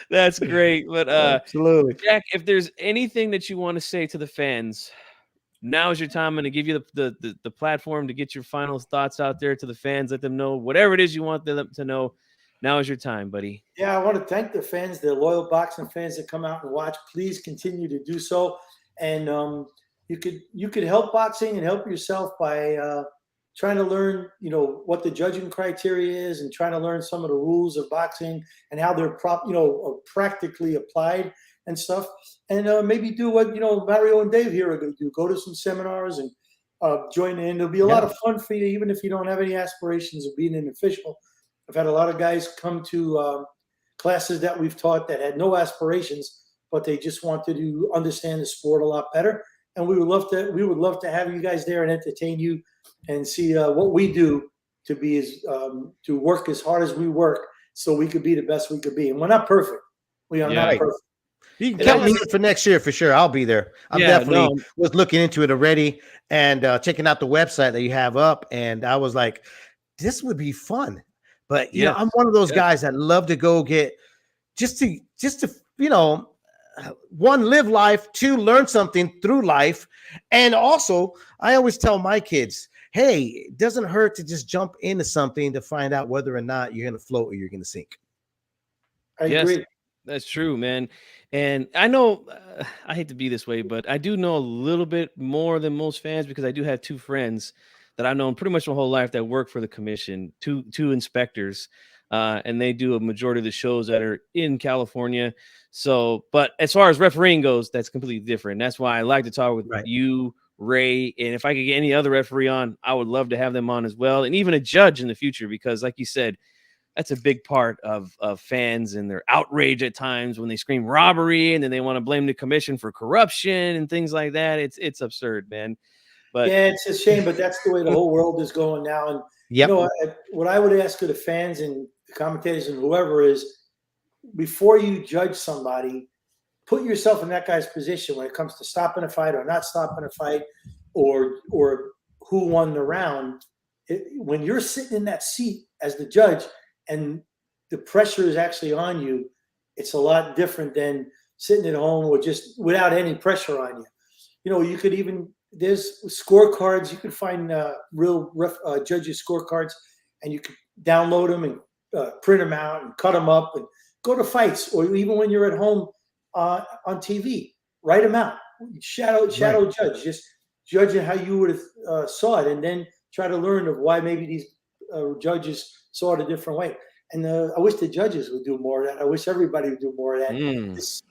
Speaker 1: That's great. But
Speaker 3: absolutely,
Speaker 1: Jack, if there's anything that you want to say to the fans, now is your time. I'm going to give you the platform to get your final thoughts out there to the fans. Let them know whatever it is you want them to know. Now is your time, buddy.
Speaker 2: Yeah, I want to thank the fans, the loyal boxing fans that come out and watch. Please continue to do so. And you could help boxing and help yourself by trying to learn, what the judging criteria is, and trying to learn some of the rules of boxing and how they're practically applied and stuff. And maybe do what Mario and Dave here are going to do. Go to some seminars and join in. It'll be a lot of fun for you, even if you don't have any aspirations of being an official. I've had a lot of guys come to classes that we've taught that had no aspirations, but they just wanted to understand the sport a lot better. And we would love to have you guys there and entertain you and see what we do to be to work as hard as we work, so we could be the best we could be. And we're not perfect. We are not perfect.
Speaker 3: You can count me in for next year for sure. I'll be there. I'm definitely was looking into it already and checking out the website that you have up. And I was like, this would be fun. But I'm one of those guys that love to go get just to one, live life, 2, learn something through life. And also, I always tell my kids, hey, it doesn't hurt to just jump into something to find out whether or not you're going to float or you're going to sink.
Speaker 2: I agree.
Speaker 1: That's true, man. And I know I hate to be this way, but I do know a little bit more than most fans because I do have 2 friends that I've known pretty much my whole life that work for the commission, two inspectors, and they do a majority of the shows that are in California. So, but as far as refereeing goes, that's completely different. That's why I like to talk with you, Ray, and if I could get any other referee on, I would love to have them on as well, and even a judge in the future, because like you said, that's a big part of fans and their outrage at times when they scream robbery and then they want to blame the commission for corruption and things like that. It's absurd, man. But
Speaker 2: yeah, it's a shame, but that's the way the whole world is going now. And what I would ask of the fans and the commentators and whoever is, before you judge somebody, put yourself in that guy's position when it comes to stopping a fight or not stopping a fight, or who won the round. When you're sitting in that seat as the judge and the pressure is actually on you, it's a lot different than sitting at home or just without any pressure on you. You could even, there's scorecards. You could find real judges' scorecards, and you could download them and print them out and cut them up and go to fights, or even when you're at home on TV, write them out. Shadow judge, just judging how you would have saw it, and then try to learn of why maybe these judges saw it a different way. And I wish the judges would do more of that. I wish everybody would do more of that.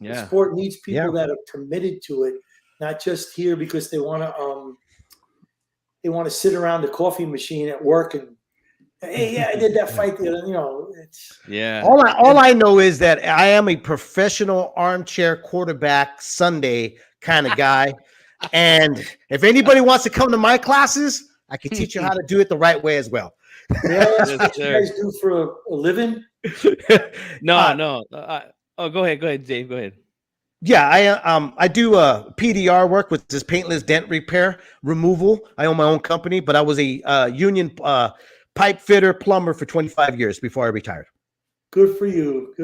Speaker 2: The sport needs people that are committed to it, not just here because they want to sit around the coffee machine at work and, hey, I did that fight.
Speaker 3: All I know is that I am a professional armchair quarterback Sunday kind of guy, and if anybody wants to come to my classes, I can teach you how to do it the right way as well.
Speaker 2: Yeah, that's what you guys do for a living.
Speaker 1: No. Go ahead, Dave. Go ahead.
Speaker 3: Yeah, I do PDR work, with this paintless dent repair removal. I own my own company, but I was a union pipe fitter plumber for 25 years before I retired.
Speaker 2: Good for you.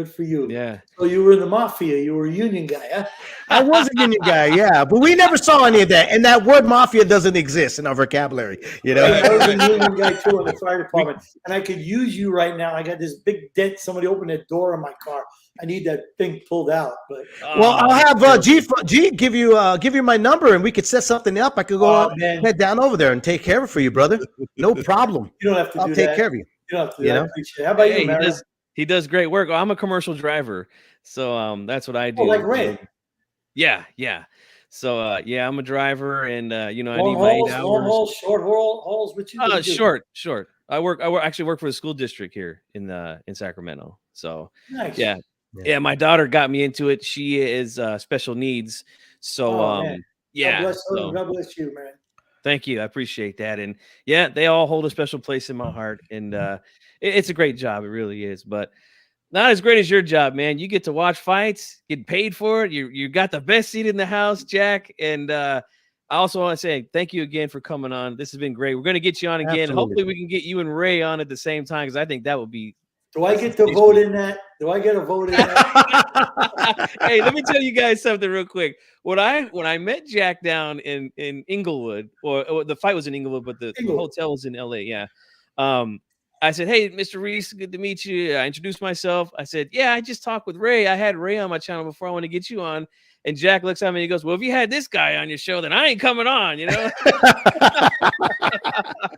Speaker 2: Yeah. So you were in the mafia. You were a union guy, huh?
Speaker 3: I was a union guy, yeah, but we never saw any of that. And that word mafia doesn't exist in our vocabulary,
Speaker 2: I was a union guy too in the fire department, and I could use you right now. I got this big dent. Somebody opened a door in my car. I need that thing pulled out. But
Speaker 3: well, I'll have G give you my number, and we could set something up. I could go head down over there and take care of it for you, brother. No problem.
Speaker 2: You don't have to.
Speaker 3: I'll take care of you.
Speaker 2: You don't have to do that. I appreciate it. How about you, Mara?
Speaker 1: He does great work. I'm a commercial driver, so that's what I do.
Speaker 2: Oh, like Ray.
Speaker 1: Yeah. So I'm a driver, and I need my 8 hours.
Speaker 2: Long hauls, short hauls. What you do?
Speaker 1: Short. I actually work for the school district here in Sacramento. So
Speaker 2: nice.
Speaker 1: Yeah. My daughter got me into it. She is special needs. So
Speaker 2: God bless her. So, God bless you, man.
Speaker 1: Thank you. I appreciate that. And they all hold a special place in my heart. And it's a great job. It really is. But not as great as your job, man. You get to watch fights, get paid for it. You got the best seat in the house, Jack. And I also want to say thank you again for coming on. This has been great. We're going to get you on again.
Speaker 3: Absolutely.
Speaker 1: Hopefully we can get you and Ray on at the same time, because I think that would be.
Speaker 2: Do I get to vote in that? Do I get a vote in that?
Speaker 1: Hey, let me tell you guys something real quick. When I met Jack down in Inglewood, or the fight was in Inglewood, but the hotel was in LA. Yeah. I said, "Hey, Mr. Reiss, good to meet you." I introduced myself. I said, "Yeah, I just talked with Ray. I had Ray on my channel before. I want to get you on." And Jack looks at me and he goes, "Well, if you had this guy on your show, then I ain't coming on." You know.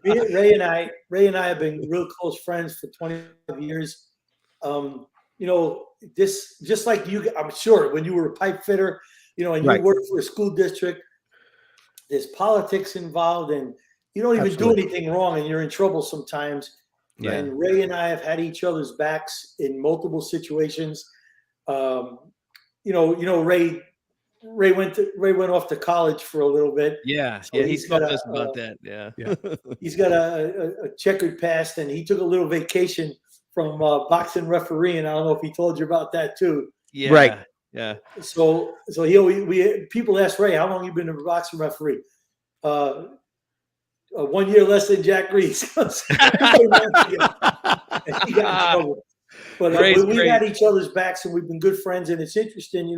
Speaker 2: Ray and I have been real close friends for 25 years. This just like you. I'm sure when you were a pipe fitter, and you worked for a school district, there's politics involved, and you don't even do anything wrong, and you're in trouble sometimes. Yeah. And Ray and I have had each other's backs in multiple situations. Ray went off to college for a little bit.
Speaker 1: Yeah, so he spoke to us about that. Yeah.
Speaker 2: He's got a checkered past, and he took a little vacation from boxing refereeing. I don't know if he told you about that too.
Speaker 1: Yeah. Right. Yeah.
Speaker 2: So people ask Ray, how long you been a boxing referee? 1 year less than Jack Reiss. He got in trouble. But we had each other's backs, and we've been good friends. And it's interesting, we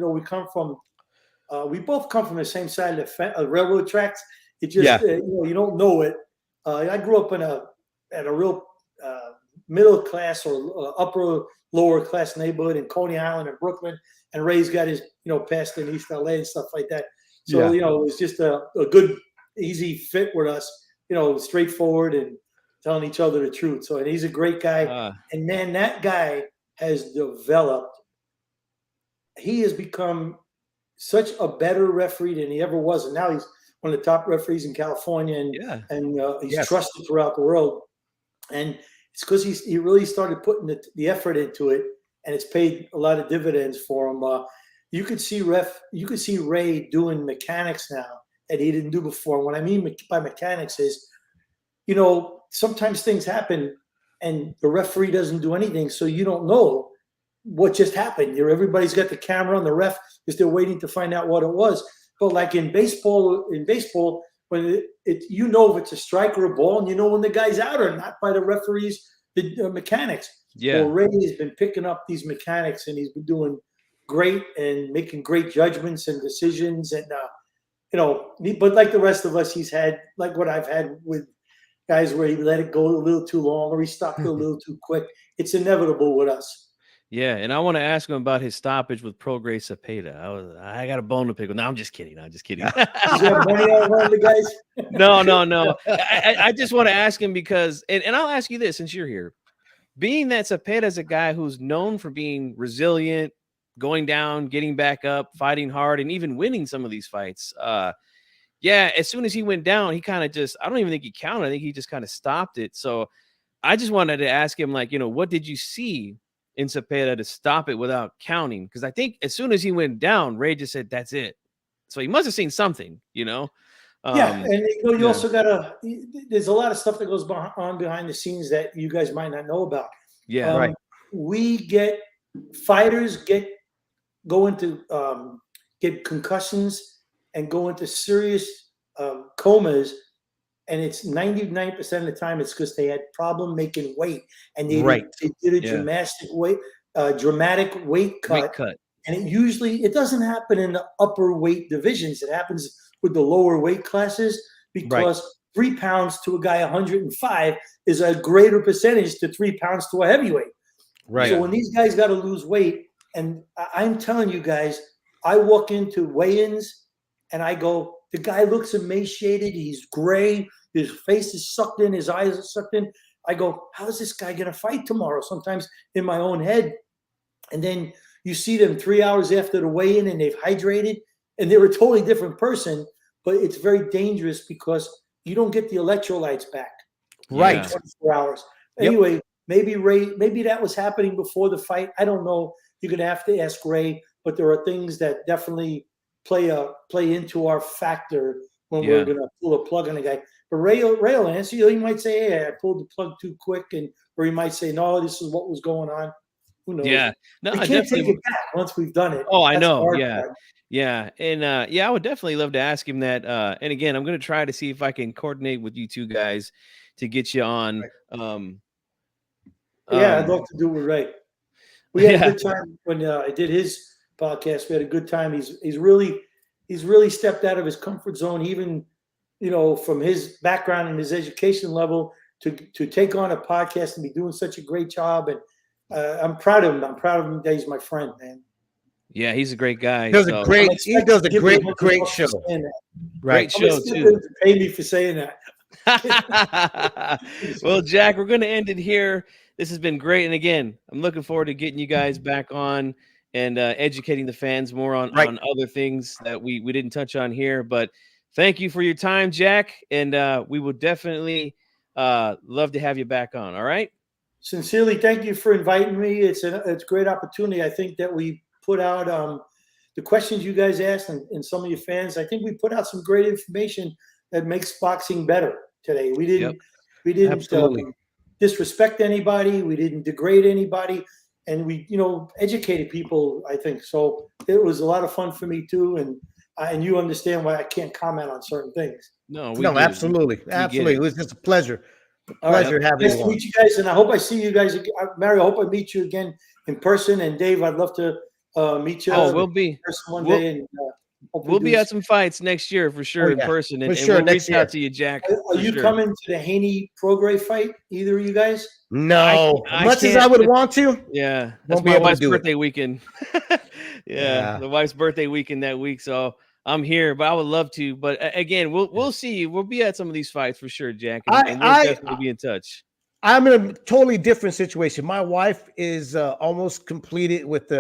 Speaker 2: both come from the same side of the railroad tracks. It just, you don't know it. I grew up at a real middle class or upper lower class neighborhood in Coney Island in Brooklyn, and Ray's got his past in East LA and stuff like that. So it was just a good, easy fit with us. Straightforward and telling each other the truth. So, and he's a great guy. And man, that guy has developed. He has become such a better referee than he ever was, and now he's one of the top referees in California, and he's trusted throughout the world. And it's because he really started putting the effort into it, and it's paid a lot of dividends for him. You could see Ray doing mechanics now that he didn't do before. What I mean by mechanics is, sometimes things happen and the referee doesn't do anything, so you don't know what just happened. Everybody's got the camera on the ref because they're waiting to find out what it was. But like in baseball, when if it's a strike or a ball, and when the guy's out or not by the referees, the mechanics.
Speaker 1: Yeah.
Speaker 2: Well, Ray has been picking up these mechanics, and he's been doing great and making great judgments and decisions. And but like the rest of us, he's had like what I've had with guys where he let it go a little too long or he stopped a little too quick. It's inevitable with us.
Speaker 1: Yeah, and I want to ask him about his stoppage with Prograis Cepeda. I got a bone to pick with. No, I'm just kidding.
Speaker 2: Is there money on one of the guys?
Speaker 1: No. I just want to ask him because, and I'll ask you this since you're here. Being that Cepeda is a guy who's known for being resilient, going down, getting back up, fighting hard, and even winning some of these fights. As soon as he went down, he kind of I don't even think he counted. I think he just kind of stopped it. So I just wanted to ask him, what did you see in Cepeda to stop it without counting? Because I think as soon as he went down, Ray just said, "That's it." So he must have seen something, and
Speaker 2: you also got there's a lot of stuff that goes on behind the scenes that you guys might not know about.
Speaker 1: Yeah, right.
Speaker 2: Fighters go into get concussions and go into serious comas. And it's 99% of the time it's because they had problem making weight, and they did a dramatic weight cut. And it doesn't happen in the upper weight divisions. It happens with the lower weight classes because 3 pounds to a guy 105 is a greater percentage to 3 pounds to a heavyweight. Right. So when these guys got to lose weight, And I'm telling you guys, I walk into weigh-ins and I go, the guy looks emaciated. He's gray. His face is sucked in. His eyes are sucked in. I go, how is this guy going to fight tomorrow? Sometimes in my own head. And then you see them 3 hours after the weigh-in and they've hydrated and they're a totally different person. But it's very dangerous because you don't get the electrolytes back.
Speaker 3: Right.
Speaker 2: In 24 hours. Anyway, maybe Ray, maybe that was happening before the fight. I don't know. You're going to have to ask Ray. But there are things that definitely play into our factor when we're going to pull a plug on a guy. But Ray will answer you. He might say, hey, I pulled the plug too quick. Or he might say, no, this is what was going on. Who knows?
Speaker 1: Yeah. No,
Speaker 2: we can't take it back once we've done it.
Speaker 1: Oh, I know. Yeah.
Speaker 2: Part.
Speaker 1: Yeah. And I would definitely love to ask him that. And again, I'm going to try to see if I can coordinate with you two guys to get you on.
Speaker 2: I'd love to do it with Ray. We had a good time when I did his podcast. We had a good time. He's really stepped out of his comfort zone, even, from his background and his education level to take on a podcast and be doing such a great job. And I'm proud of him. I'm proud of him that he's my friend, man.
Speaker 1: Yeah, he's a great guy.
Speaker 3: He does a great show.
Speaker 1: Great show too.
Speaker 2: Pay me for saying
Speaker 1: that. Well, Jack, we're going to end it here. This has been great. And again, I'm looking forward to getting you guys back on and educating the fans more on other things that we didn't touch on here. But thank you for your time, Jack. And we will definitely love to have you back on. All right.
Speaker 2: Sincerely, thank you for inviting me. It's a great opportunity. I think that we put out the questions you guys asked and some of your fans. I think we put out some great information that makes boxing better today. We didn't disrespect anybody. We didn't degrade anybody. And we, educated people, I think. So it was a lot of fun for me too. And you understand why I can't comment on certain things.
Speaker 1: No,
Speaker 3: absolutely. Absolutely. It was just a pleasure. Pleasure having you.
Speaker 2: Nice to meet you guys. And I hope I see you guys again. Mario, I hope I meet you again in person. And Dave, I'd love to meet you.
Speaker 1: Oh, we'll be
Speaker 2: in person one day. And
Speaker 1: we'll be at some fights next year for sure in person. And we'll reach out to you, Jack.
Speaker 2: Are you coming to the Haney Prograis fight? Either of you guys?
Speaker 3: No. As much as I would want to.
Speaker 1: Yeah. That's my wife's birthday weekend. The wife's birthday weekend that week. So I'm here, but I would love to. But again, we'll see you. We'll be at some of these fights for sure, Jack. And we'll definitely be in touch.
Speaker 3: I'm in a totally different situation. My wife is almost completed with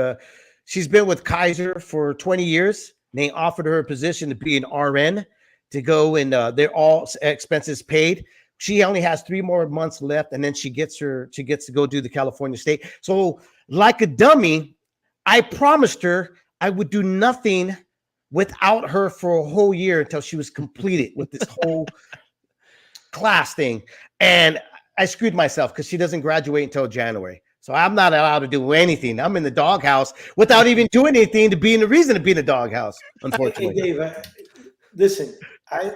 Speaker 3: she's been with Kaiser for 20 years. They offered her a position to be an RN to go, and they're all expenses paid. She only has 3 more months left, and then she gets to go do the California State. So, like a dummy, I promised her I would do nothing without her for a whole year until she was completed with this whole class thing. And I screwed myself because she doesn't graduate until January. So I'm not allowed to do anything. I'm in the doghouse without even doing anything to be in the reason to be in the doghouse, unfortunately.
Speaker 2: Hey, Dave, listen, I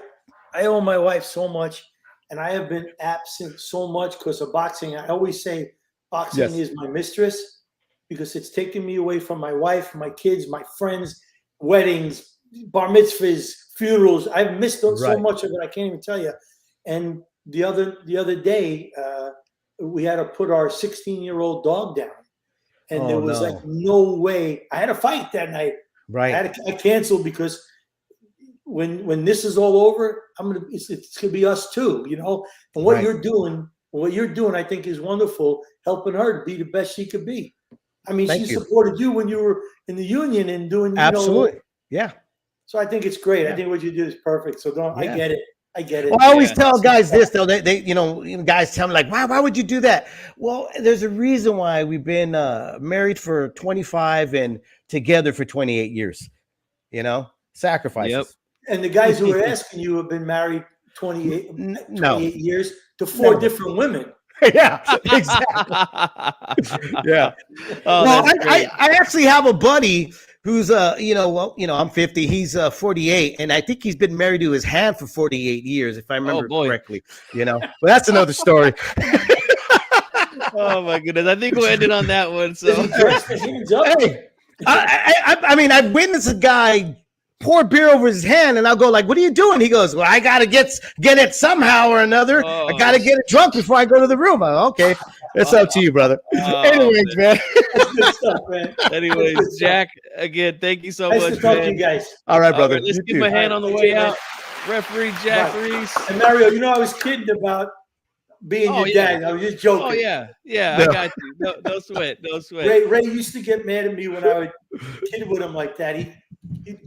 Speaker 2: owe my wife so much, and I have been absent so much because of boxing. I always say boxing is my mistress because it's taken me away from my wife, my kids, my friends, weddings, bar mitzvahs, funerals. I've missed so much of it. I can't even tell you. And the other day, we had to put our 16-year-old dog down, and there was like no way. I had a fight that night.
Speaker 3: Right.
Speaker 2: I canceled because when this is all over, it's gonna be us too, And what you're doing, I think is wonderful, helping her to be the best she could be. I mean, she supported you when you were in the union and doing,
Speaker 3: absolutely. Yeah.
Speaker 2: So I think it's great. Yeah. I think what you did is perfect. So I get it.
Speaker 3: Well, I always tell guys this though. They guys tell me like, why would you do that? Well, there's a reason why we've been married for 25 and together for 28 years. Sacrifices. Yep.
Speaker 2: And the guys who are asking you have been married 28 years to 4 different women.
Speaker 3: Yeah, exactly. Yeah. Well, I actually have a buddy who's I'm 50, he's 48, and I think he's been married to his hand for 48 years, if I remember correctly. But that's another story.
Speaker 1: Oh my goodness, I think we'll end it on that one. So,
Speaker 3: hey, I mean, I've witnessed a guy pour beer over his hand, and I'll go like, "What are you doing?" He goes, "Well, I gotta get it somehow or another. I gotta get it drunk before I go to the room." Okay, It's up to you, brother.
Speaker 1: Oh,
Speaker 3: Anyways, man.
Speaker 2: That's good stuff, man.
Speaker 1: Anyways, Jack, again, thank you so
Speaker 2: Nice
Speaker 1: much,
Speaker 2: to talk to
Speaker 1: man.
Speaker 2: you guys.
Speaker 3: All right,
Speaker 1: All
Speaker 3: brother.
Speaker 1: right, let's
Speaker 3: You
Speaker 1: give
Speaker 3: too.
Speaker 1: him a hand
Speaker 2: All
Speaker 1: on the
Speaker 2: right,
Speaker 1: way
Speaker 2: take care,
Speaker 1: out. Referee Jack
Speaker 2: Bye.
Speaker 1: Reiss.
Speaker 2: And Mario, you know I was kidding about being
Speaker 1: Oh,
Speaker 2: your
Speaker 1: yeah.
Speaker 2: dad. I was just joking.
Speaker 1: Oh yeah, yeah,
Speaker 3: No.
Speaker 1: I got you. No sweat, no sweat.
Speaker 2: Ray used to get mad at me when I would kid with him like that.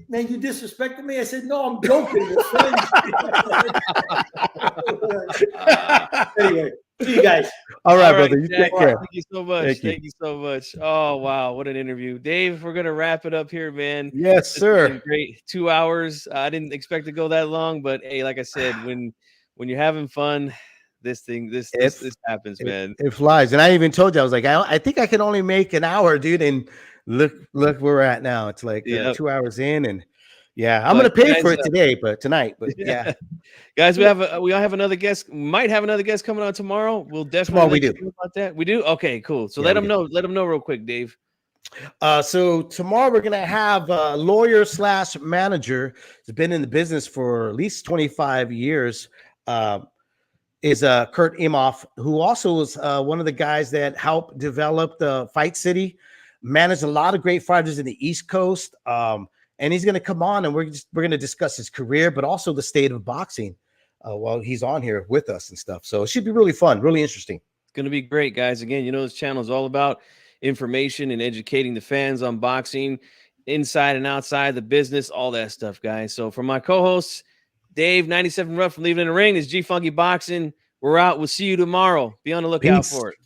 Speaker 2: Man, you disrespected me. I said, no, I'm joking. We're friends. Anyway, see you guys.
Speaker 3: All right,
Speaker 1: All right,
Speaker 3: brother. You
Speaker 1: Jack,
Speaker 3: take care.
Speaker 1: thank you so much.
Speaker 3: Thank you.
Speaker 1: Thank you so much. Oh wow, what an interview, Dave. We're gonna wrap it up here, man.
Speaker 3: Yes,
Speaker 1: This has
Speaker 3: sir.
Speaker 1: been great. 2 hours. I didn't expect to go that long, but hey, like I said, when you're having fun, this happens, man.
Speaker 3: It flies. And I even told you, I was like, I think I can only make an hour, dude. And look where we're at now. It's like
Speaker 1: Yep.
Speaker 3: 2 hours in, and yeah, I'm
Speaker 1: But
Speaker 3: gonna pay
Speaker 1: guys,
Speaker 3: for it tonight. But yeah,
Speaker 1: guys, we all have another guest. Might have another guest coming on tomorrow. We'll definitely
Speaker 3: Tomorrow we
Speaker 1: let you
Speaker 3: do.
Speaker 1: know about that. We do. Okay, cool. So
Speaker 3: Yeah,
Speaker 1: let
Speaker 3: we
Speaker 1: them
Speaker 3: do.
Speaker 1: know. Let them know real quick, Dave.
Speaker 3: So tomorrow we're gonna have a lawyer / manager. Has been in the business for at least 25 years. Is Kurt Imhoff, who also was one of the guys that helped develop the Fight City, managed a lot of great fighters in the East Coast. And he's going to come on and we're going to discuss his career, but also the state of boxing while he's on here with us and stuff. So it should be really fun, really interesting.
Speaker 1: It's going to be great, guys. Again, you know, this channel is all about information and educating the fans on boxing, inside and outside the business, all that stuff, guys. So for my co-hosts, Dave, 97 Rough from Leaving in the Ring, is G Funky Boxing. We're out. We'll see you tomorrow. Be on the lookout
Speaker 3: Peace.
Speaker 1: for it.